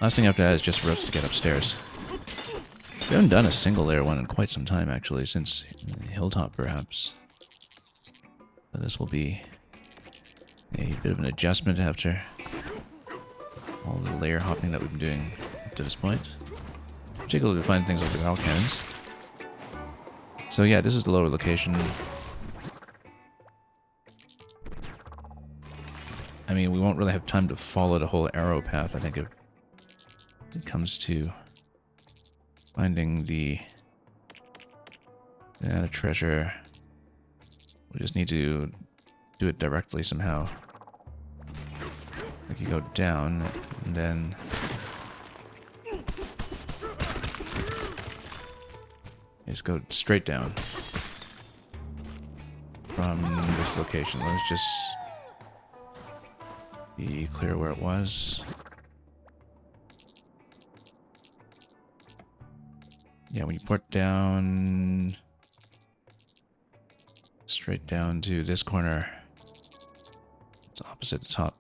Last thing after that is just routes to get upstairs. We haven't done a single layer one in quite some time, actually, since Hilltop, perhaps. So this will be a bit of an adjustment after all the layer hopping that we've been doing up to this point. Particularly to find things like the valve cannons. So yeah, this is the lower location. I mean, we won't really have time to follow the whole arrow path, I think, if it comes to finding the treasure. We just need to do it directly somehow. Like you go down, and then... You just go straight down. From this location. Let's just be clear where it was. Yeah, when you port down straight down to this corner, it's opposite the top.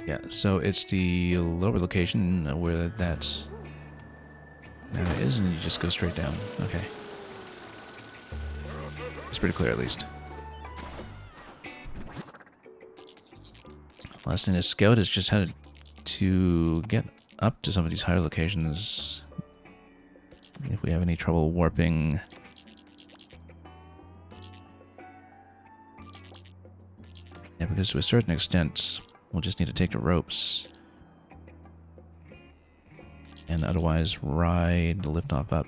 Yeah, so it's the lower location where that now is, and you just go straight down. Okay. It's pretty clear, at least. Last thing to scout is just how to get up to some of these higher locations. If we have any trouble warping. Yeah, because to a certain extent, we'll just need to take the ropes. And otherwise ride the liftoff up.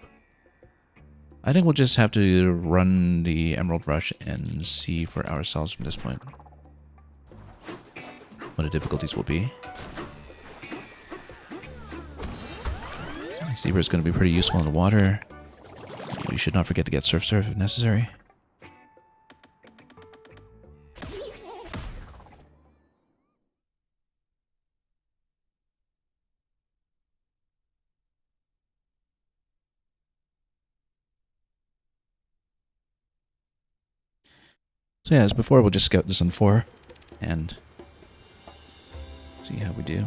I think we'll just have to run the Emerald Rush and see for ourselves from this point what the difficulties will be. Zebra is going to be pretty useful in the water. We should not forget to get Surf if necessary. So yeah, as before, we'll just scout this on 4 and see how we do.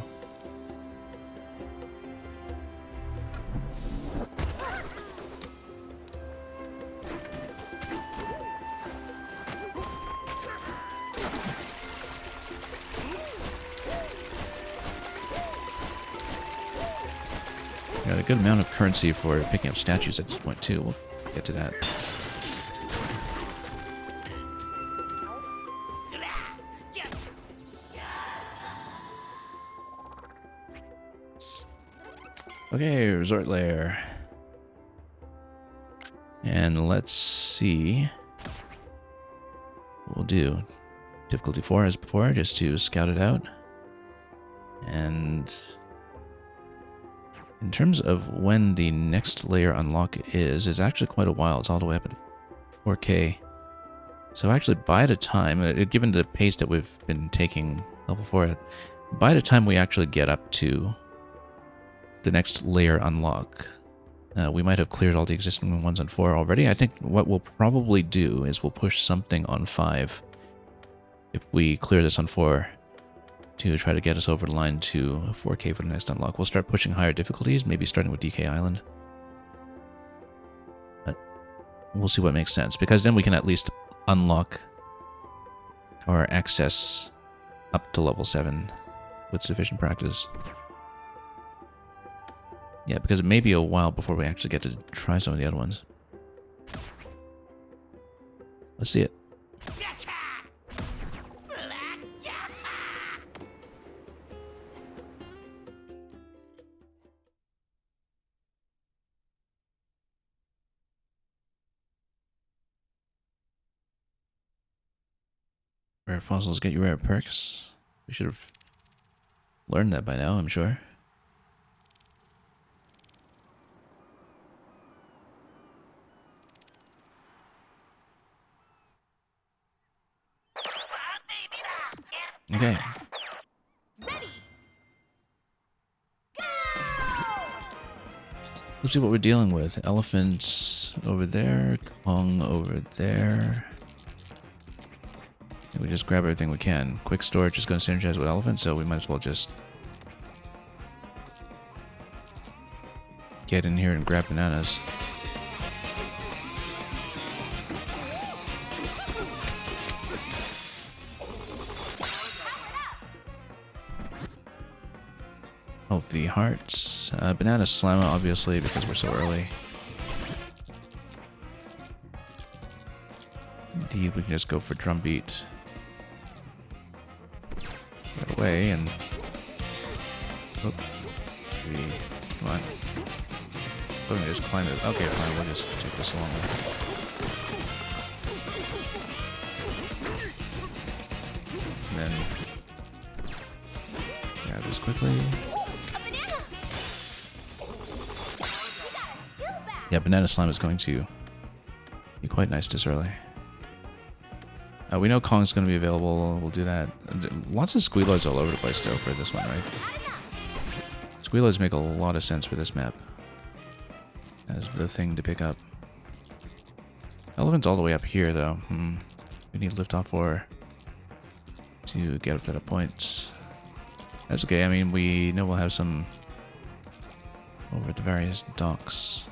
Got a good amount of currency for picking up statues at this point too. We'll get to that. Okay, resort lair. And let's see what we'll do. Difficulty 4 as before, just to scout it out. And in terms of when the next layer unlock is, it's actually quite a while. It's all the way up at 4K. So actually by the time, given the pace that we've been taking level 4 at, by the time we actually get up to the next layer unlock, we might have cleared all the existing ones on 4 already. I think what we'll probably do is we'll push something on 5 if we clear this on 4 to try to get us over the line to 4K for the next unlock. We'll start pushing higher difficulties, maybe starting with DK Island. But we'll see what makes sense, because then we can at least unlock our access up to level 7 with sufficient practice. Yeah, because it may be a while before we actually get to try some of the other ones. Let's see it. Rare fossils get you rare perks. We should have learned that by now, I'm sure. Okay. Ready. Let's see what we're dealing with. Elephants over there, Kong over there. We just grab everything we can. Quick storage is going to synergize with elephants, so we might as well just get in here and grab bananas. Healthy hearts. Banana Slamma, obviously, because we're so early. Indeed, we can just go for Drumbeat. Right away, and... Oh. Come on. Let me just climb it. Okay, fine, we'll just take this along. And then... grab this quickly. Yeah, Banana Slime is going to be quite nice this early. We know Kong's going to be available. We'll do that. Lots of Squealoids all over the place, though, for this one, right? Squealoids make a lot of sense for this map as the thing to pick up. Elephant's all the way up here, though. We need liftoff ore to get up to that point. That's okay. I mean, we know we'll have some over at the various docks.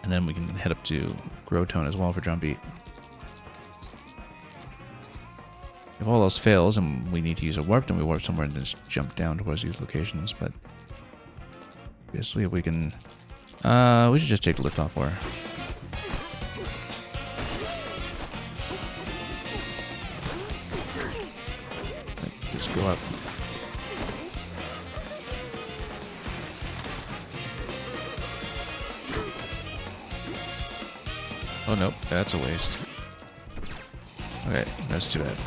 And then we can head up to Growtone as well for Drumbeat. If all else fails and we need to use a warp, then we warp somewhere and just jump down towards these locations. But obviously, if we can, we should just take the liftoff ore. Just go up. Oh nope, that's a waste. Okay, that's too bad.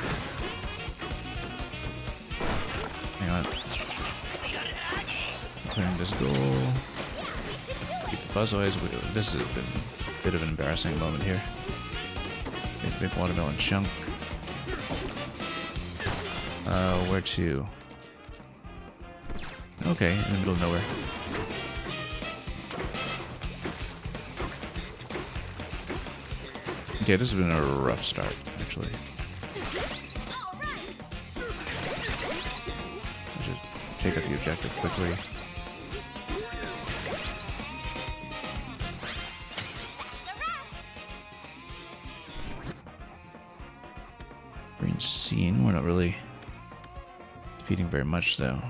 Hang on. Clearing this goal. Keep the Buzzoids. This has been a bit of an embarrassing moment here. Okay, big watermelon chunk. Where to? Okay, in the middle of nowhere. Okay, this has been a rough start, actually. Just take out the objective quickly. Green scene, we're not really defeating very much, though.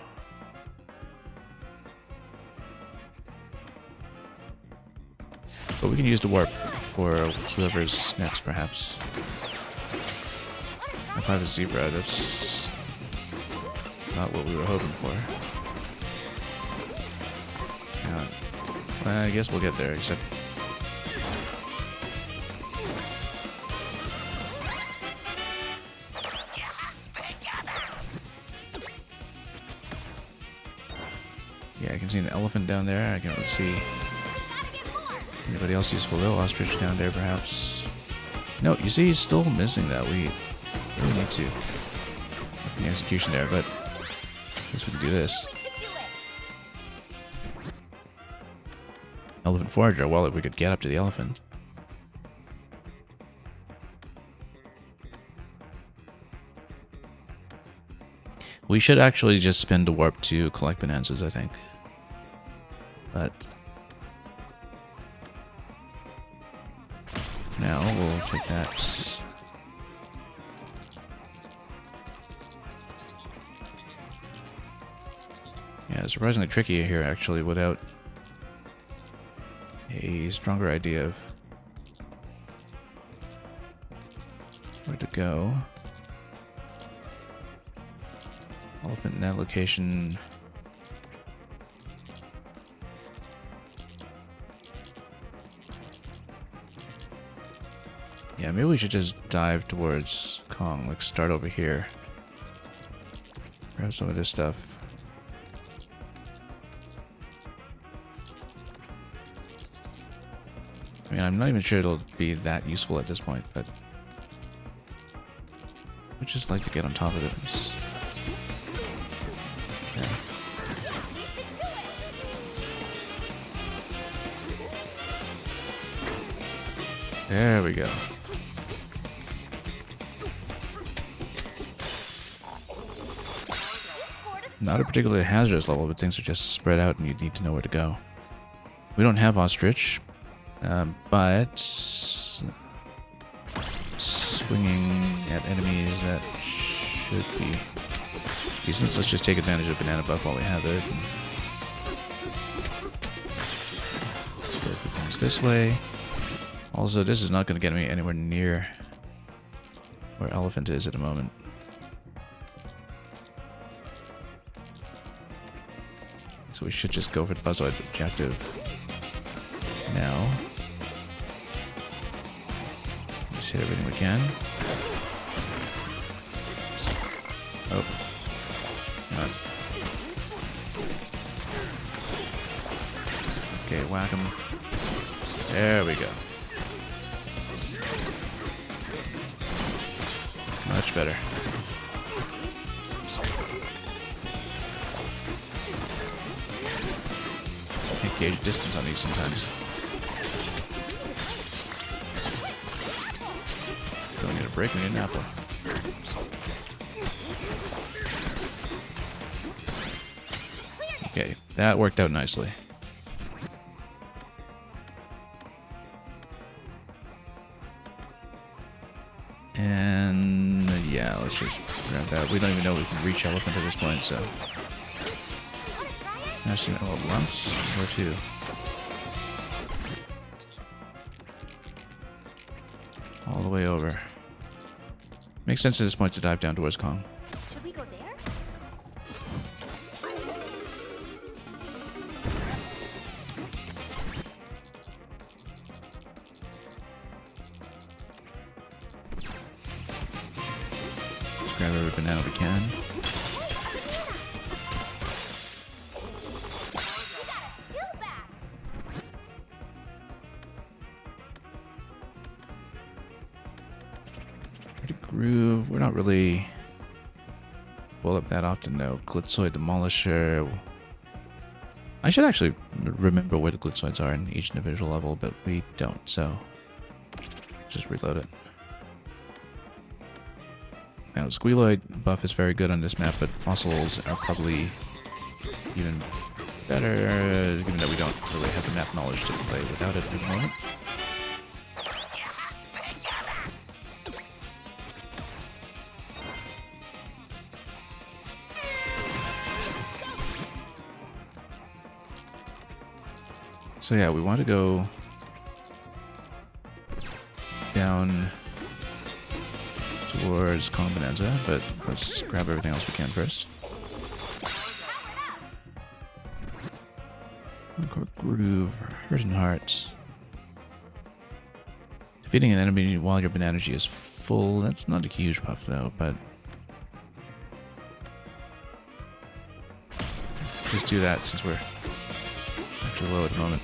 But we can use the warp for whoever's next, perhaps. If I have a zebra, that's not what we were hoping for. Well, I guess we'll get there, except... Yeah, I can see an elephant down there. I can't really see anybody else useful though. Ostrich down there, perhaps. No, you see, he's still missing that. We really need to up the execution there, but I guess we can do this. Elephant Forager. Well, if we could get up to the elephant. We should actually just spend the warp to collect bonanzas, I think. But now we'll take that. Yeah, it's surprisingly tricky here, actually, without a stronger idea of where to go. Elephant in that location. Yeah, maybe we should just dive towards Kong. Like, start over here. Grab some of this stuff. I mean, I'm not even sure it'll be that useful at this point, but I would just like to get on top of it. There we go. Not a particularly hazardous level, but things are just spread out and you need to know where to go. We don't have Ostrich, but swinging at enemies, that should be decent. Let's just take advantage of Banana Buff while we have it. Let's go things this way. Also, this is not going to get me anywhere near where Elephant is at the moment. So we should just go for the Buzzoid objective now. Just hit everything we can. Oh. No. Okay, whack him. There we go. better. Can't gauge distance on these sometimes. Don't need a break, we need an apple. Okay, that worked out nicely. And yeah, let's just grab that. We don't even know we can reach elephant at this point, so. Actually, oh, lumps? Where to? All the way over. Makes sense at this point to dive down towards Kong. Should we go there? Let's grab every banana we can. We got a skill back. Pretty groove. We're not really pull up that often though. Glitzoid Demolisher. I should actually remember where the glitzoids are in each individual level, but we don't, so just reload it. Now, Squealoid buff is very good on this map, but fossils are probably even better, given that we don't really have the map knowledge to play without it at the moment. So yeah, we want to go down towards Kong Bonanza, but let's grab everything else we can first. Encore Groove, Hurting Heart. Defeating an enemy while your banana energy is full, that's not a huge buff though, but just do that since we're actually low at the moment.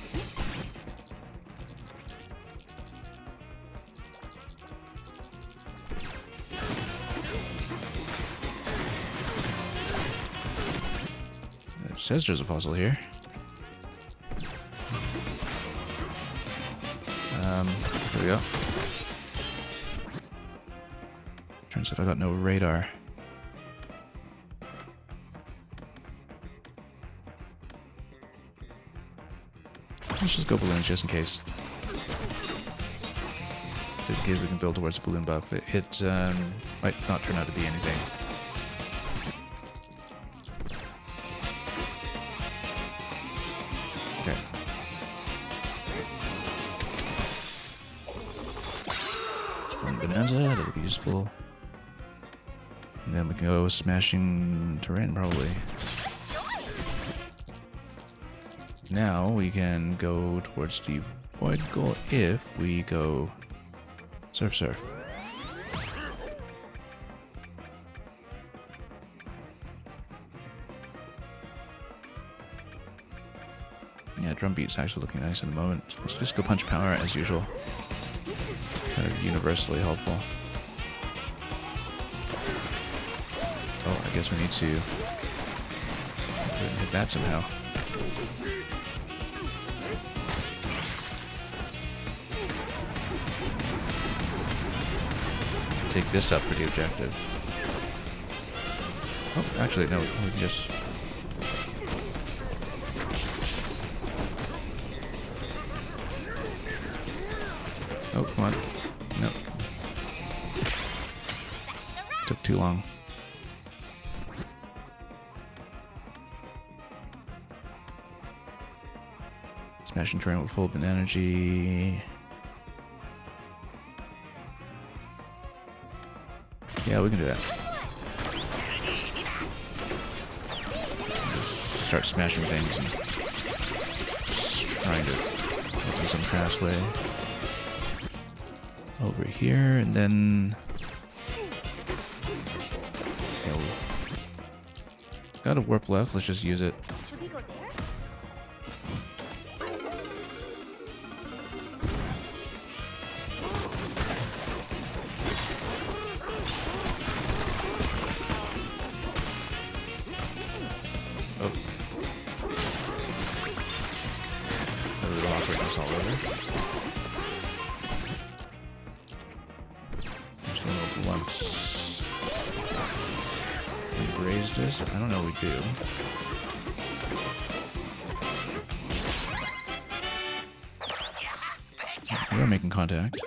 It says there's a fossil here. Here we go. Turns out I got no radar. Let's just go balloons just in case. Just in case we can build towards the balloon buff. It might not turn out to be anything. Okay. One bonanza, that would be useful. And then we can go smashing terrain probably. Now we can go towards the void goal if we go surf surf. Yeah, drum beat's actually looking nice in the moment. Let's just go punch power as usual. Kind of universally helpful. Oh, I guess we need to hit that somehow. Take this up for the objective. Oh, actually, no, we can just... Oh, come on. No. Took too long. Smashing terrain with full banana energy. Yeah, we can do that. Just start smashing things and trying to help in some fast way. Over here, and then... Yeah, got a warp left, let's just use it. Should we go there? buffering this all over. There's little lumps. We raise this? I don't know what we do. We are making contact.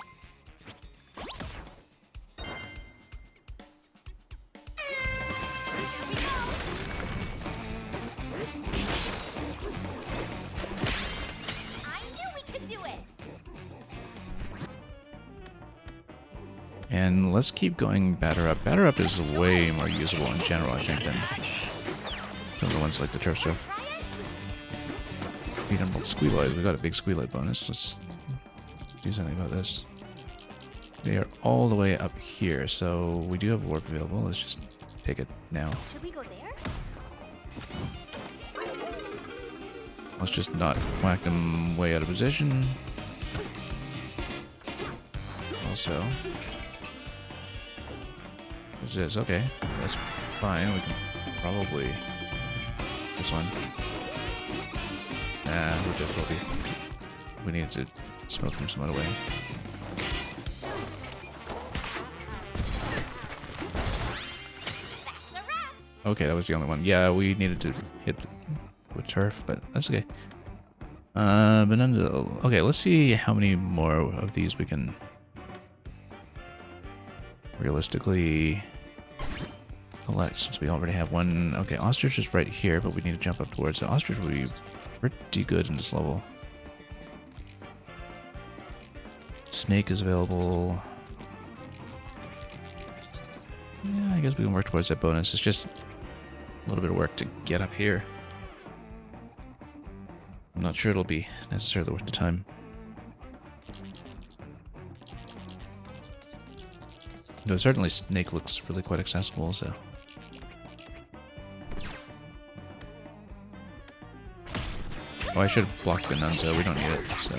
And let's keep going batter up. Batter up is way more usable in general, I think, than some of the ones like the turf surf. Beat Emerald Squealoid. We got a big Squealoid bonus. Let's do something about this. They are all the way up here, so we do have warp available. Let's just take it now. Should we go there? Let's just not whack them way out of position. Also, what's this? Okay, that's fine. We can probably this one. Nah, no difficulty. We need to smoke them some other way. Okay, that was the only one. Yeah, we needed to hit with turf, but that's okay. But okay, let's see how many more of these we can realistically collect, since we already have one. Okay, Ostrich is right here, but we need to jump up towards it. Ostrich will be pretty good in this level. Snake is available. Yeah, I guess we can work towards that bonus. It's just a little bit of work to get up here. I'm not sure it'll be necessarily worth the time. Though certainly Snake looks really quite accessible, so. Oh, I should have blocked the Nunzo. We don't need it, so.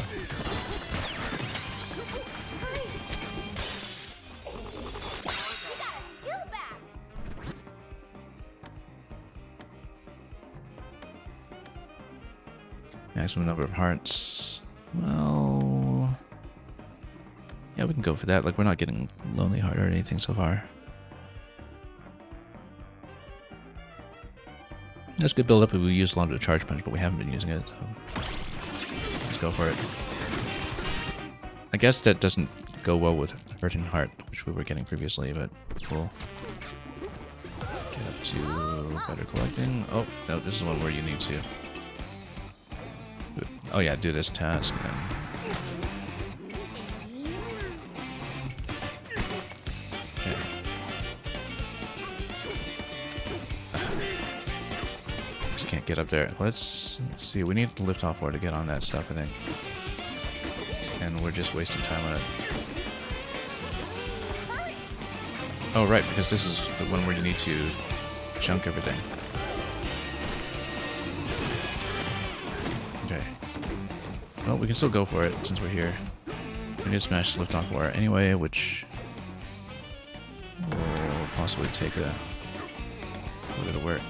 Maximum number of hearts. Well, yeah, we can go for that. Like, we're not getting Lonely Heart or anything so far. That's good build up if we use a lot of the Charge Punch, but we haven't been using it, so let's go for it. I guess that doesn't go well with Hurting Heart, which we were getting previously, but we'll get up to better collecting. Oh, no, this is the one where you need to. Oh yeah, do this task and okay. Just can't get up there. Let's see, we need to lift off or to get on that stuff, I think. And we're just wasting time on it. Oh right, because this is the one where you need to chunk everything. Okay. Well, we can still go for it since we're here. We need to smash this lift off war anyway, which will possibly take a little bit of work.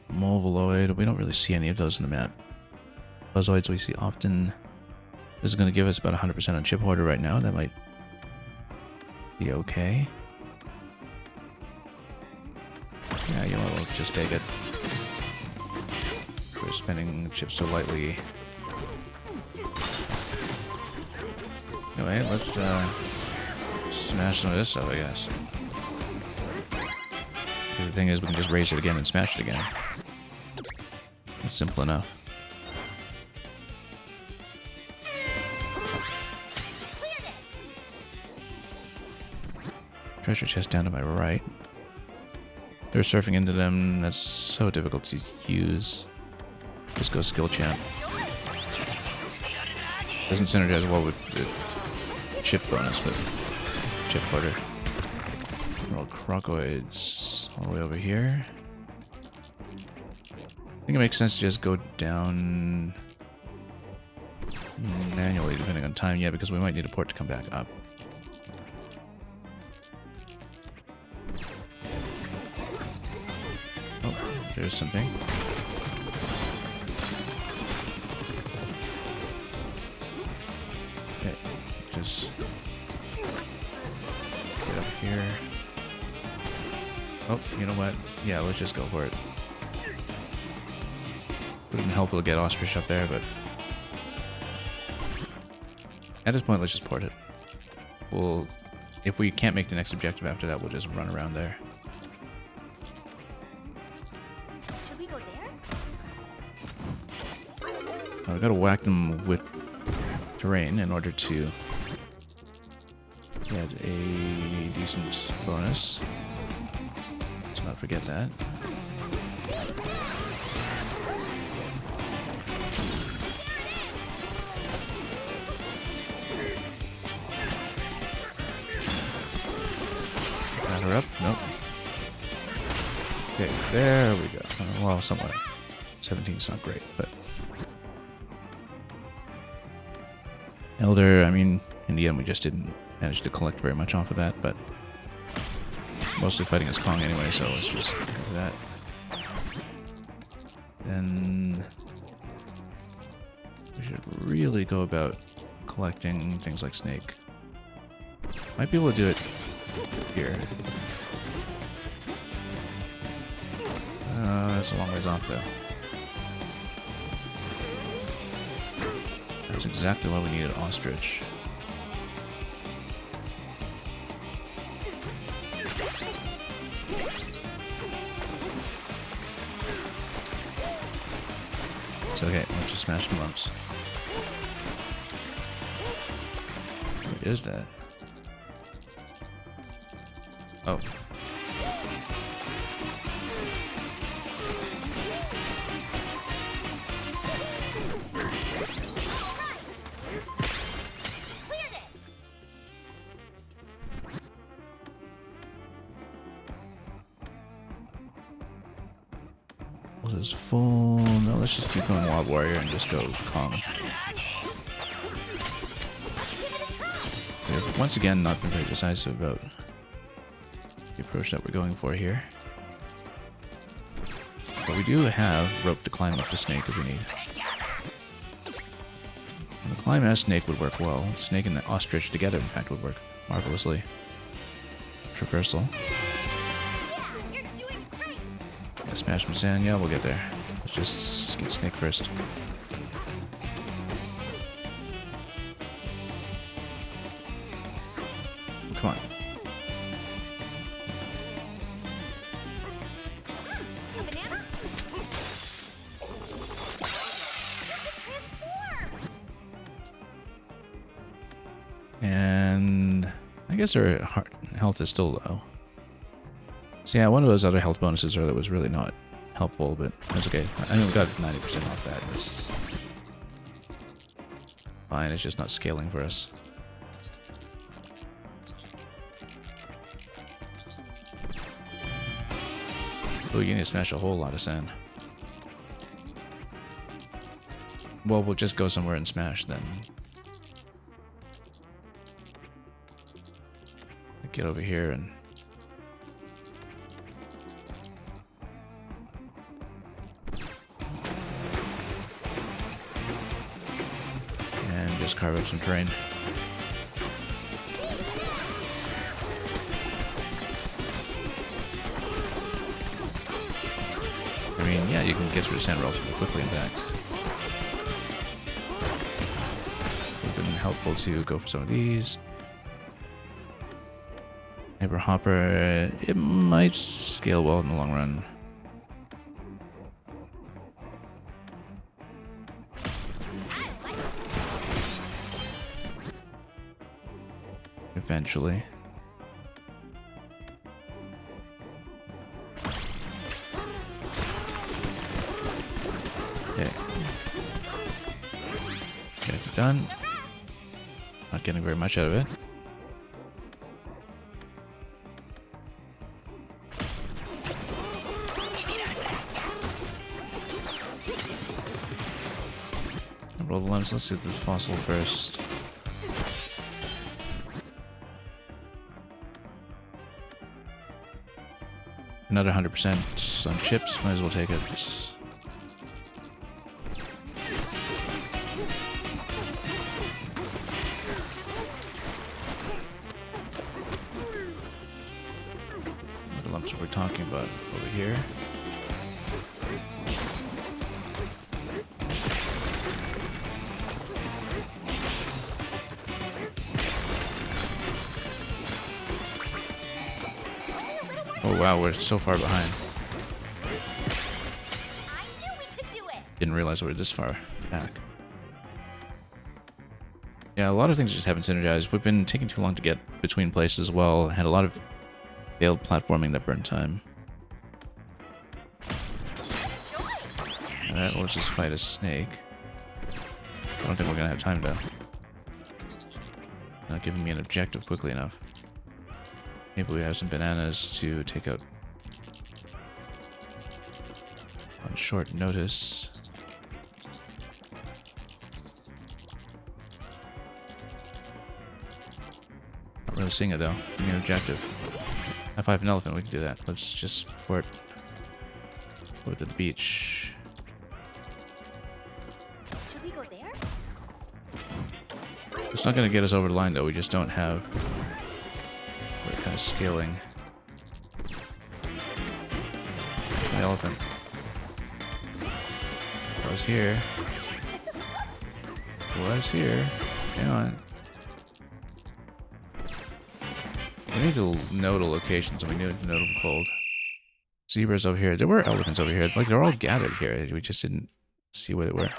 Moveloid, we don't really see any of those in the map. Buzzoids we see often. This is going to give us about 100% on Chip Hoarder right now. That might be okay. Yeah, you know, we'll just take it. We're spending chips so lightly. Anyway, let's smash some of this stuff, I guess. The thing is, we can just raise it again and smash it again. It's simple enough. Treasure chest down to my right. They're surfing into them. That's so difficult to use. Just go skill champ. Doesn't synergize well with the chip bonus, but Chip Hoarder. Little crocoids all the way over here. I think it makes sense to just go down manually, depending on time. Yeah, because we might need a port to come back up. Oh, there's something. Okay, just get up here. Oh, you know what? Yeah, let's just go for it. Would have been helpful to get Ostrich up there, but at this point, let's just port it. We'll, if we can't make the next objective after that, we'll just run around there. Should we go there? We gotta whack them with terrain in order to get a decent bonus. Let's not forget that. Got her up? Nope. Okay, there we go. Well, somewhat. 17's not great, but Elder, I mean, in the end we just didn't manage to collect very much off of that, but mostly fighting as Kong anyway, so let's just do that. Then we should really go about collecting things like Snake. Might be able to do it here. That's a long ways off though. That's exactly why we needed Ostrich. It's okay, let's just smash some lumps. What is that? Oh. This is full. No, let's just keep going Wild Warrior and just go Kong. We've once again not been very decisive about the approach that we're going for here. But we do have rope to climb up to Snake if we need. And the climb as Snake would work well. Snake and the Ostrich together, in fact, would work marvelously. Traversal. Smash some sand, yeah, we'll get there. Let's just get Snake first. Come on. A banana? You can transform! And I guess our health is still low. So yeah, one of those other health bonuses earlier was really not helpful, but that's okay. I mean, we got 90% off that. It's fine, it's just not scaling for us. Oh, you need to smash a whole lot of sand. Well, we'll just go somewhere and smash then. Get over here and... just carve up some terrain. I mean, yeah, you can get through the sand relatively quickly, in fact. It would have been helpful to go for some of these. Neighbor Hopper, it might scale well in the long run. Eventually. Okay. Objective done. Not getting very much out of it. roll the lumps. Let's see the fossil first. Another 100% on chips. Might as well take it. What the lumps are we talking about over here? Oh wow, we're so far behind. I knew we could do it. Didn't realize we were this far back. Yeah, a lot of things just haven't synergized. We've been taking too long to get between places as well. Had a lot of failed platforming that burned time. Alright, let's just fight a snake. I don't think we're gonna have time to... Not giving me an objective quickly enough. Maybe we have some bananas to take out on short notice. Not really seeing it though. Give me an objective. High five an elephant, we can do that. Let's just port over to the beach. Should we go there? It's not gonna get us over the line though, we just don't have... We're kind of scaling. The elephant. Was here. Was here. Hang on. We need to know the locations and we need to know them cold. Zebras over here. There were elephants over here. Like, they're all gathered here. We just didn't see where they were.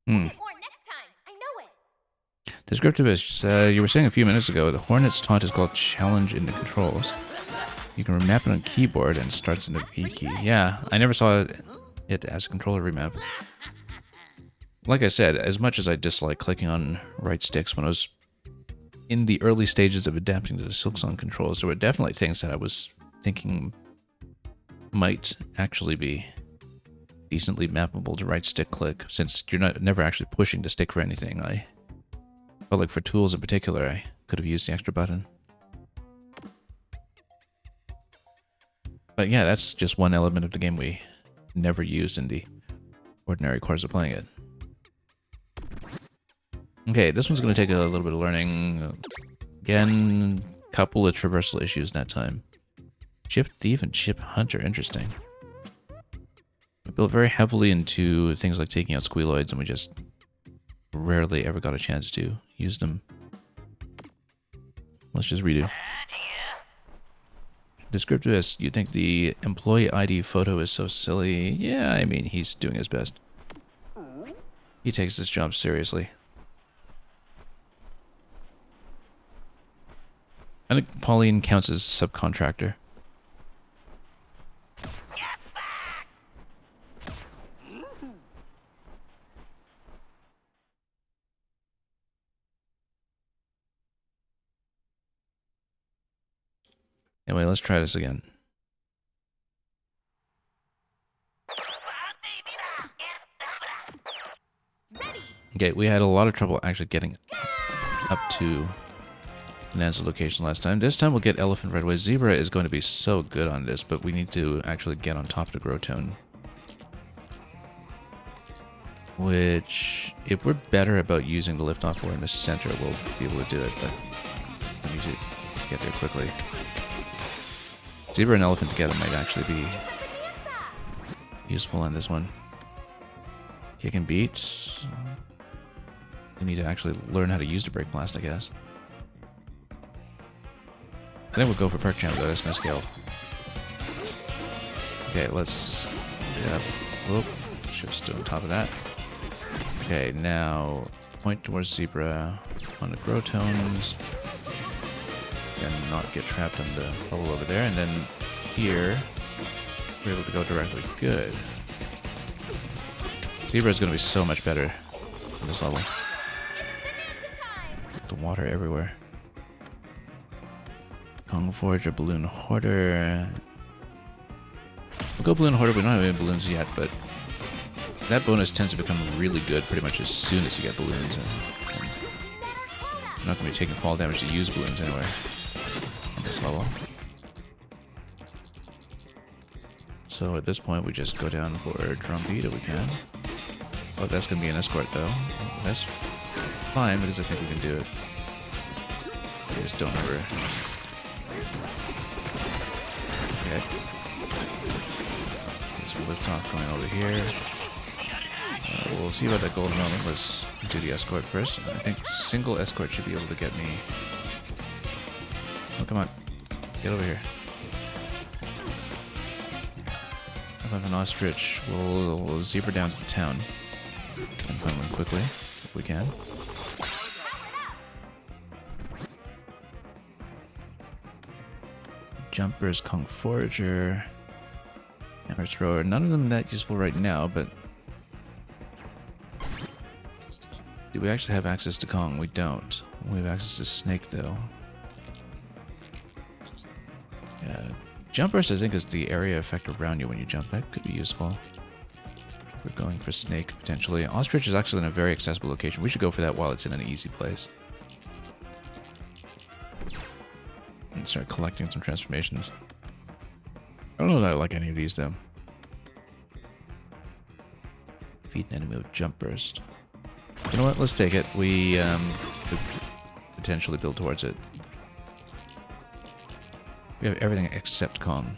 Hmm. Get more next time. I know it. Descriptive is, you were saying a few minutes ago, the Hornet's taunt is called Challenge in the Controls. You can remap it on keyboard and it starts in the V key. Yeah, I never saw it as a controller remap. Like I said, as much as I dislike clicking on right sticks when I was in the early stages of adapting to the Silksong controls, there were definitely things that I was thinking might actually be decently mappable to right stick click, since you're never actually pushing the stick for anything. I felt like for tools in particular, I could have used the extra button. But yeah, that's just one element of the game we never used in the ordinary course of playing it. Okay, this one's going to take a little bit of learning. Again, couple of traversal issues that time. Chip Thief and Chip Hunter, interesting. We built very heavily into things like taking out squealoids, and we just rarely ever got a chance to use them. Let's just redo. Descriptive is, you think the employee ID photo is so silly? Yeah, I mean, he's doing his best. He takes this job seriously. I think Pauline counts as subcontractor. Anyway, let's try this again. Okay, we had a lot of trouble actually getting up to Nan's location last time. This time we'll get Elephant right away. Zebra is going to be so good on this, but we need to actually get on top of the Grotone. Which, if we're better about using the liftoff or in the center, we'll be able to do it, but we need to get there quickly. Zebra and Elephant together might actually be useful on this one. Kick and beats. We need to actually learn how to use the Break Blast, I guess. I think we'll go for Perk Champ though, that's gonna scale. Okay, let's... Yeah, whoop. Should have stood on top of that. Okay, now point towards Zebra on the Grotones. And not get trapped in the bubble over there. And then here, we're able to go directly. Good. Zebra is going to be so much better on this level. The water everywhere. Kong Forager, Balloon Hoarder. We'll go Balloon Hoarder. We don't have any balloons yet, but That bonus tends to become really good pretty much as soon as you get balloons. And I'm not going to be taking fall damage to use balloons anyway on this level. So at this point, we just go down for Drumbeat if we can. Oh, that's going to be an escort though. That's fine because I think we can do it. I just don't ever. Okay. Let's lift off going over here. We'll see about that golden moment. Let's do the escort first. I think single escort should be able to get me. Oh, come on. Get over here. If I have an ostrich, we'll zebra down to the town and find one quickly, if we can. Jumpers, Kung Forager, Hammer Thrower. None of them that useful right now, but do we actually have access to Kong? We don't. We have access to Snake though. Yeah, Jumpers I think is the area effect around you when you jump. That could be useful. We're going for Snake potentially. Ostrich is actually in a very accessible location. We should go for that while it's in an easy place. And start collecting some transformations. I don't know that I like any of these though. Defeat an enemy with Jump Burst. You know what? Let's take it. We could potentially build towards it. We have everything except Kong.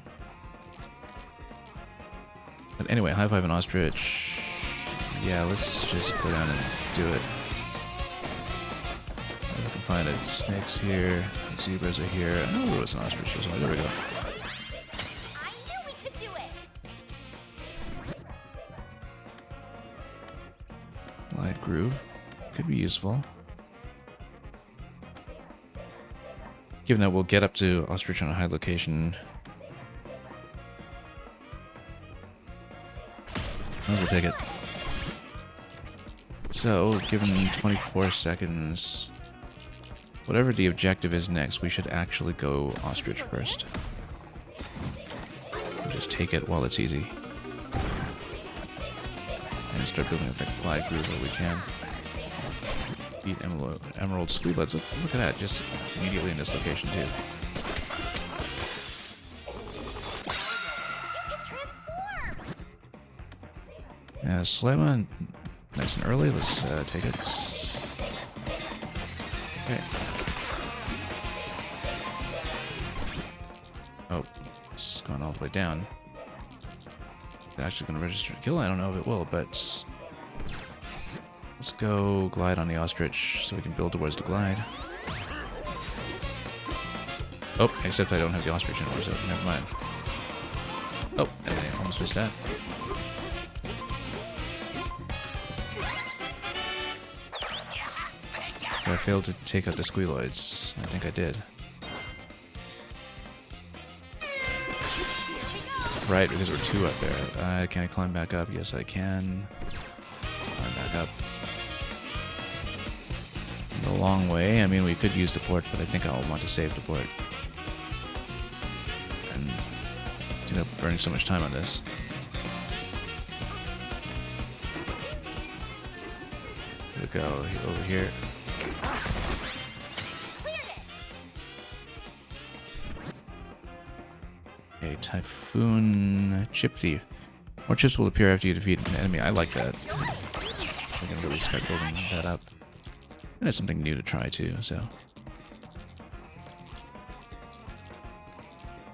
But anyway, high five and ostrich. Yeah, let's just go down and do it. We can find it. Snakes here. Zebras are here. I know there was an ostrich as well. There we go. I knew we could do it. Light groove. Could be useful. Given that we'll get up to ostrich on a high location. We'll take it. So, given 24 seconds, whatever the objective is next, we should actually go ostrich first. We'll just take it while it's easy. And start building up that glide groove where we can. Beat Emerald Squealets. Look at that, just immediately in this location too. You can transform. Slamma, nice and early. Let's take it. Okay. Oh, it's going all the way down. Is it actually going to register a kill? I don't know if it will, but let's go glide on the ostrich so we can build towards the glide. Oh, except I don't have the ostrich anymore, so never mind. Oh, I almost missed that. I failed to take out the squealoids. I think I did. Right, because there were two up there. Can I climb back up? Yes, I can. Climb back up. A long way. I mean, we could use the port, but I think I'll want to save the port. And end up burning so much time on this. Here we go, over here. Okay, Typhoon Chip Thief. More chips will appear after you defeat an enemy. I like that. I can really start building that up. And it's something new to try too, so.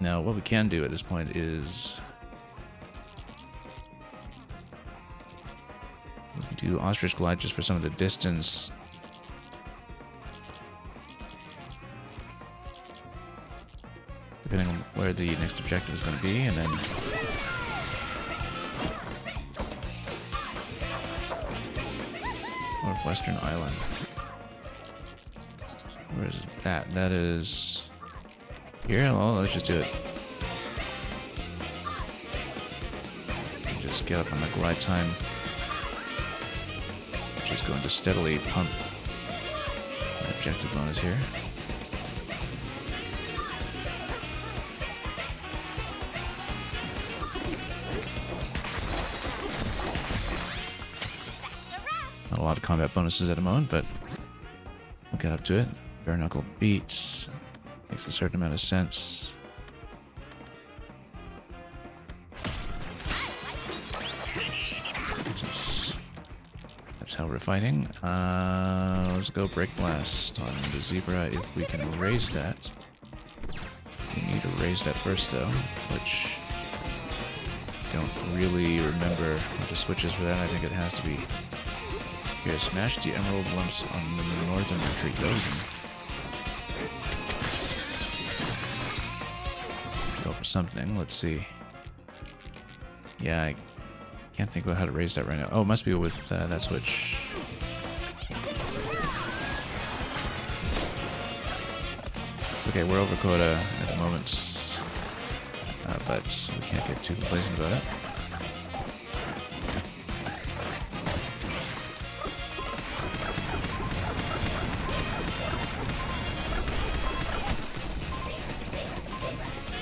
Now, what we can do at this point is we can do Ostrich Glide just for some of the distance. Depending on where the next objective is going to be, and then Northwestern Island. Where is that? That is here. Well, let's just do it. Just get up on the glide time. Just going to steadily pump the objective bonus here. lot of combat bonuses at the moment, but we'll get up to it. Bare knuckle beats. Makes a certain amount of sense. That's how we're fighting. Let's go Break Blast on the Zebra if we can raise that. We need to raise that first though, which I don't really remember what the switch is for that. I think it has to be here. Smash the emerald lumps on the northern retreat. Go for something. Let's see. Yeah, I can't think about how to raise that right now. Oh, it must be with that switch. It's okay, we're over quota at the moment, but we can't get too complacent about it.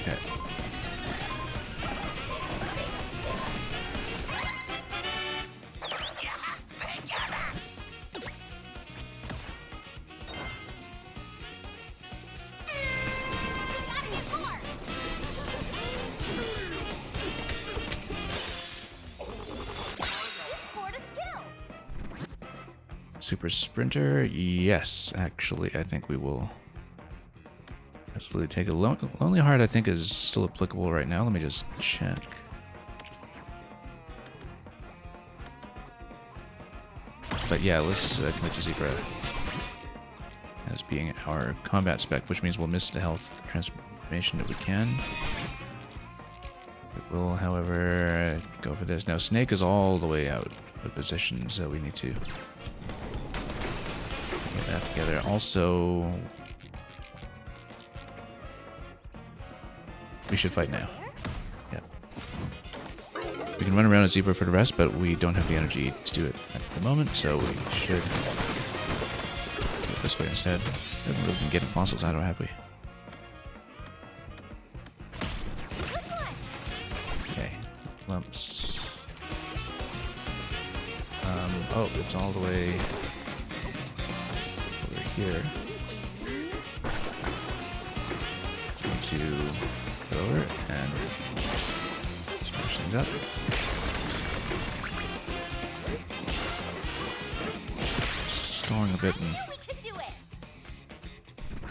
Okay. Gotta get more. You scored a skill. Super Sprinter, yes, actually, I think we will absolutely take a Lonely Heart. I think is still applicable right now. Let me just check. But yeah, let's commit to Zebra as being our combat spec, which means we'll miss the health transformation if we can. We will, however, go for this. Now, Snake is all the way out of position, so we need to get that together. Also, we should fight now. Yeah. We can run around a Zebra for the rest, but we don't have the energy to do it at the moment, so we should go this way instead. We haven't really been getting fossils out of it, have we? Okay. Lumps. Oh, it's all the way over here. It's going to go over and smash things up. Stalling a bit in We could do it.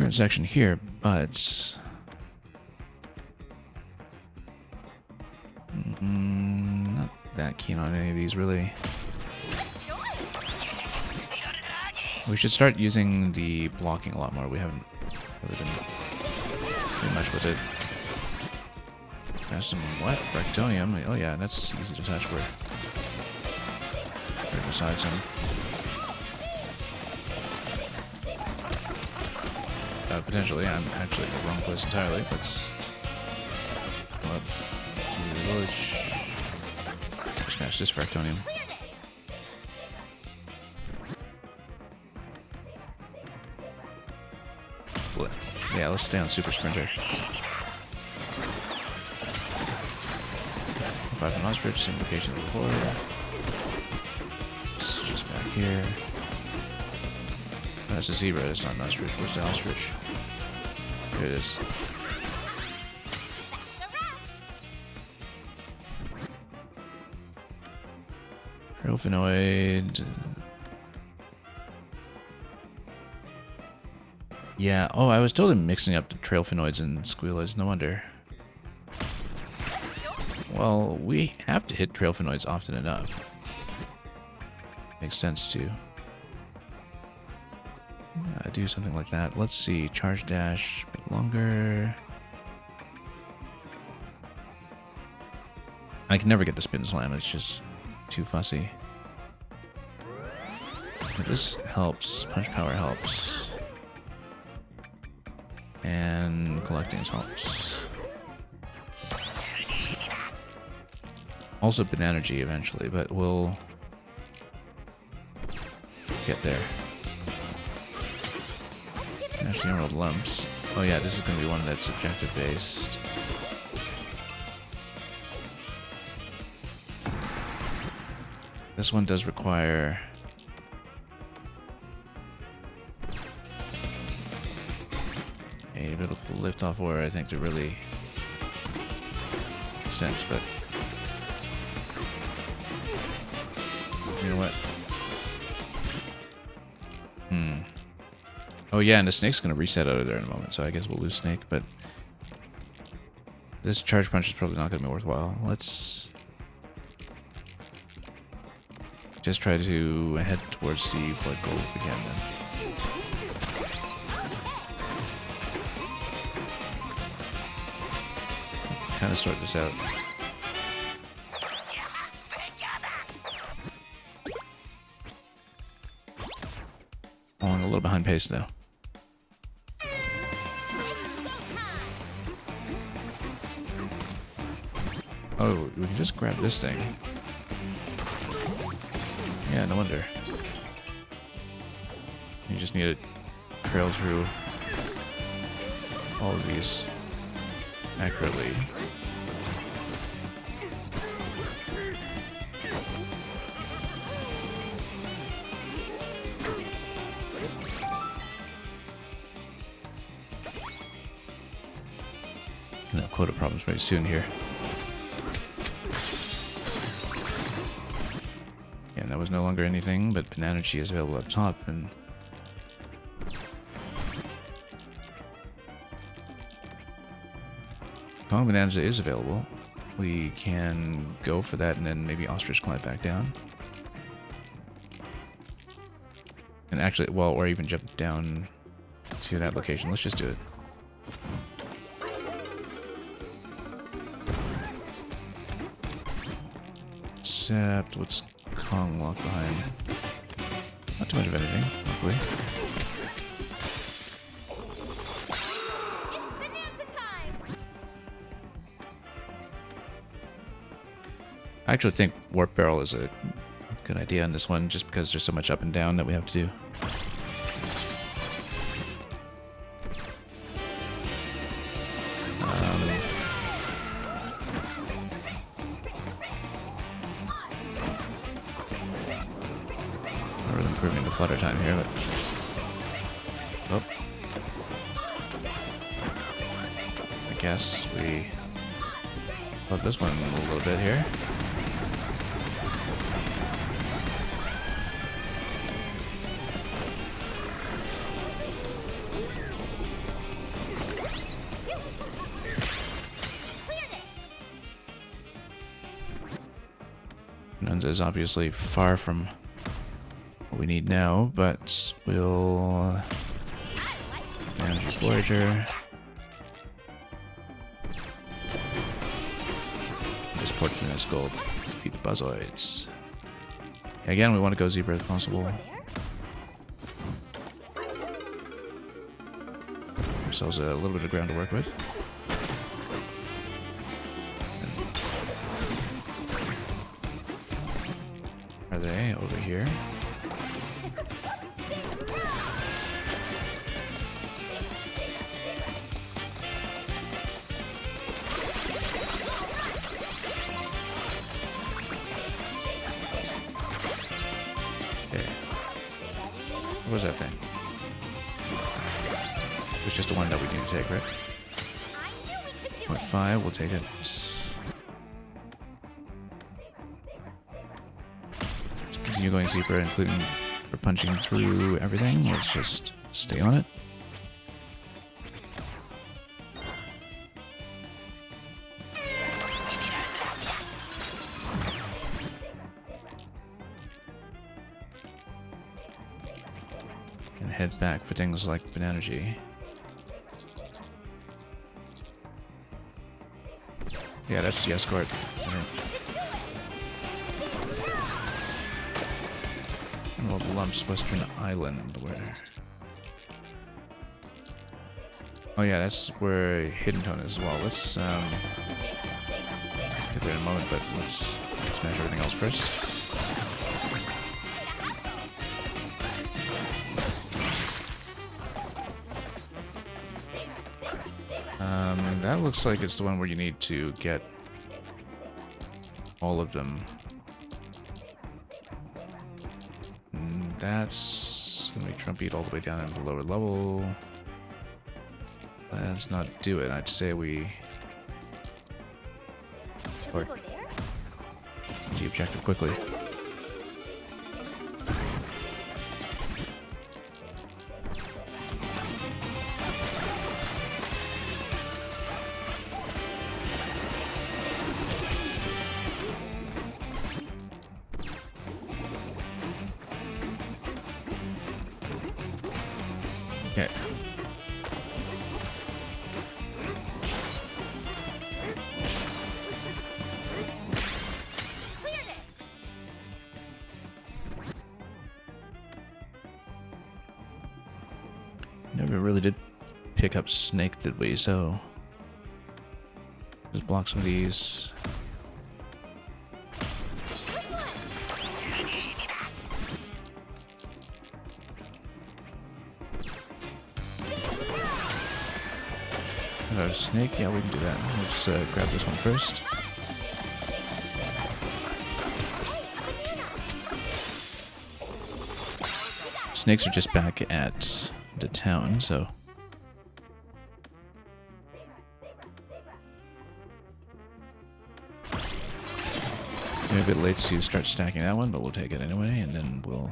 current section here, but not that keen on any of these really. We should start using the blocking a lot more. We haven't really been doing much with it. There's some what? Fractonium. Oh yeah, that's easy to touch. We're right beside some. Potentially, I'm actually in the wrong place entirely. Let's go up to the village. Smash this Fractonium. Yeah, let's stay on Super Sprinter. 5 from Ostrich, same location as before. It's just back here. Oh, that's a Zebra, it's not an Ostrich. Where's the Ostrich? Here it is. Trailphenoid. Yeah, oh, I was totally mixing up the Trailphenoids and Squealoids, no wonder. Well, we have to hit Trailphenoids often enough. Makes sense to do something like that. Let's see, Charge Dash, a bit longer. I can never get the Spin Slam, it's just too fussy. But this helps, Punch Power helps. And collecting helps. Also Bananagy eventually, but we'll get there. Actually, Emerald Lumps. Oh yeah, this is going to be one that's objective based. This one does require beautiful lift-off ore, I think, to really make sense, but you know what? Oh yeah, and the snake's gonna reset out of there in a moment, so I guess we'll lose snake, but this charge punch is probably not gonna be worthwhile. Let's just try to head towards the blood gold if we can then. Kind of sort this out. Falling a little behind pace though. Oh, we can just grab this thing. Yeah, no wonder. You just need to trail through all of these accurately. Gonna have quota problems very soon here. Yeah, that was no longer anything, but banana energy is available up top, and Kong Bonanza is available. We can go for that and then maybe ostrich climb back down. And actually, well, or even jump down to that location. Let's just do it. Except, what's Kong walk behind? Not too much of anything, hopefully. I actually think Warp Barrel is a good idea on this one, just because there's so much up and down that we have to do. Not really improving the flutter time here, but... Oh. I guess we... Love this one a little bit here. Nunza is obviously far from what we need now, but we'll manage the forager. Just port through this gold. Defeat the buzzoids. Again, we want to go zebra if possible. Ourselves a little bit of ground to work with. Are they over here? Okay. What was that thing? It was just the one that we need to take, right? 0.5, we'll take it. Continue going zebra, including for punching through everything. Let's just stay on it. And head back for things like Bananagy. Yeah, that's the escort. Emerald Lumps, Western Island, where... Oh yeah, that's where Hidden Tone is as well. Let's, get there in a moment, but let's smash everything else first. That looks like it's the one where you need to get all of them. That's gonna be Trumpete all the way down into the lower level. Let's not do it. I'd say we Should Or- we go there? get the objective quickly. Okay. Cleared it. Never really did pick up Snake, did we? So just block some of these. Snake? Yeah, we can do that. Let's grab this one first. Snakes are just back at the town, so maybe a bit late to start stacking that one, but we'll take it anyway, and then we'll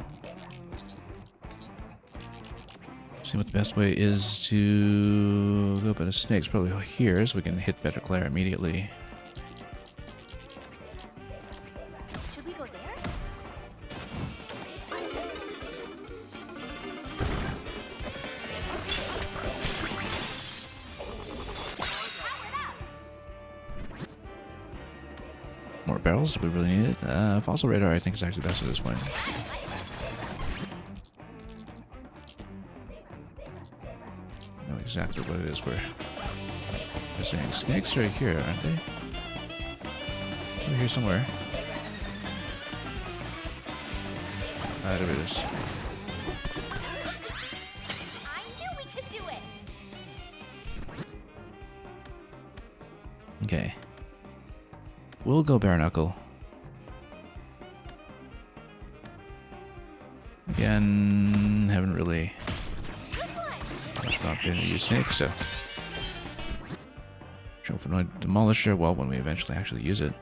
see what the best way is to go up at a snake's probably here, so we can hit Better Claire immediately. Should we go there? Powered up. More barrels? Do we really need it? Fossil Radar, I think, is actually best at this point. I know exactly what it is we're missing. Snakes are here, aren't they? They're here somewhere. Ah, there it is. I knew we could do it. Okay. We'll go Bare Knuckle. Again, haven't really stopped in to use Snake, so. Trophonoid Demolisher, well, when we eventually actually use it.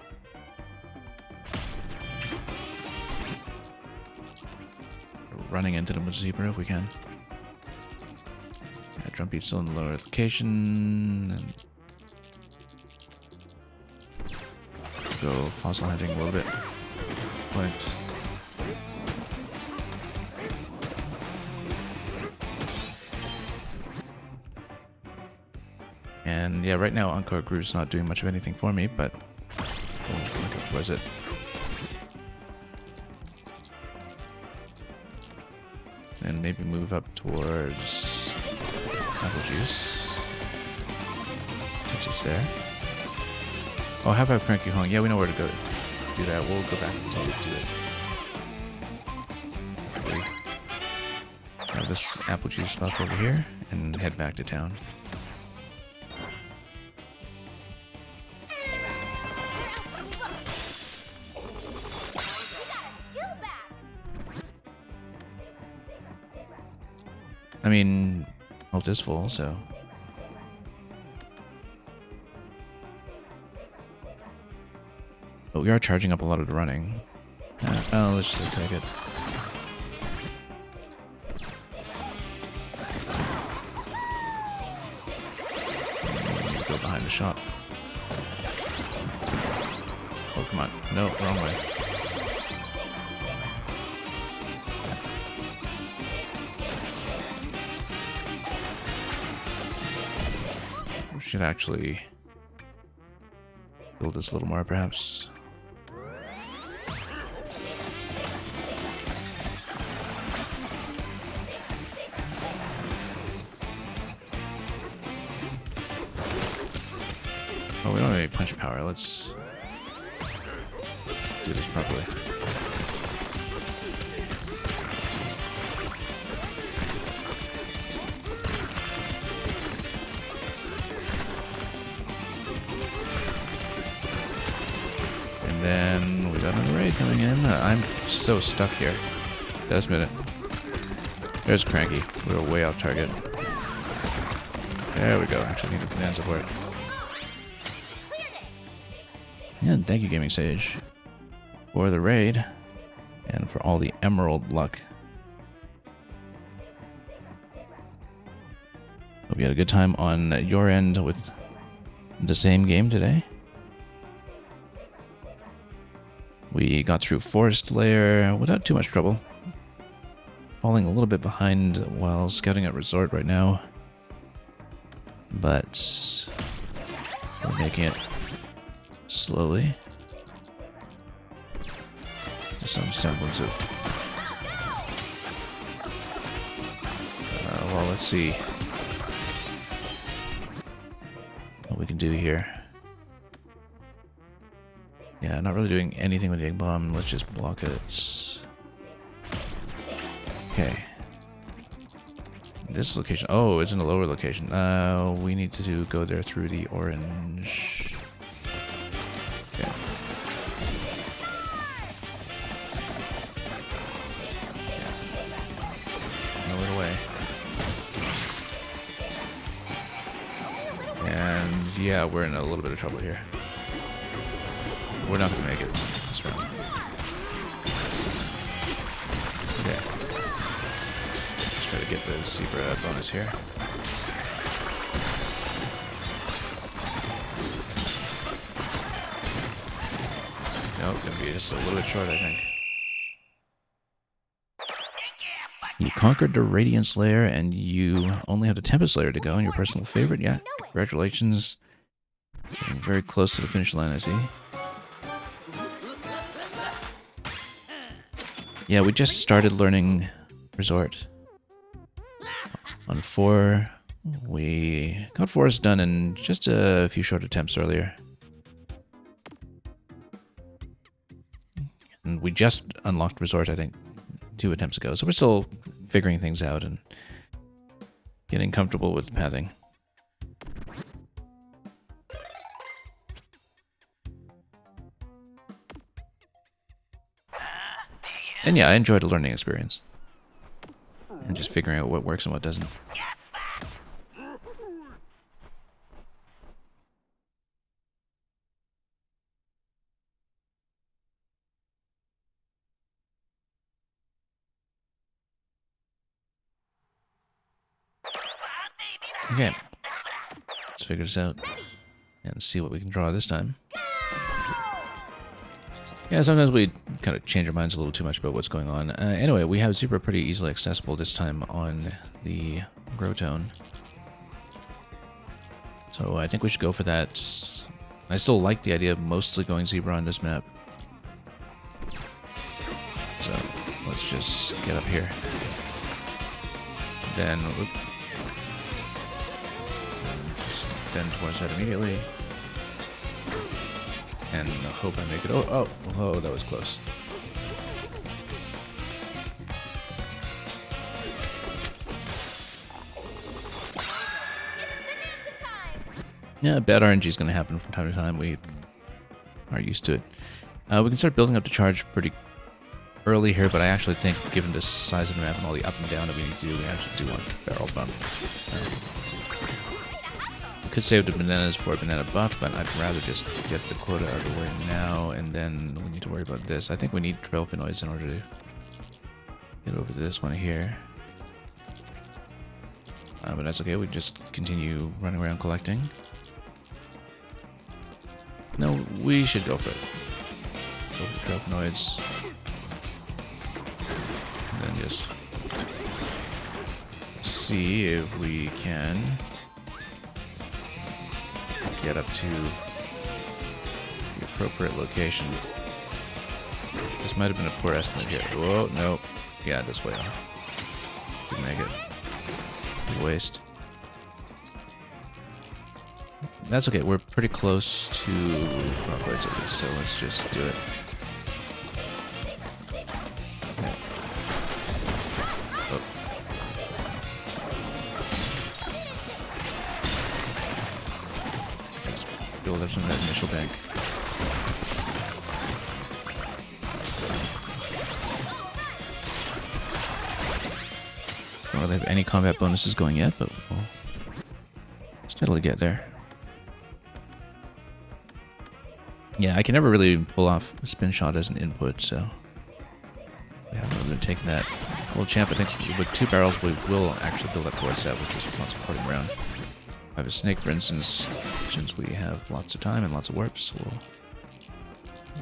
Running into them with Zebra if we can. Yeah, Drumbeat's still in the lower location. And go fossil hunting a little bit. But and yeah, right now Encore Groove's not doing much of anything for me, but what was it? And maybe move up towards Apple Juice. Since it's there. Oh, how about Cranky Hong? Yeah, we know where to go do that. We'll go back and do it. Okay. Have this apple juice buff over here and head back to town. Skill back. I mean, health is full, so. But we are charging up a lot of the running. Oh, let's just take it. Go behind the shop. Oh, come on. No, wrong way. We should actually build this a little more, perhaps. Oh, we don't have any punch power. Let's do this properly. And then we got an array coming in. I'm so stuck here. Just a minute. There's Cranky. We were way off target. There we go. Actually need a command support. Yeah, thank you, Gaming Sage, for the raid and for all the emerald luck. Hope you had a good time on your end with the same game today. We got through Forest Lair without too much trouble. Falling a little bit behind while scouting at Resort right now. But we're making it slowly. Some semblance of... well, let's see what we can do here. Yeah, not really doing anything with the egg bomb. Let's just block it. Okay. This location. Oh, it's in a lower location. We need to go there through the orange. Okay. Lower it away. And yeah, we're in a little bit of trouble here. We're not gonna make it this round. Okay. Let's try to get the zebra bonus here. Nope, gonna be just a little bit short, I think. You conquered the Radiance Lair, and you only have the Tempest Lair to go, and your personal favorite. Yeah, congratulations. Getting very close to the finish line, I see. Yeah, we just started learning Resort. On 4, we got Forest done in just a few short attempts earlier. And we just unlocked Resort, I think, 2 attempts ago. So we're still figuring things out and getting comfortable with pathing. And yeah, I enjoyed a learning experience. And just figuring out what works and what doesn't. Okay. Let's figure this out. And see what we can draw this time. Yeah, sometimes we kind of change our minds a little too much about what's going on. Anyway, we have Zebra pretty easily accessible this time on the Growtone. So I think we should go for that. I still like the idea of mostly going Zebra on this map. So let's just get up here. Then, then towards that immediately. And hope I make it. Oh, that was close. Yeah, bad RNG is going to happen from time to time. We are used to it. We can start building up the charge pretty early here, but I actually think, given the size of the map and all the up and down that we need to do, we actually do want barrel bump. Could save the bananas for a banana buff, but I'd rather just get the quota out of the way now, and then we need to worry about this. I think we need trail phenoids in order to get over this one here. But that's okay, we just continue running around collecting. No, we should go for it. Go for the trail phenoids. And then just see if we can get up to the appropriate location. This might have been a poor estimate here. Whoa, no. Yeah, this way off. Didn't make it. Good waste. That's okay, we're pretty close to Rockwards at least, so let's just do it. Okay. Oh. Build up some of that initial bank. Don't really have any combat bonuses going yet, but we'll It'll get there. Yeah, I can never really pull off a spin shot as an input, so we haven't really been taking that. World champ, I think with 2 barrels we will actually build up towards that, which is lots of porting around. I have a snake, for instance, since we have lots of time and lots of warps,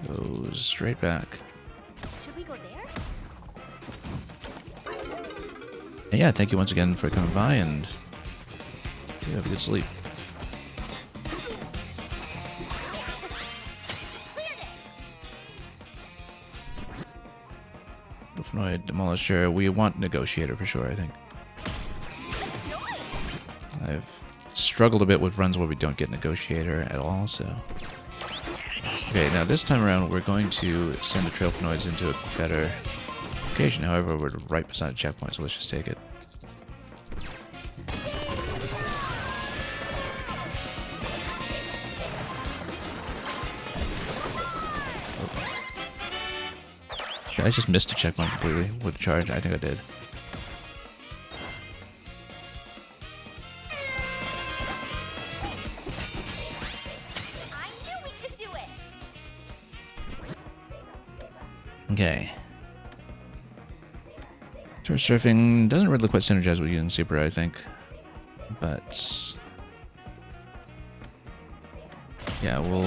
we'll go straight back. Should we go there? And yeah, thank you once again for coming by, and you have a good sleep. Wolfenoid, Demolisher, we want Negotiator for sure, I think. I've struggled a bit with runs where we don't get Negotiator at all, so... Okay, now this time around we're going to send the Trailphenoids into a better location. However, we're right beside a checkpoint, so let's just take it. Did I just missed a checkpoint completely with charge? I think I did. I knew we could do it. Okay. Turf surfing doesn't really quite synergize with using Super, I think. But... yeah, we'll...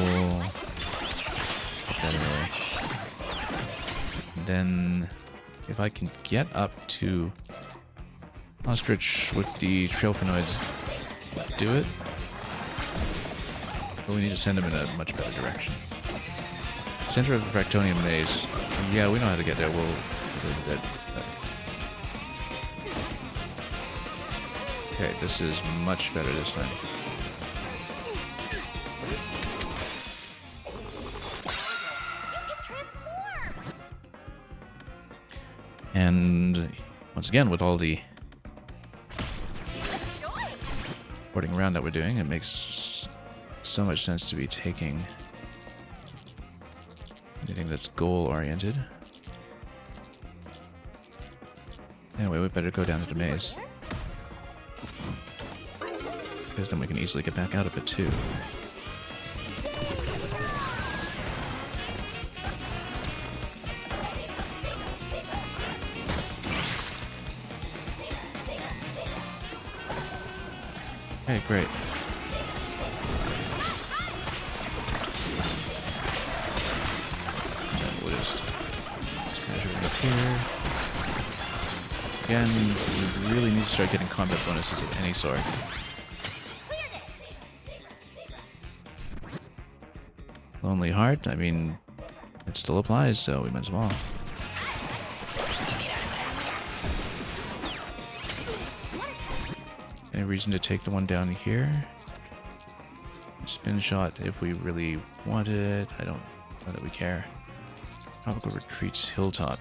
put that away. Then, if I can get up to Ostrich with the Trailphenoids, do it. But we need to send them in a much better direction. Center of the Fractonium Maze. Yeah, we know how to get there. We'll do that. Okay, this is much better this time. And once again, with all the porting around that we're doing, it makes so much sense to be taking anything that's goal-oriented. Anyway, we better go down to the maze. Because then we can easily get back out of it too. Okay, great. And then we'll just smash it up here. Again, we really need to start getting combat bonuses of any sort. Lonely Heart, I mean, it still applies, so we might as well. Any reason to take the one down here? Spin shot if we really want it. I don't know that we care. Tropical Retreats Hilltop.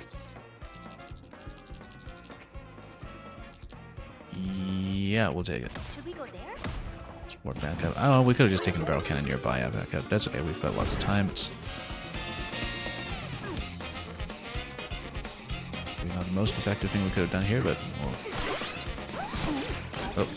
Yeah, we'll take it. Should we go there? Let's warp back up. Oh, we could have just taken a barrel cannon nearby. Back up. That's okay. We've got lots of time. It's maybe not the most effective thing we could have done here, but we'll... oh.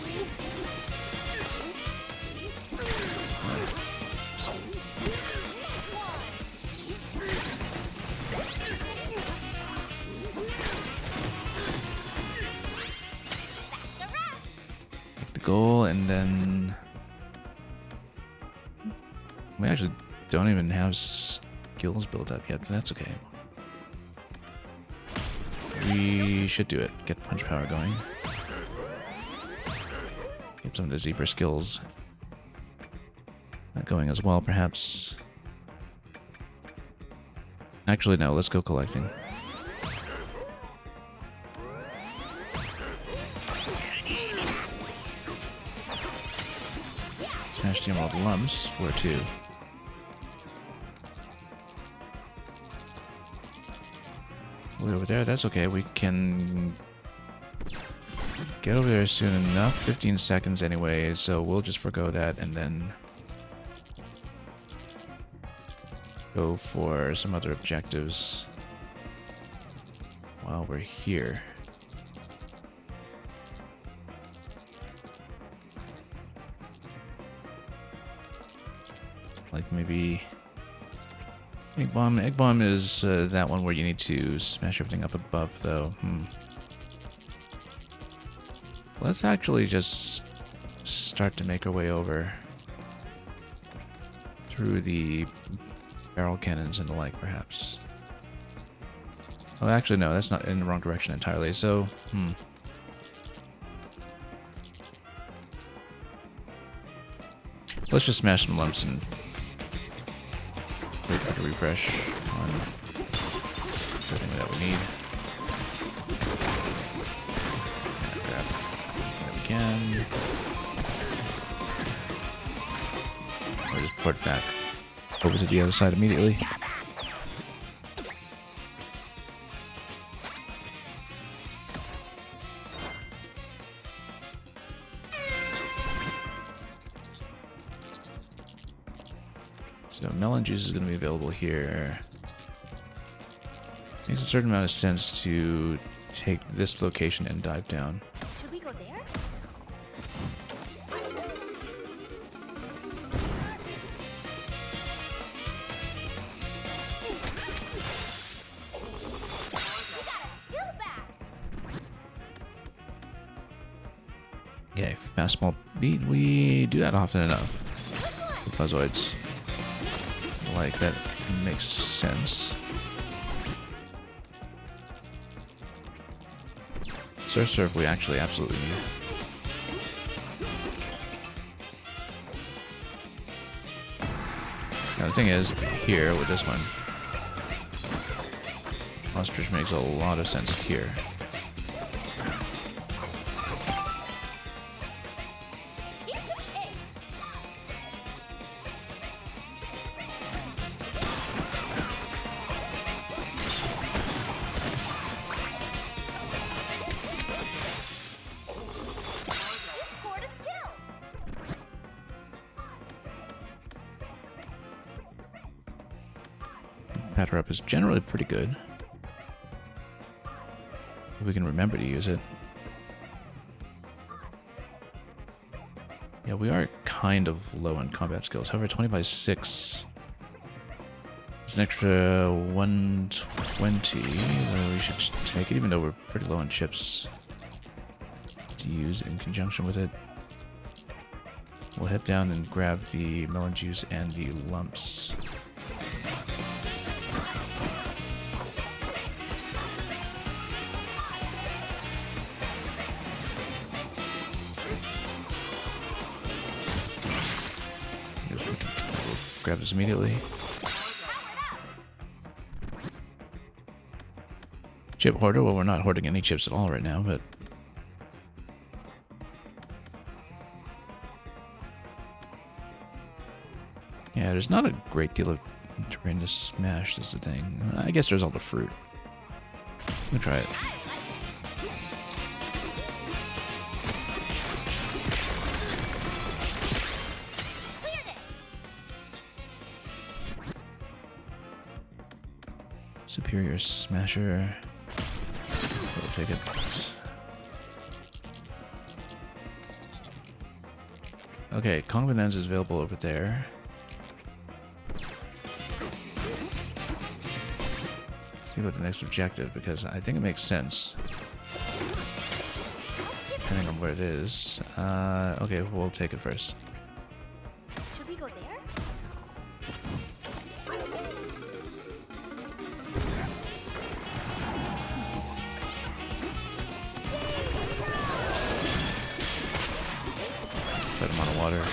Goal, and then we actually don't even have skills built up yet, but that's okay. We should do it. Get punch power going. Get some of the zebra skills going as well, perhaps. Actually, no, let's go collecting. Smash the Emerald Lumps, where to? Way over there, that's okay. We can get over there soon enough. 15 seconds anyway, so we'll just forgo that and then go for some other objectives while we're here. Like maybe egg bomb. Egg bomb is that one where you need to smash everything up above, though. Let's actually just start to make our way over through the barrel cannons and the like, perhaps. Oh, actually, no, that's not in the wrong direction entirely. So, let's just smash some lumps and wait for the refresh on everything that we need. And grab what we can. Or just port back over to the other side immediately. So melon juice is going to be available here. Makes a certain amount of sense to take this location and dive down. Should we go there? We got a skill back. Okay, fastball beat. We do that often enough. The Buzzoids. Like, that makes sense. Surf we actually absolutely need. Now the thing is, here with this one, Ostrich makes a lot of sense here. Piece of cake. You scored a skill. Batter up is generally pretty good. If we can remember to use it. Yeah, we are kind of low on combat skills. However, 20 by 6. It's an extra 120. So we should take it, even though we're pretty low on chips to use in conjunction with it. We'll head down and grab the melon juice and the lumps. We'll grab this immediately. Chip hoarder. Well, we're not hoarding any chips at all right now, but yeah, there's not a great deal of terrain to smash. Is the thing. I guess there's all the fruit. Let me try it. Superior Smasher. We'll take it. Okay, Kong Bonanza is available over there. Let's see about the next objective, because I think it makes sense. Depending on where it is. Okay, we'll take it first. Should we go there? Set him on water.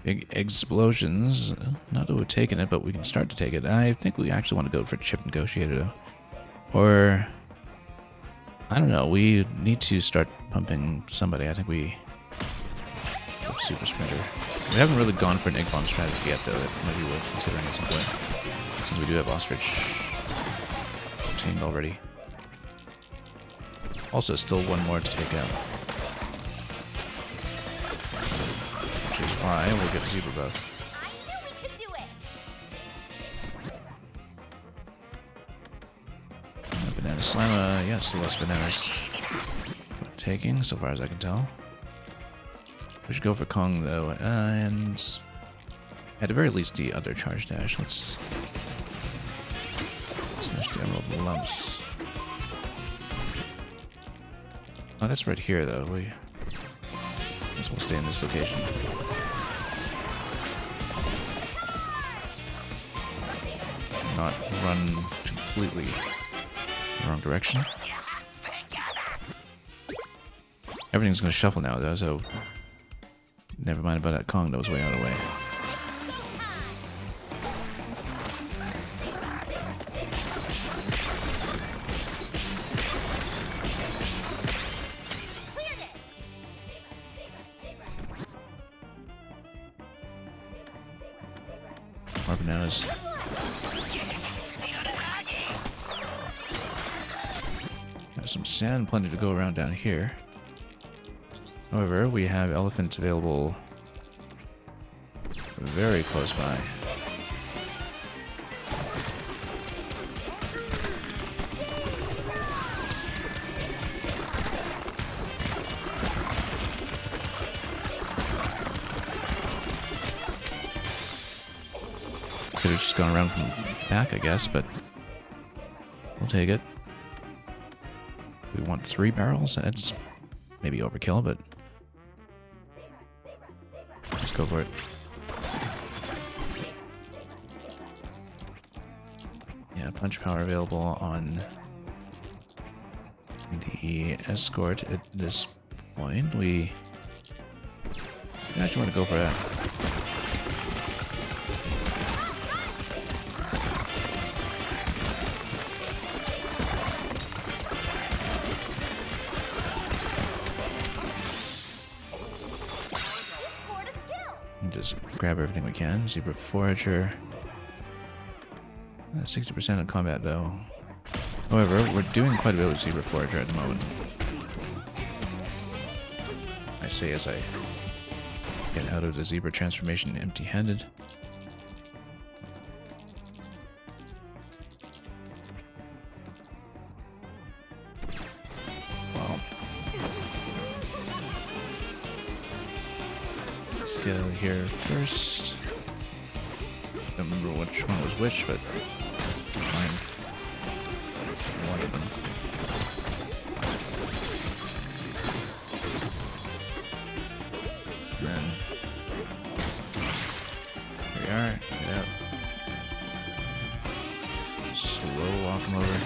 Big explosions. Not that we've taken it, but we can start to take it. I think we actually want to go for Chip Negotiator, though. Or, I don't know, we need to start pumping somebody. I think we... Super Sprinter. We haven't really gone for an egg bomb strategy yet, though. That maybe we're considering at some point. Since we do have Ostrich obtained already. Also, still one more to take out. Which is why we'll get the Zebra buff. I knew we could do it. Banana Slima. Yeah, still less bananas. Taking, so far as I can tell. We should go for Kong, though, and at the very least, the other charge dash. Let's smash the emerald lumps. Oh, that's right here, though. I guess we'll stay in this location. Not run completely the wrong direction. Everything's gonna shuffle now, though, so never mind about that Kong that was way out of the way. More bananas. There's some sand, plenty to go around down here. However, we have elephants available very close by. Could have just gone around from back, I guess, but we'll take it. We want 3 barrels. That's maybe overkill, but let's go for it. Yeah, punch power available on the escort at this point. We actually want to go for that. Just grab everything we can. Zebra Forager. 60% of combat, though. However, we're doing quite a bit with Zebra Forager at the moment. I say as I get out of the Zebra transformation empty-handed. Well, let's get out of here first. Don't remember which one was which, but fine. One of them. And then here we are. Get out. Slow walk them over.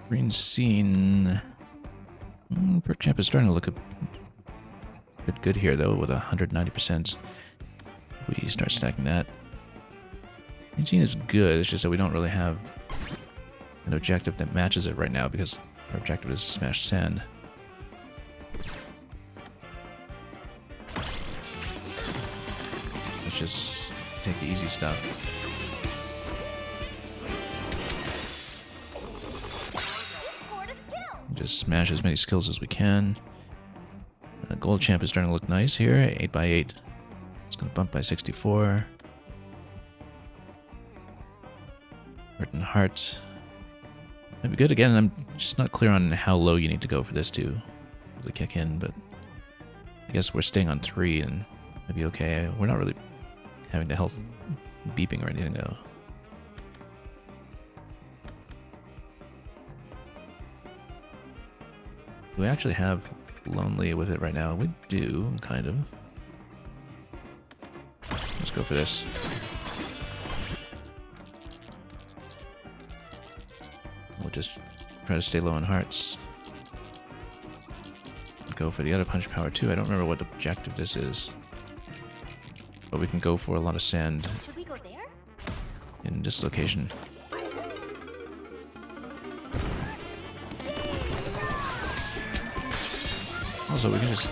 Green scene. Perk champ is starting to look a bit good here, though, with 190%. We start stacking that. Green scene is good, it's just that we don't really have an objective that matches it right now because our objective is to smash sand. Let's just take the easy stuff. Just smash as many skills as we can. Gold champ is starting to look nice here. 8x8. It's going to bump by 64. Hurt and heart. Might be good again. I'm just not clear on how low you need to go for this to really kick in, but I guess we're staying on 3 and maybe okay. We're not really having the health beeping or anything though. Do we actually have Lonely with it right now? We do, kind of. Let's go for this. We'll just try to stay low on hearts. Go for the other punch power too. I don't remember what objective this is. But we can go for a lot of sand. Should we go there? In this location. Also, we can just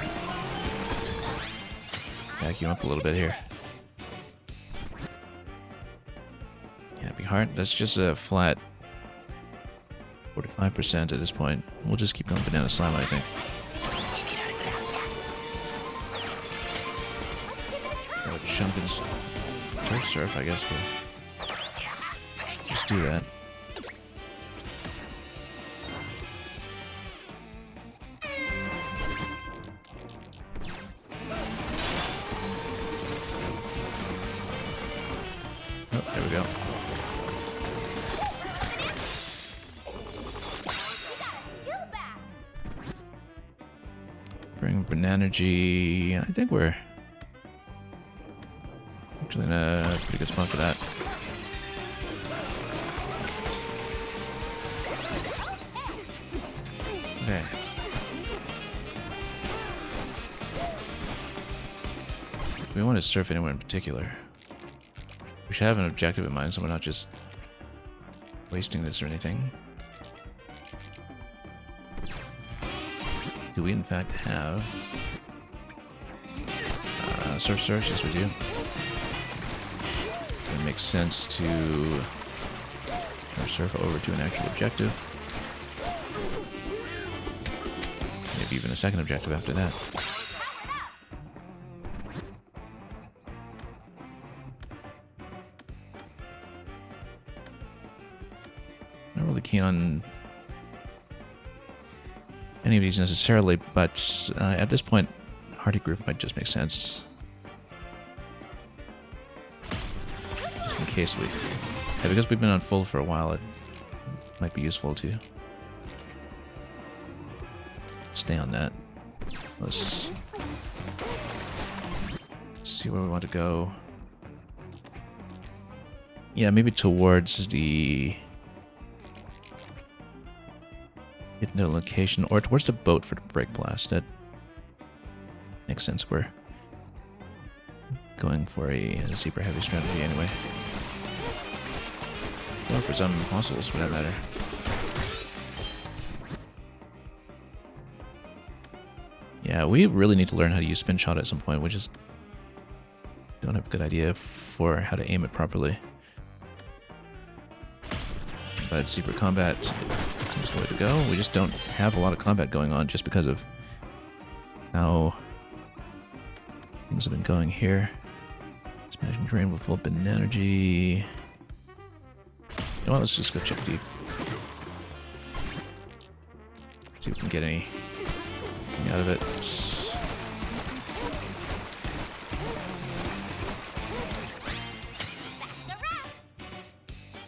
vacuum up a little bit here. Happy heart. That's just a flat 5% at this point. We'll just keep going Banana Slam, I think. Chunkin's Turf Surf, I guess we'll just do that. Oh, there we go. Bring Bananagy. I think we're actually in a pretty good spot for that. Okay. We want to surf anywhere in particular. We should have an objective in mind, so we're not just wasting this or anything. Do we in fact have Surf Surf? Yes, we do. It makes sense to surf over to an actual objective. Maybe even a second objective after that. Not really keen on any of these necessarily, but at this point, Hardy Groove might just make sense. Just in case we... Yeah, because we've been on full for a while, it might be useful to stay on that. Let's see where we want to go. Yeah, maybe towards the... Hidden location, or towards the boat for the Break Blast. That makes sense. We're going for a Zebra heavy strategy anyway. Or for some fossils, for that matter. Yeah, we really need to learn how to use Spin Shot at some point. We just don't have a good idea for how to aim it properly. But Zebra Combat seems the way to go. We just don't have a lot of combat going on just because of how things have been going here. Smashing Terrain with full Bananagy. You know what, let's just go check deep. See if we can get anything out of it.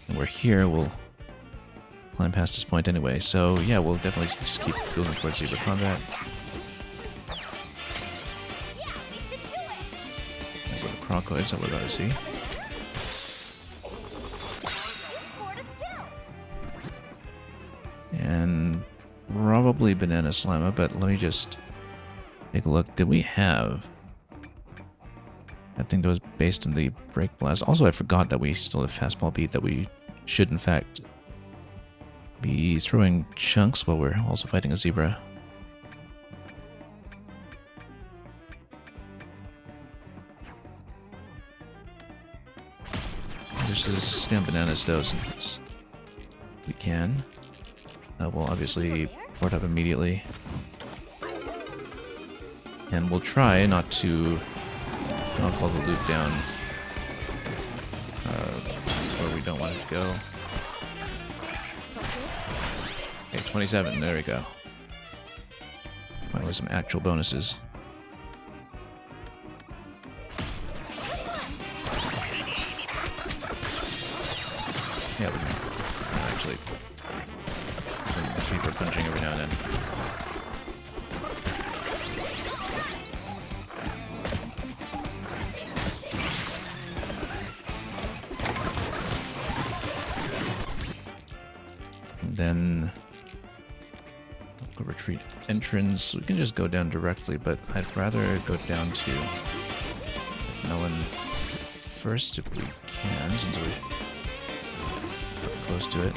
And we're here, we'll climb past this point anyway, so yeah, we'll definitely just keep building towards Zebra Combat. Yeah, we should do it. And go to Crocoids that we're about to see. You scored a skill. And probably Banana Slammer, but let me just take a look. Did we have that thing that was based on the Break Blast? Also, I forgot that we still have Fastball Beat, that we should in fact be throwing chunks while we're also fighting a Zebra. This is Stamp Bananas though, since we can. We'll obviously port up immediately. And we'll try not to drop all the loot down where we don't want it to go. Okay, 27, there we go. Finally some actual bonuses. Yeah, we can actually some Zebra punching every now and then. And then go retreat entrance. We can just go down directly, but I'd rather go down to Melon first if we can, since we're close to it.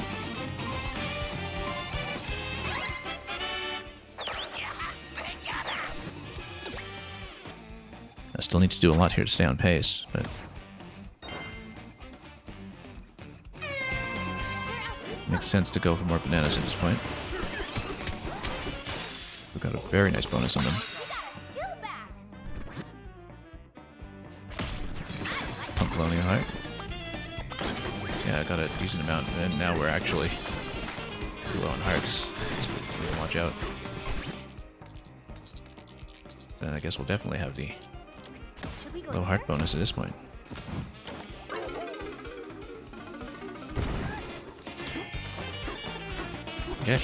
I still need to do a lot here to stay on pace, but make makes sense to go for more bananas at this point. We've got a very nice bonus on them. We got a skill back. Pump Colonial Heart. Yeah, I got a decent amount, and now we're actually low on hearts, so we can watch out. Then I guess we'll definitely have the Should we go low there? heart bonus at this point. Okay. That's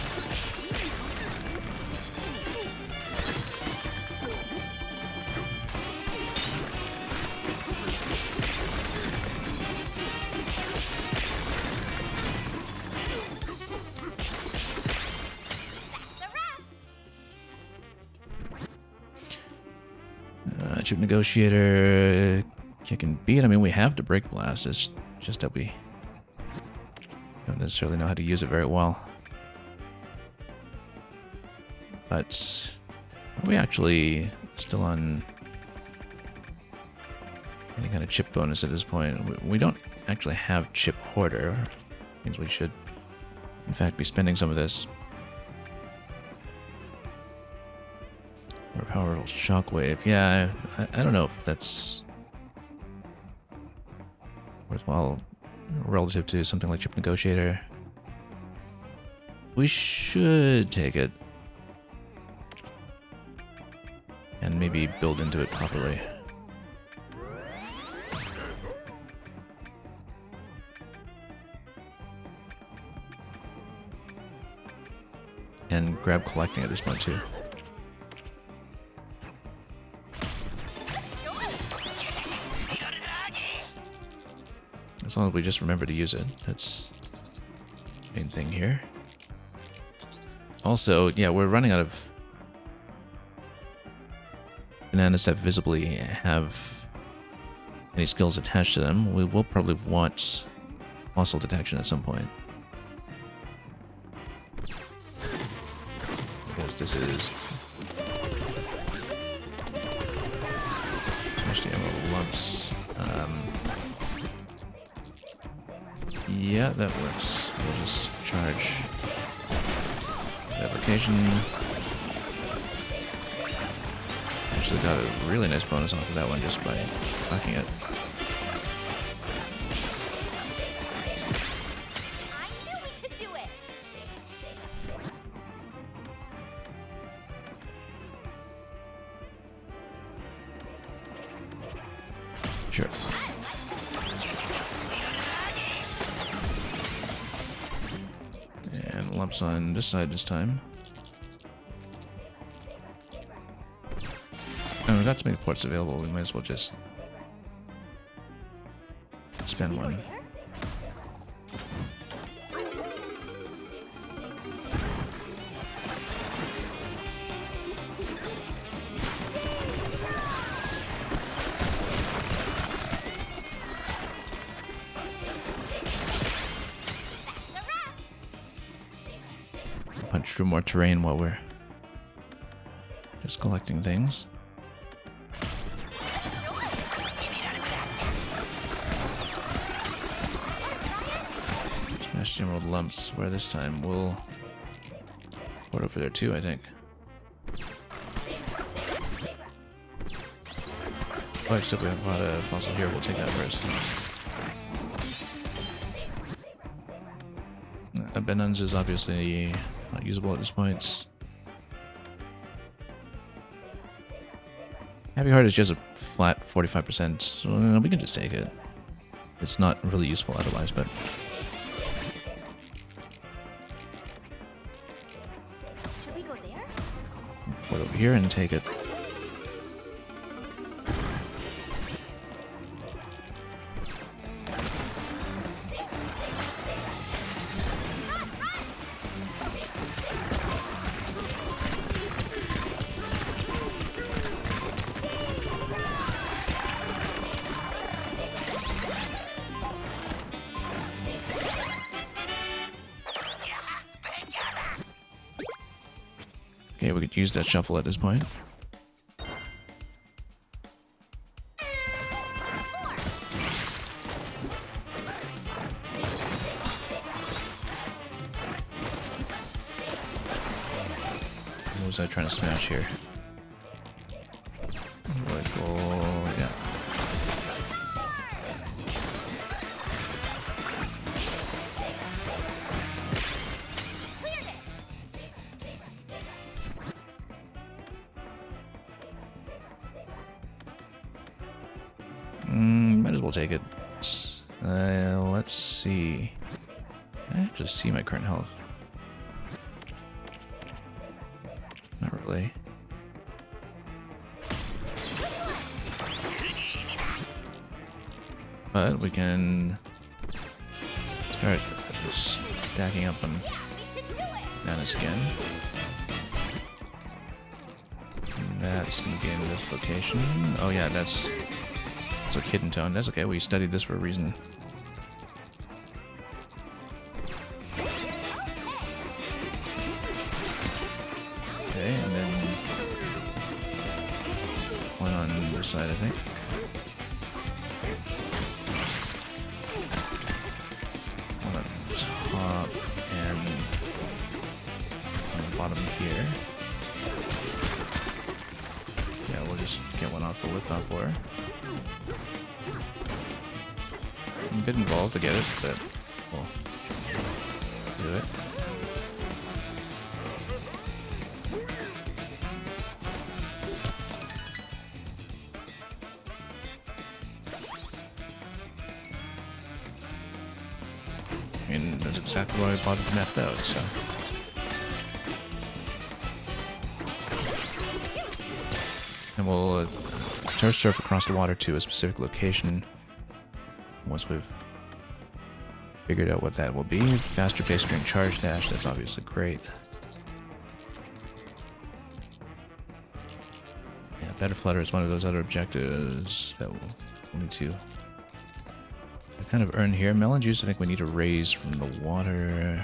a wrap. Chip Negotiator, kick and beat. I mean, we have the Break Blast. It's just that we don't necessarily know how to use it very well. But are we actually still on any kind of chip bonus at this point? We don't actually have Chip Hoarder. Means we should, in fact, be spending some of this. Or Powerful Shockwave. Yeah, I don't know if that's worthwhile relative to something like Chip Negotiator. We should take it. And maybe build into it properly. And grab collecting at this point too. As long as we just remember to use it, that's the main thing here. Also, yeah, we're running out of bananas that visibly have any skills attached to them. We will probably want muscle detection at some point. Because this is smash the emerald lumps. Yeah, that works. We'll just charge fabrication. Actually got a really nice bonus off of that one just by knocking it. I knew we could do it. Sure. And lumps on this side this time. And we've got so many ports available, we might as well just spend We go one. there? Punch through more terrain while we're just collecting things. Smash the emerald lumps, where this time we'll port over there too, I think. Oh, except we have a lot of fossil here, we'll take that first. Benun's is obviously not usable at this point. Happy Heart is just a flat 45%, so we can just take it. It's not really useful otherwise, but... Should we go there? port over here and take it. Okay, we could use that shuffle at this point. was I trying to smash here? Vertical, yeah. Might as well take it. Let's see. I just see my current health. Not really. But we can start stacking up on bananas again. And that's gonna be in this location. Oh yeah, that's a hidden tone. That's okay. We studied this for a reason. Okay, and then one on this side, I think. One on the top and on the bottom here. Yeah, we'll just get one off the liftoff for her. I'm a bit involved to get it, but we'll do it. I mean, that's exactly why I bought it mapped out, so. And we'll turf surf across the water to a specific location once we've figured out what that will be. Faster pace during charge dash, that's obviously great. Yeah, better flutter is one of those other objectives that we'll need to kind of earn here. Melon juice, I think we need to raise from the water.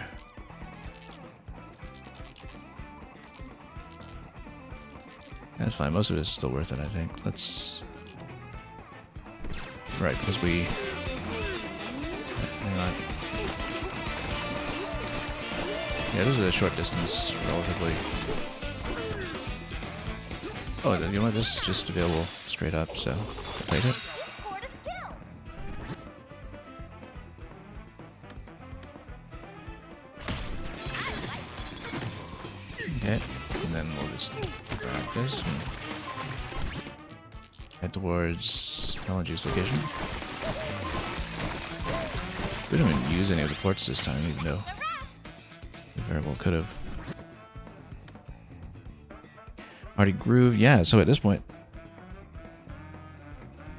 That's fine, most of it is still worth it, I think. Let's... Right, because we... Hang on. Yeah, this is a short distance, relatively. Oh, you know what? This is just available straight up, so I'll take it. Okay, and then we'll just grab this and head towards Melon Juice location. We don't even use any of the ports this time, even though we very well could have. Already Groove, yeah, so at this point,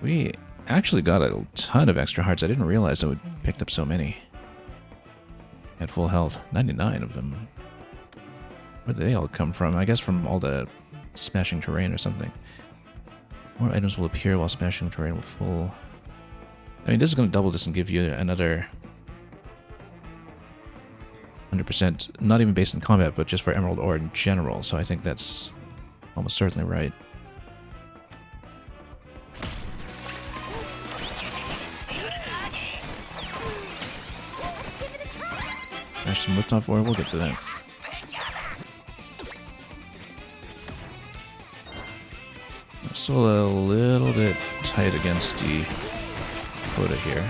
we actually got a ton of extra hearts. I didn't realize I would picked up so many. At full health, 99 of them. Where did they all come from? I guess from all the smashing terrain or something. More items will appear while smashing terrain with full... I mean, this is going to double this and give you another 100%, not even based in combat, but just for Emerald Ore in general, so I think that's almost certainly right. Smash some liftoff ore, we'll get to that. Still a little bit tight against the quota here.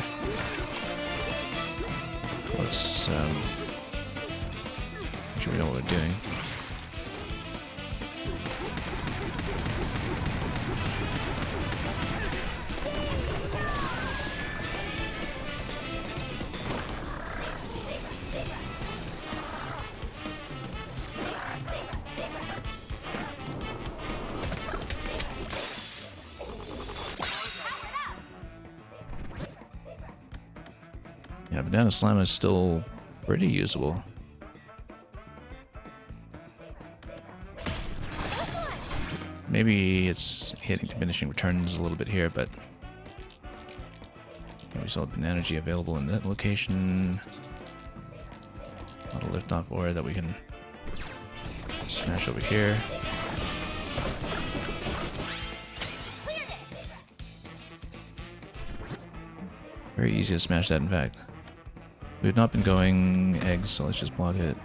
Let's make sure we know what we're doing. Yeah, Banana Slime is still pretty usable. Maybe it's hitting diminishing returns a little bit here, but we still have Banana G available in that location. A lot of liftoff ore that we can smash over here. Very easy to smash that, in fact. We've not been going eggs, so let's just block it.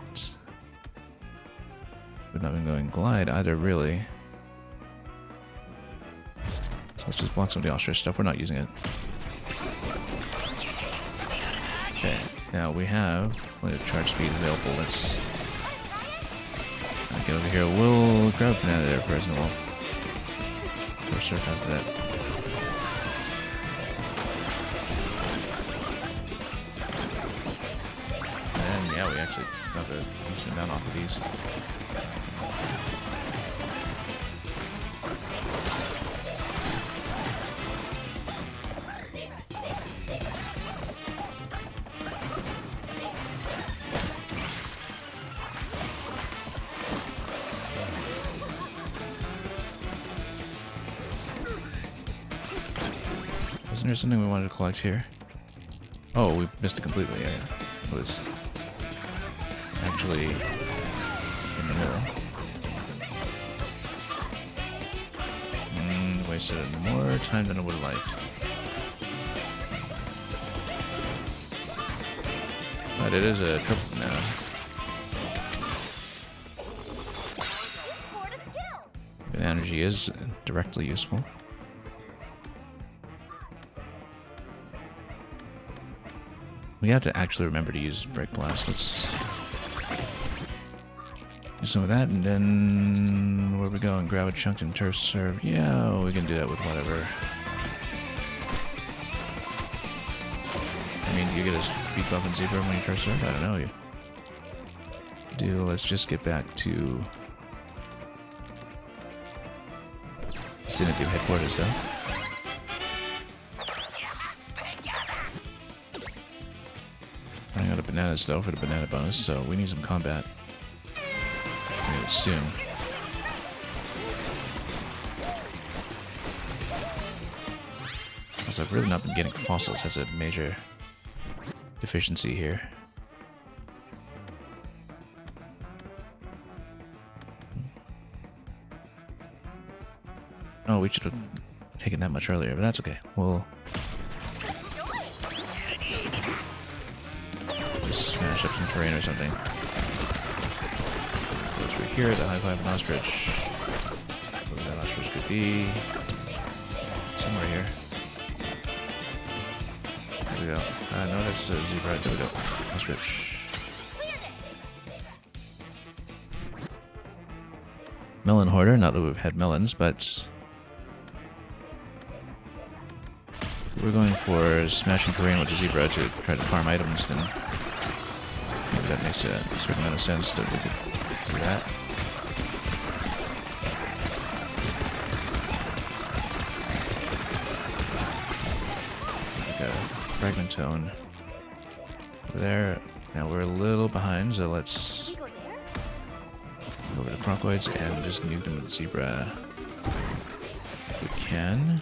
We've not been going glide either, really. So let's just block some of the ostrich stuff. We're not using it. Okay, now we have plenty of charge speed available. Let's get over here. We'll grab banana there first, and we'll go surf after that. And yeah, we actually got a decent amount off of these. Wasn't there something we wanted to collect here? Oh, we missed it completely. Yeah, it was actually in the middle. Wasted more time than I would have liked. But it is a triple now. You scored a skill. But energy is directly useful. We have to actually remember to use Break Blast. Let's do some of that, and then where we going? Grab a chunk and turf serve. Yeah, we can do that with whatever. I mean, do you get a speed buff and zebra when you turf serve? I don't know. You do. Let's just get back to Vicinity headquarters, though. Running out of bananas though for the banana bonus, so we need some combat really soon. Also, I've really not been getting fossils. That's a major deficiency here. Oh, we should have taken that much earlier, but that's okay. We'll just smash up some terrain or something. Go through here, the high five ostrich. Where that ostrich could be. Somewhere here. There we go. No, that's a zebra. There we go. Ostrich. Melon hoarder. Not that we've had melons, but we're going for smashing terrain with the zebra to try to farm items, then maybe that makes a certain amount of sense that we could do that. Like a fragmentone over there. Now we're a little behind, so let's We go there? go over to Crocoids and just nuke them with zebra if we can.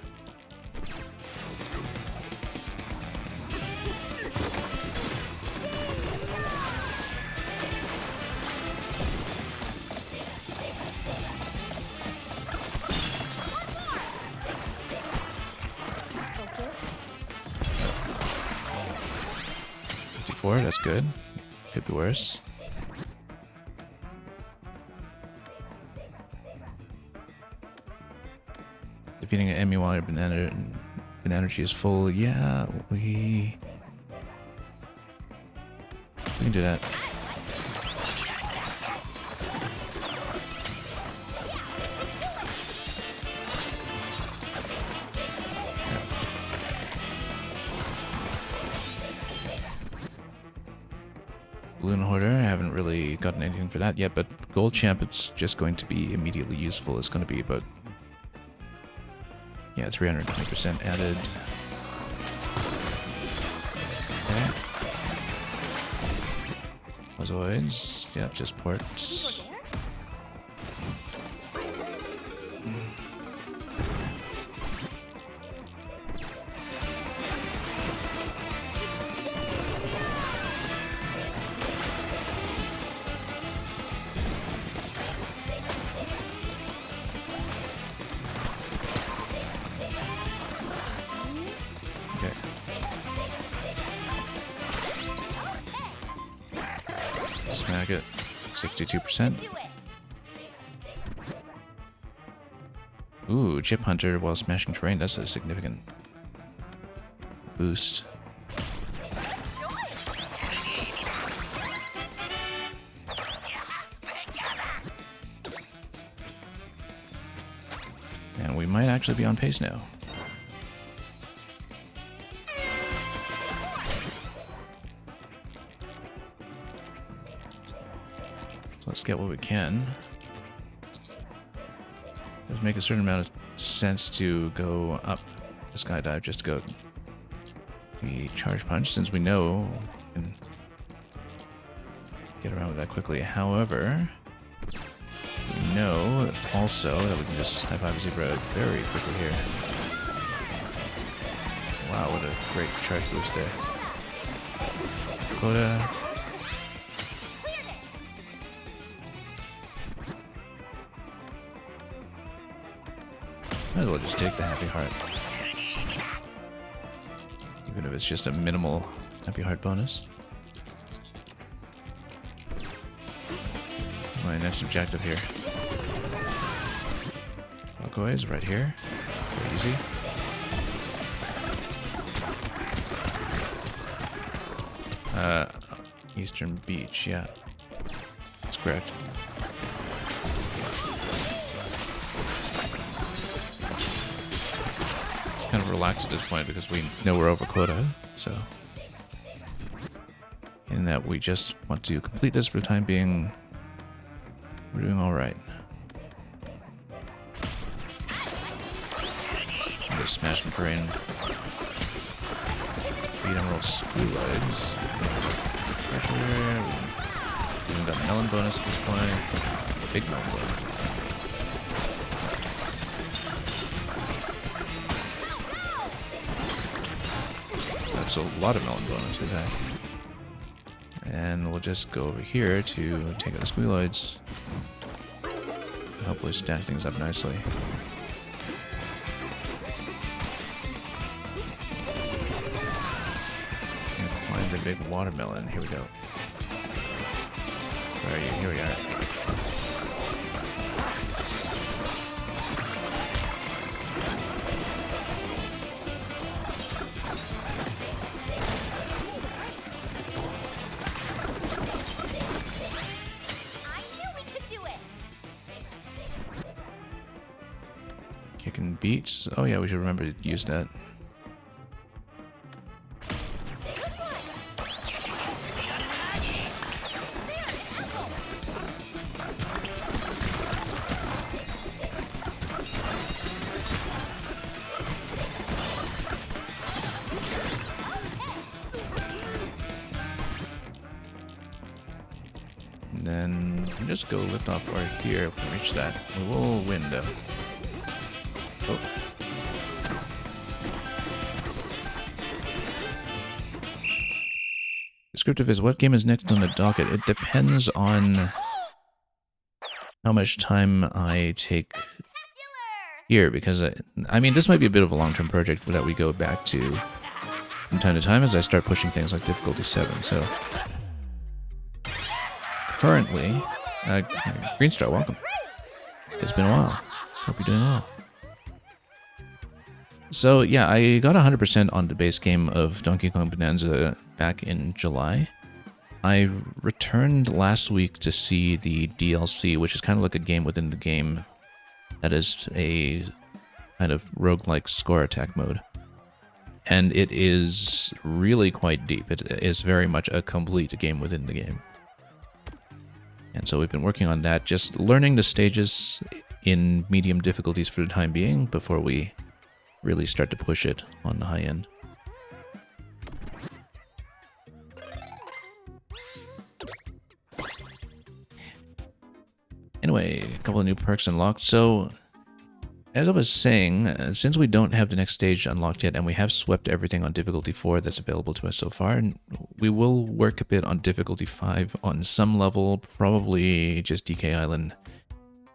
Okay. 54, that's good. Could be worse. Defeating an enemy while your banana energy is full. Yeah, we can do that. Balloon Hoarder, I haven't really gotten anything for that yet, but Gold Champ, it's just going to be immediately useful. It's going to be about, yeah, 320% added. Okay. Ozoids, yeah, just ports. We go there? Okay. Smack it. 62%. Do it. Ooh, Chip Hunter while smashing terrain. That's a significant boost. And we might actually be on pace now. So let's get what we can. Does make a certain amount of sense to go up the skydive just to go the charge punch, since we know we can get around with that quickly. However, we know also that we can just high five Zebra very quickly here. Wow, what a great charge boost there. Dakota. Might as well just take the Happy Heart. Even if it's just a minimal Happy Heart bonus. My next objective here. Walkaway is right here. Very easy. Eastern Beach, yeah. That's correct. Kind of relaxed at this point because we know we're over quota, so in that we just want to complete this for the time being. We're doing all right. Just smash some terrain. Beat Emerald Squealoids. Pressure. We even got an Melon bonus at this point. Big Melon bonus. That's a lot of Melon bonus today. And we'll just go over here to take out the Squealoids. Hopefully stack things up nicely. And find the big watermelon. Here we go. Where are you? Here we are. Kicking beats. Oh yeah, we should remember to use that. And then just go lift off right here if we reach that. We will win though. Oh. Descriptive is what game is next on the docket? It depends on how much time I take here, because I mean, this might be a bit of a long-term project that we go back to from time to time as I start pushing things like difficulty 7. So currently, Green Star, welcome. It's been a while. Hope you're doing well. So yeah, I got 100% on the base game of Donkey Kong Bonanza back in July. I returned last week to see the DLC, which is kind of like a game within the game that is a kind of roguelike score attack mode. And it is really quite deep. It is very much a complete game within the game. And so we've been working on that, just learning the stages in medium difficulties for the time being before we really start to push it on the high end. Anyway, a couple of new perks unlocked. So, as I was saying, since we don't have the next stage unlocked yet, and we have swept everything on difficulty 4 that's available to us so far, we will work a bit on difficulty 5 on some level, probably just DK Island,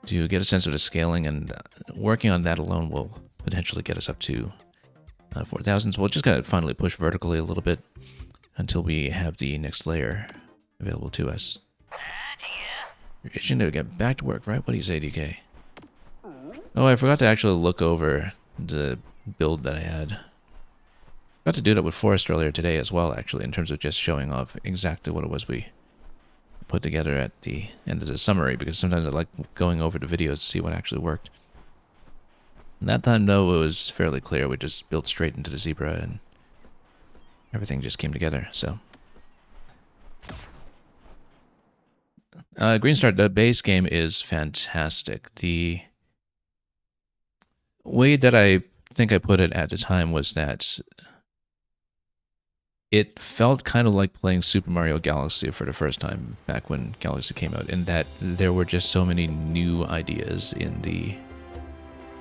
to get a sense of the scaling, and working on that alone will potentially get us up to 4,000. So we'll just gotta finally push vertically a little bit until we have the next layer available to us. You're itching to get back to work, right? What do you say, DK? Oh, I forgot to actually look over the build that I had. Got to do that with Forrest earlier today as well, actually, in terms of just showing off exactly what it was we put together at the end of the summary, because sometimes I like going over the videos to see what actually worked. And that time, though, it was fairly clear. We just built straight into the zebra and everything just came together, so. Greenstar, the base game is fantastic. The way that I think I put it at the time was that it felt kind of like playing Super Mario Galaxy for the first time back when Galaxy came out, in that there were just so many new ideas in the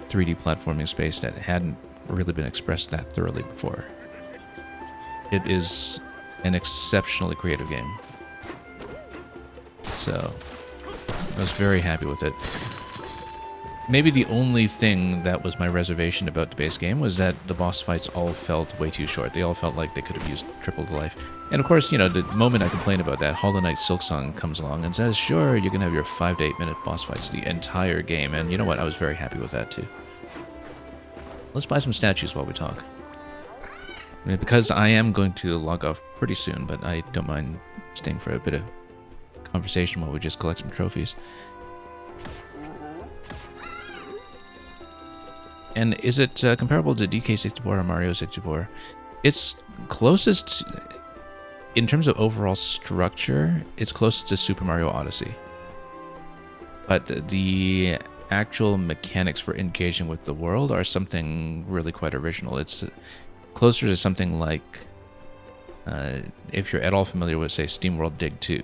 3D platforming space that hadn't really been expressed that thoroughly before. It is an exceptionally creative game. So, I was very happy with it. Maybe the only thing that was my reservation about the base game was that the boss fights all felt way too short. They all felt like they could have used triple the life. And of course, you know, the moment I complain about that, Hollow Knight Silksong comes along and says, sure, you can have your 5 to 8 minute boss fights the entire game. And you know what? I was very happy with that too. Let's buy some statues while we talk. I mean, because I am going to log off pretty soon, but I don't mind staying for a bit of conversation while we just collect some trophies. And is it comparable to DK64 or Mario 64? It's closest, in terms of overall structure, it's closest to Super Mario Odyssey. But the actual mechanics for engaging with the world are something really quite original. It's closer to something like, if you're at all familiar with, say, SteamWorld Dig 2,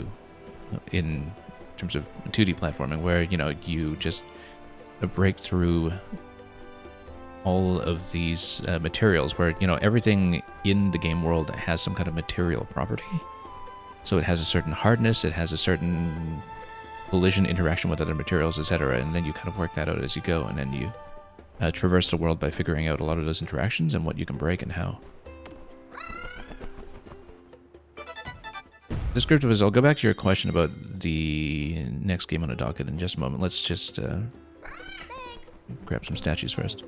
in terms of 2D platforming, where, you know, you just break through all of these materials, where, you know, everything in the game world has some kind of material property. So it has a certain hardness, it has a certain collision interaction with other materials, etc. And then you kind of work that out as you go, and then you traverse the world by figuring out a lot of those interactions and what you can break and how. Descriptive is, I'll go back to your question about the next game on the docket in just a moment. Let's just grab some statues first.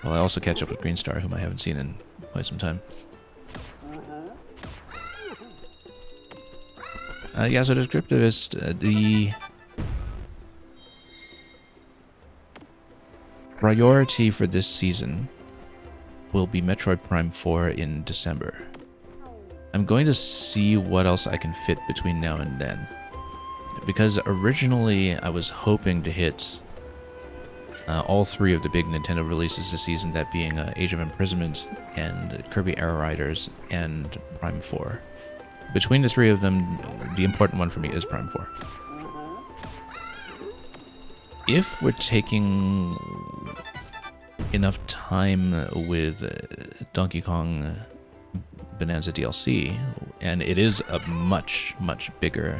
Well, I also catch up with Greenstar, whom I haven't seen in quite some time. Yeah, so Descriptivist, the priority for this season will be Metroid Prime 4 in December. I'm going to see what else I can fit between now and then. Because originally I was hoping to hit all 3 of the big Nintendo releases this season, that being Age of Imprisonment and Kirby Air Riders and Prime 4. Between the 3 of them, the important one for me is Prime 4. If we're taking enough time with Donkey Kong Bonanza DLC, and it is a much, much bigger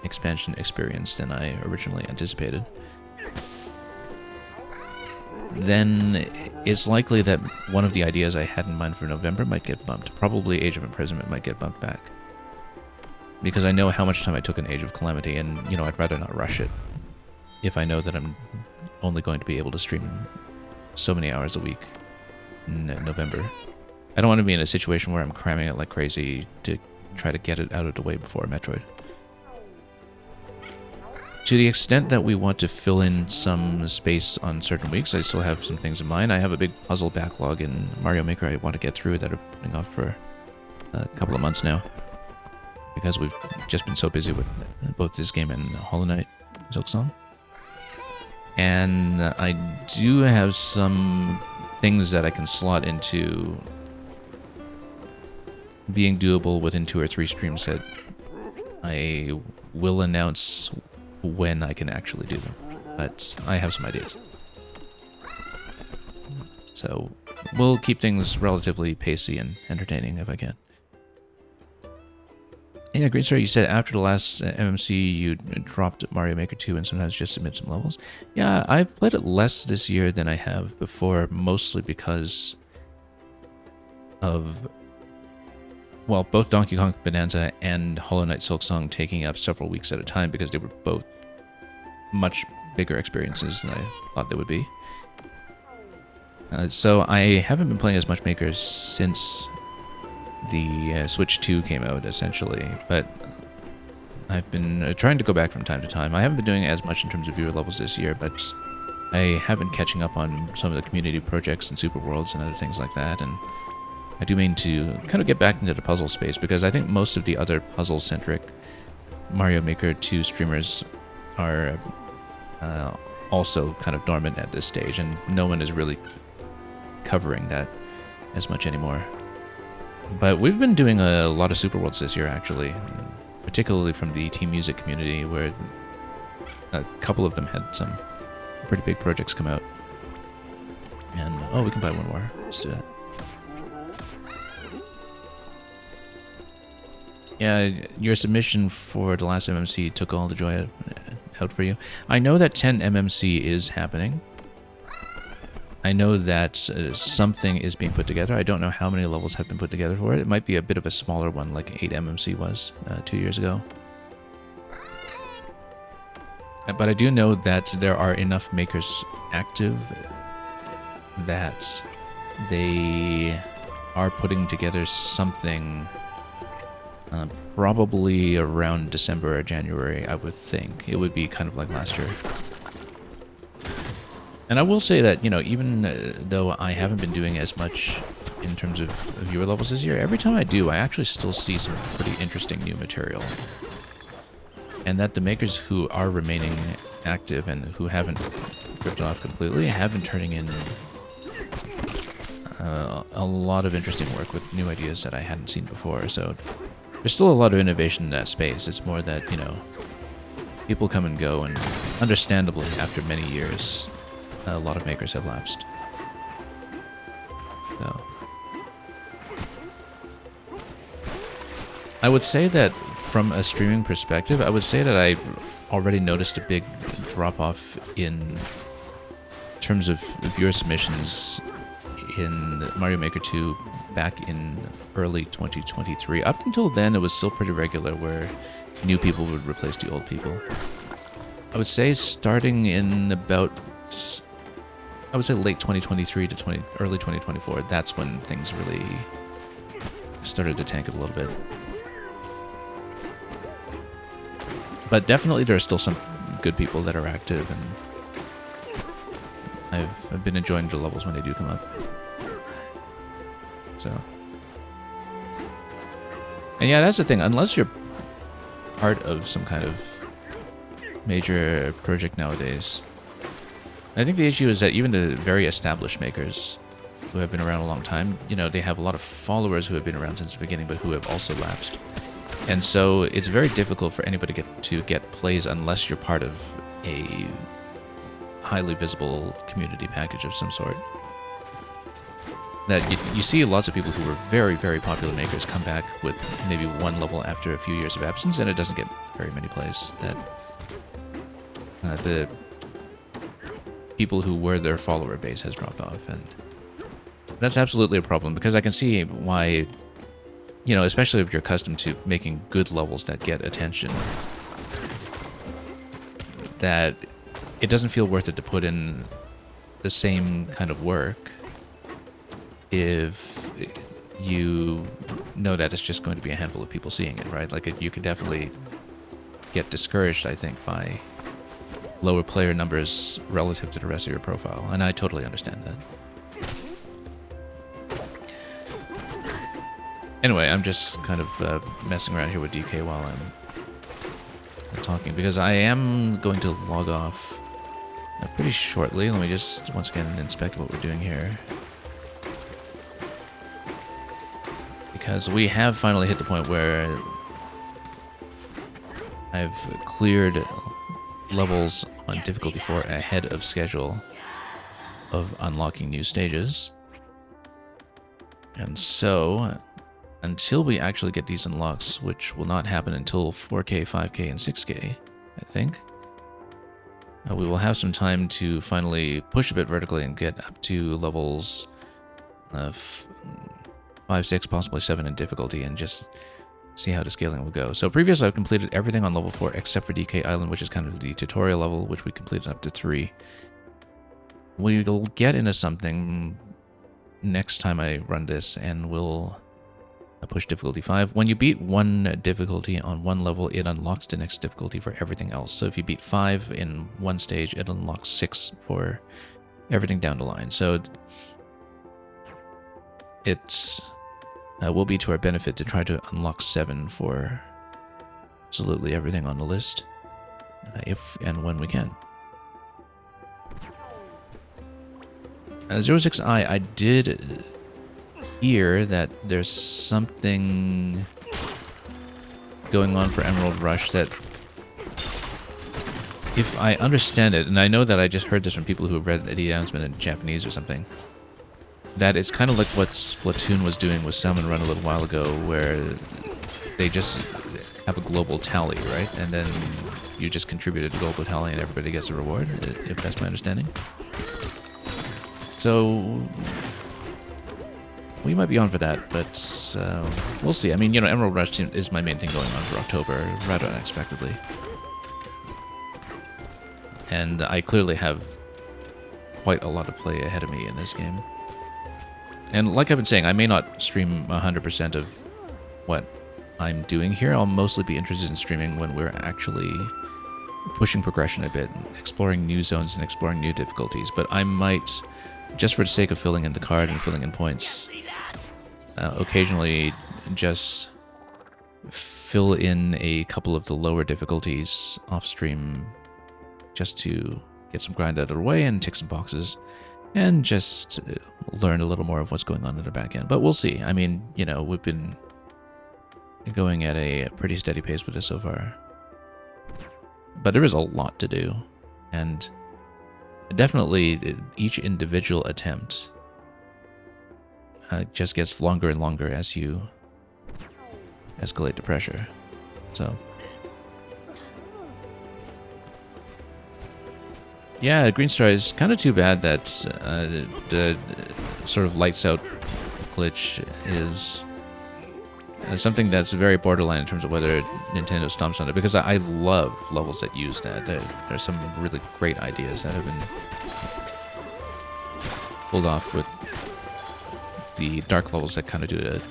expansion experience than I originally anticipated, then it's likely that one of the ideas I had in mind for November might get bumped. Probably Age of Imprisonment might get bumped back. Because I know how much time I took in Age of Calamity, and, you know, I'd rather not rush it if I know that I'm only going to be able to stream so many hours a week in November. I don't want to be in a situation where I'm cramming it like crazy to try to get it out of the way before Metroid. To the extent that we want to fill in some space on certain weeks, I still have some things in mind. I have a big puzzle backlog in Mario Maker I want to get through that are putting off for a couple of months now, because we've just been so busy with both this game and Hollow Knight Silksong. And I do have some things that I can slot into being doable within 2 or 3 streams that I will announce when I can actually do them. But I have some ideas. So we'll keep things relatively pacey and entertaining if I can. Yeah, great story. You said after the last MMC you dropped Mario Maker 2 and sometimes just submit some levels. Yeah, I've played it less this year than I have before, mostly because of, well, both Donkey Kong Bonanza and Hollow Knight Silksong taking up several weeks at a time, because they were both much bigger experiences than I thought they would be. So I haven't been playing as much Maker since the Switch 2 came out, essentially, but I've been trying to go back from time to time. I haven't been doing as much in terms of viewer levels this year, but I have been catching up on some of the community projects and Super Worlds and other things like that, and I do mean to kind of get back into the puzzle space, because I think most of the other puzzle-centric Mario Maker 2 streamers are also kind of dormant at this stage, and no one is really covering that as much anymore. But we've been doing a lot of Super Worlds this year, actually, particularly from the Team Music community, where a couple of them had some pretty big projects come out. And, oh, we can buy one more. Let's do that. Yeah, your submission for the last MMC took all the joy out for you. I know that 10 MMC is happening. I know that something is being put together. I don't know how many levels have been put together for it. It might be a bit of a smaller one, like 8 MMC was 2 years ago. But I do know that there are enough makers active that they are putting together something probably around December or January, I would think. It would be kind of like last year. And I will say that, you know, even though I haven't been doing as much in terms of viewer levels this year, every time I do, I actually still see some pretty interesting new material. And that the makers who are remaining active and who haven't drifted off completely have been turning in a lot of interesting work with new ideas that I hadn't seen before. So there's still a lot of innovation in that space. It's more that, you know, people come and go, and understandably, after many years, a lot of makers have lapsed. So I would say that from a streaming perspective, I would say that I've already noticed a big drop-off in terms of viewer submissions in Mario Maker 2 back in early 2023. Up until then, it was still pretty regular where new people would replace the old people. I would say starting in about, I would say late 2023 to early 2024, that's when things really started to tank it a little bit. But definitely there are still some good people that are active, and I've been enjoying the levels when they do come up. So, and yeah, that's the thing. Unless you're part of some kind of major project nowadays, I think the issue is that even the very established makers who have been around a long time, you know, they have a lot of followers who have been around since the beginning, but who have also lapsed. And so it's very difficult for anybody to get plays unless you're part of a highly visible community package of some sort. That you see lots of people who were very, very popular makers come back with maybe one level after a few years of absence, and it doesn't get very many plays. That the people who were their follower base has dropped off, and that's absolutely a problem, because I can see why, you know, especially if you're accustomed to making good levels that get attention, that it doesn't feel worth it to put in the same kind of work if you know that it's just going to be a handful of people seeing it, right? Like, you could definitely get discouraged, I think, by lower player numbers relative to the rest of your profile, and I totally understand that. Anyway, I'm just kind of messing around here with DK while I'm talking, because I am going to log off pretty shortly. Let me just once again inspect what we're doing here, because we have finally hit the point where I've cleared levels on difficulty 4 ahead of schedule of unlocking new stages. And so, until we actually get these unlocks, which will not happen until 4K, 5K, and 6K, I think, we will have some time to finally push a bit vertically and get up to levels 5, 6, possibly 7 in difficulty, and just see how the scaling will go. So previously I've completed everything on level 4 except for DK Island, which is kind of the tutorial level, which we completed up to 3. We'll get into something next time I run this, and we'll push difficulty 5. When you beat one difficulty on one level, it unlocks the next difficulty for everything else. So if you beat 5 in one stage, it unlocks 6 for everything down the line. So it will be to our benefit to try to unlock 7 for absolutely everything on the list, if and when we can. 06I, I did hear that there's something going on for Emerald Rush that, if I understand it, and I know that I just heard this from people who have read the announcement in Japanese or something, that it's kind of like what Splatoon was doing with Salmon Run a little while ago, where they just have a global tally, right? And then you just contribute to the global tally and everybody gets a reward, if that's my understanding. So we might be on for that, but we'll see. I mean, you know, Emerald Rush is my main thing going on for October, rather unexpectedly. And I clearly have quite a lot of play ahead of me in this game. And like I've been saying, I may not stream 100% of what I'm doing here. I'll mostly be interested in streaming when we're actually pushing progression a bit, exploring new zones and exploring new difficulties. But I might, just for the sake of filling in the card and filling in points, occasionally just fill in a couple of the lower difficulties off stream, just to get some grind out of the way and tick some boxes, and just learn a little more of what's going on in the back end. But we'll see. I mean, you know, we've been going at a pretty steady pace with this so far. But there is a lot to do, and definitely each individual attempt just gets longer and longer as you escalate the pressure. So yeah, Green Star is kind of too bad that the sort of lights out glitch is something that's very borderline in terms of whether Nintendo stomps on it, because I love levels that use that. There's some really great ideas that have been pulled off with the dark levels that kind of do the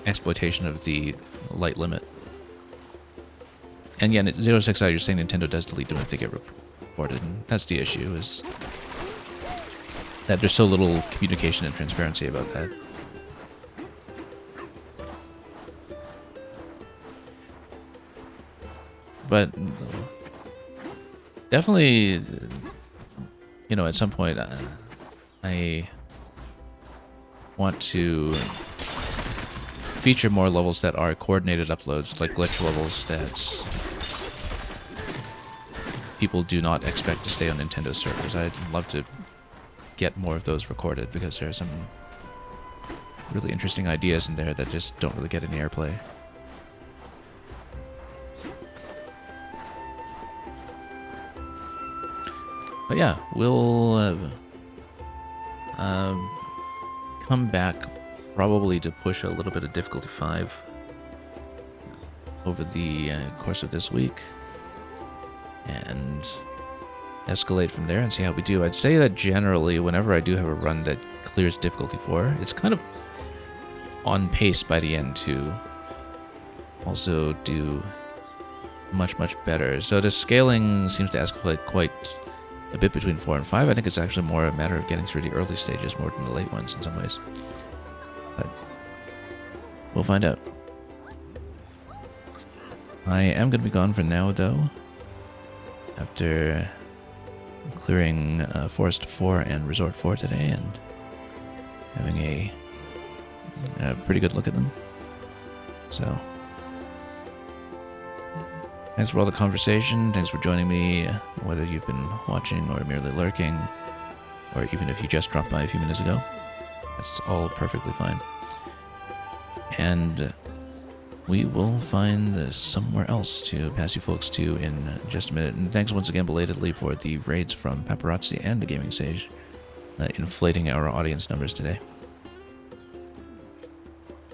exploitation of the light limit. And yeah, 06I, you're saying Nintendo does delete them if they get reported, and that's the issue, is that there's so little communication and transparency about that. But definitely, you know, at some point, I want to feature more levels that are coordinated uploads, like glitch levels that people do not expect to stay on Nintendo servers. I'd love to get more of those recorded, because there are some really interesting ideas in there that just don't really get any airplay. But yeah, we'll come back probably to push a little bit of difficulty 5 over the course of this week, and escalate from there and see how we do. I'd say that generally, whenever I do have a run that clears difficulty 4, it's kind of on pace by the end to also do much, much better. So the scaling seems to escalate quite a bit between 4 and 5. I think it's actually more a matter of getting through the early stages more than the late ones in some ways. But we'll find out. I am going to be gone for now, though, after clearing Forest 4 and Resort 4 today and having a pretty good look at them. So thanks for all the conversation. Thanks for joining me, whether you've been watching or merely lurking, or even if you just dropped by a few minutes ago. That's all perfectly fine. And we will find somewhere else to pass you folks to in just a minute. And thanks once again belatedly for the raids from Paparazzi and the Gaming Sage, inflating our audience numbers today.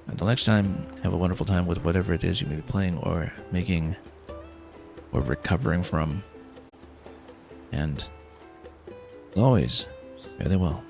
Until next time, have a wonderful time with whatever it is you may be playing or making or recovering from. And as always, fare thee well.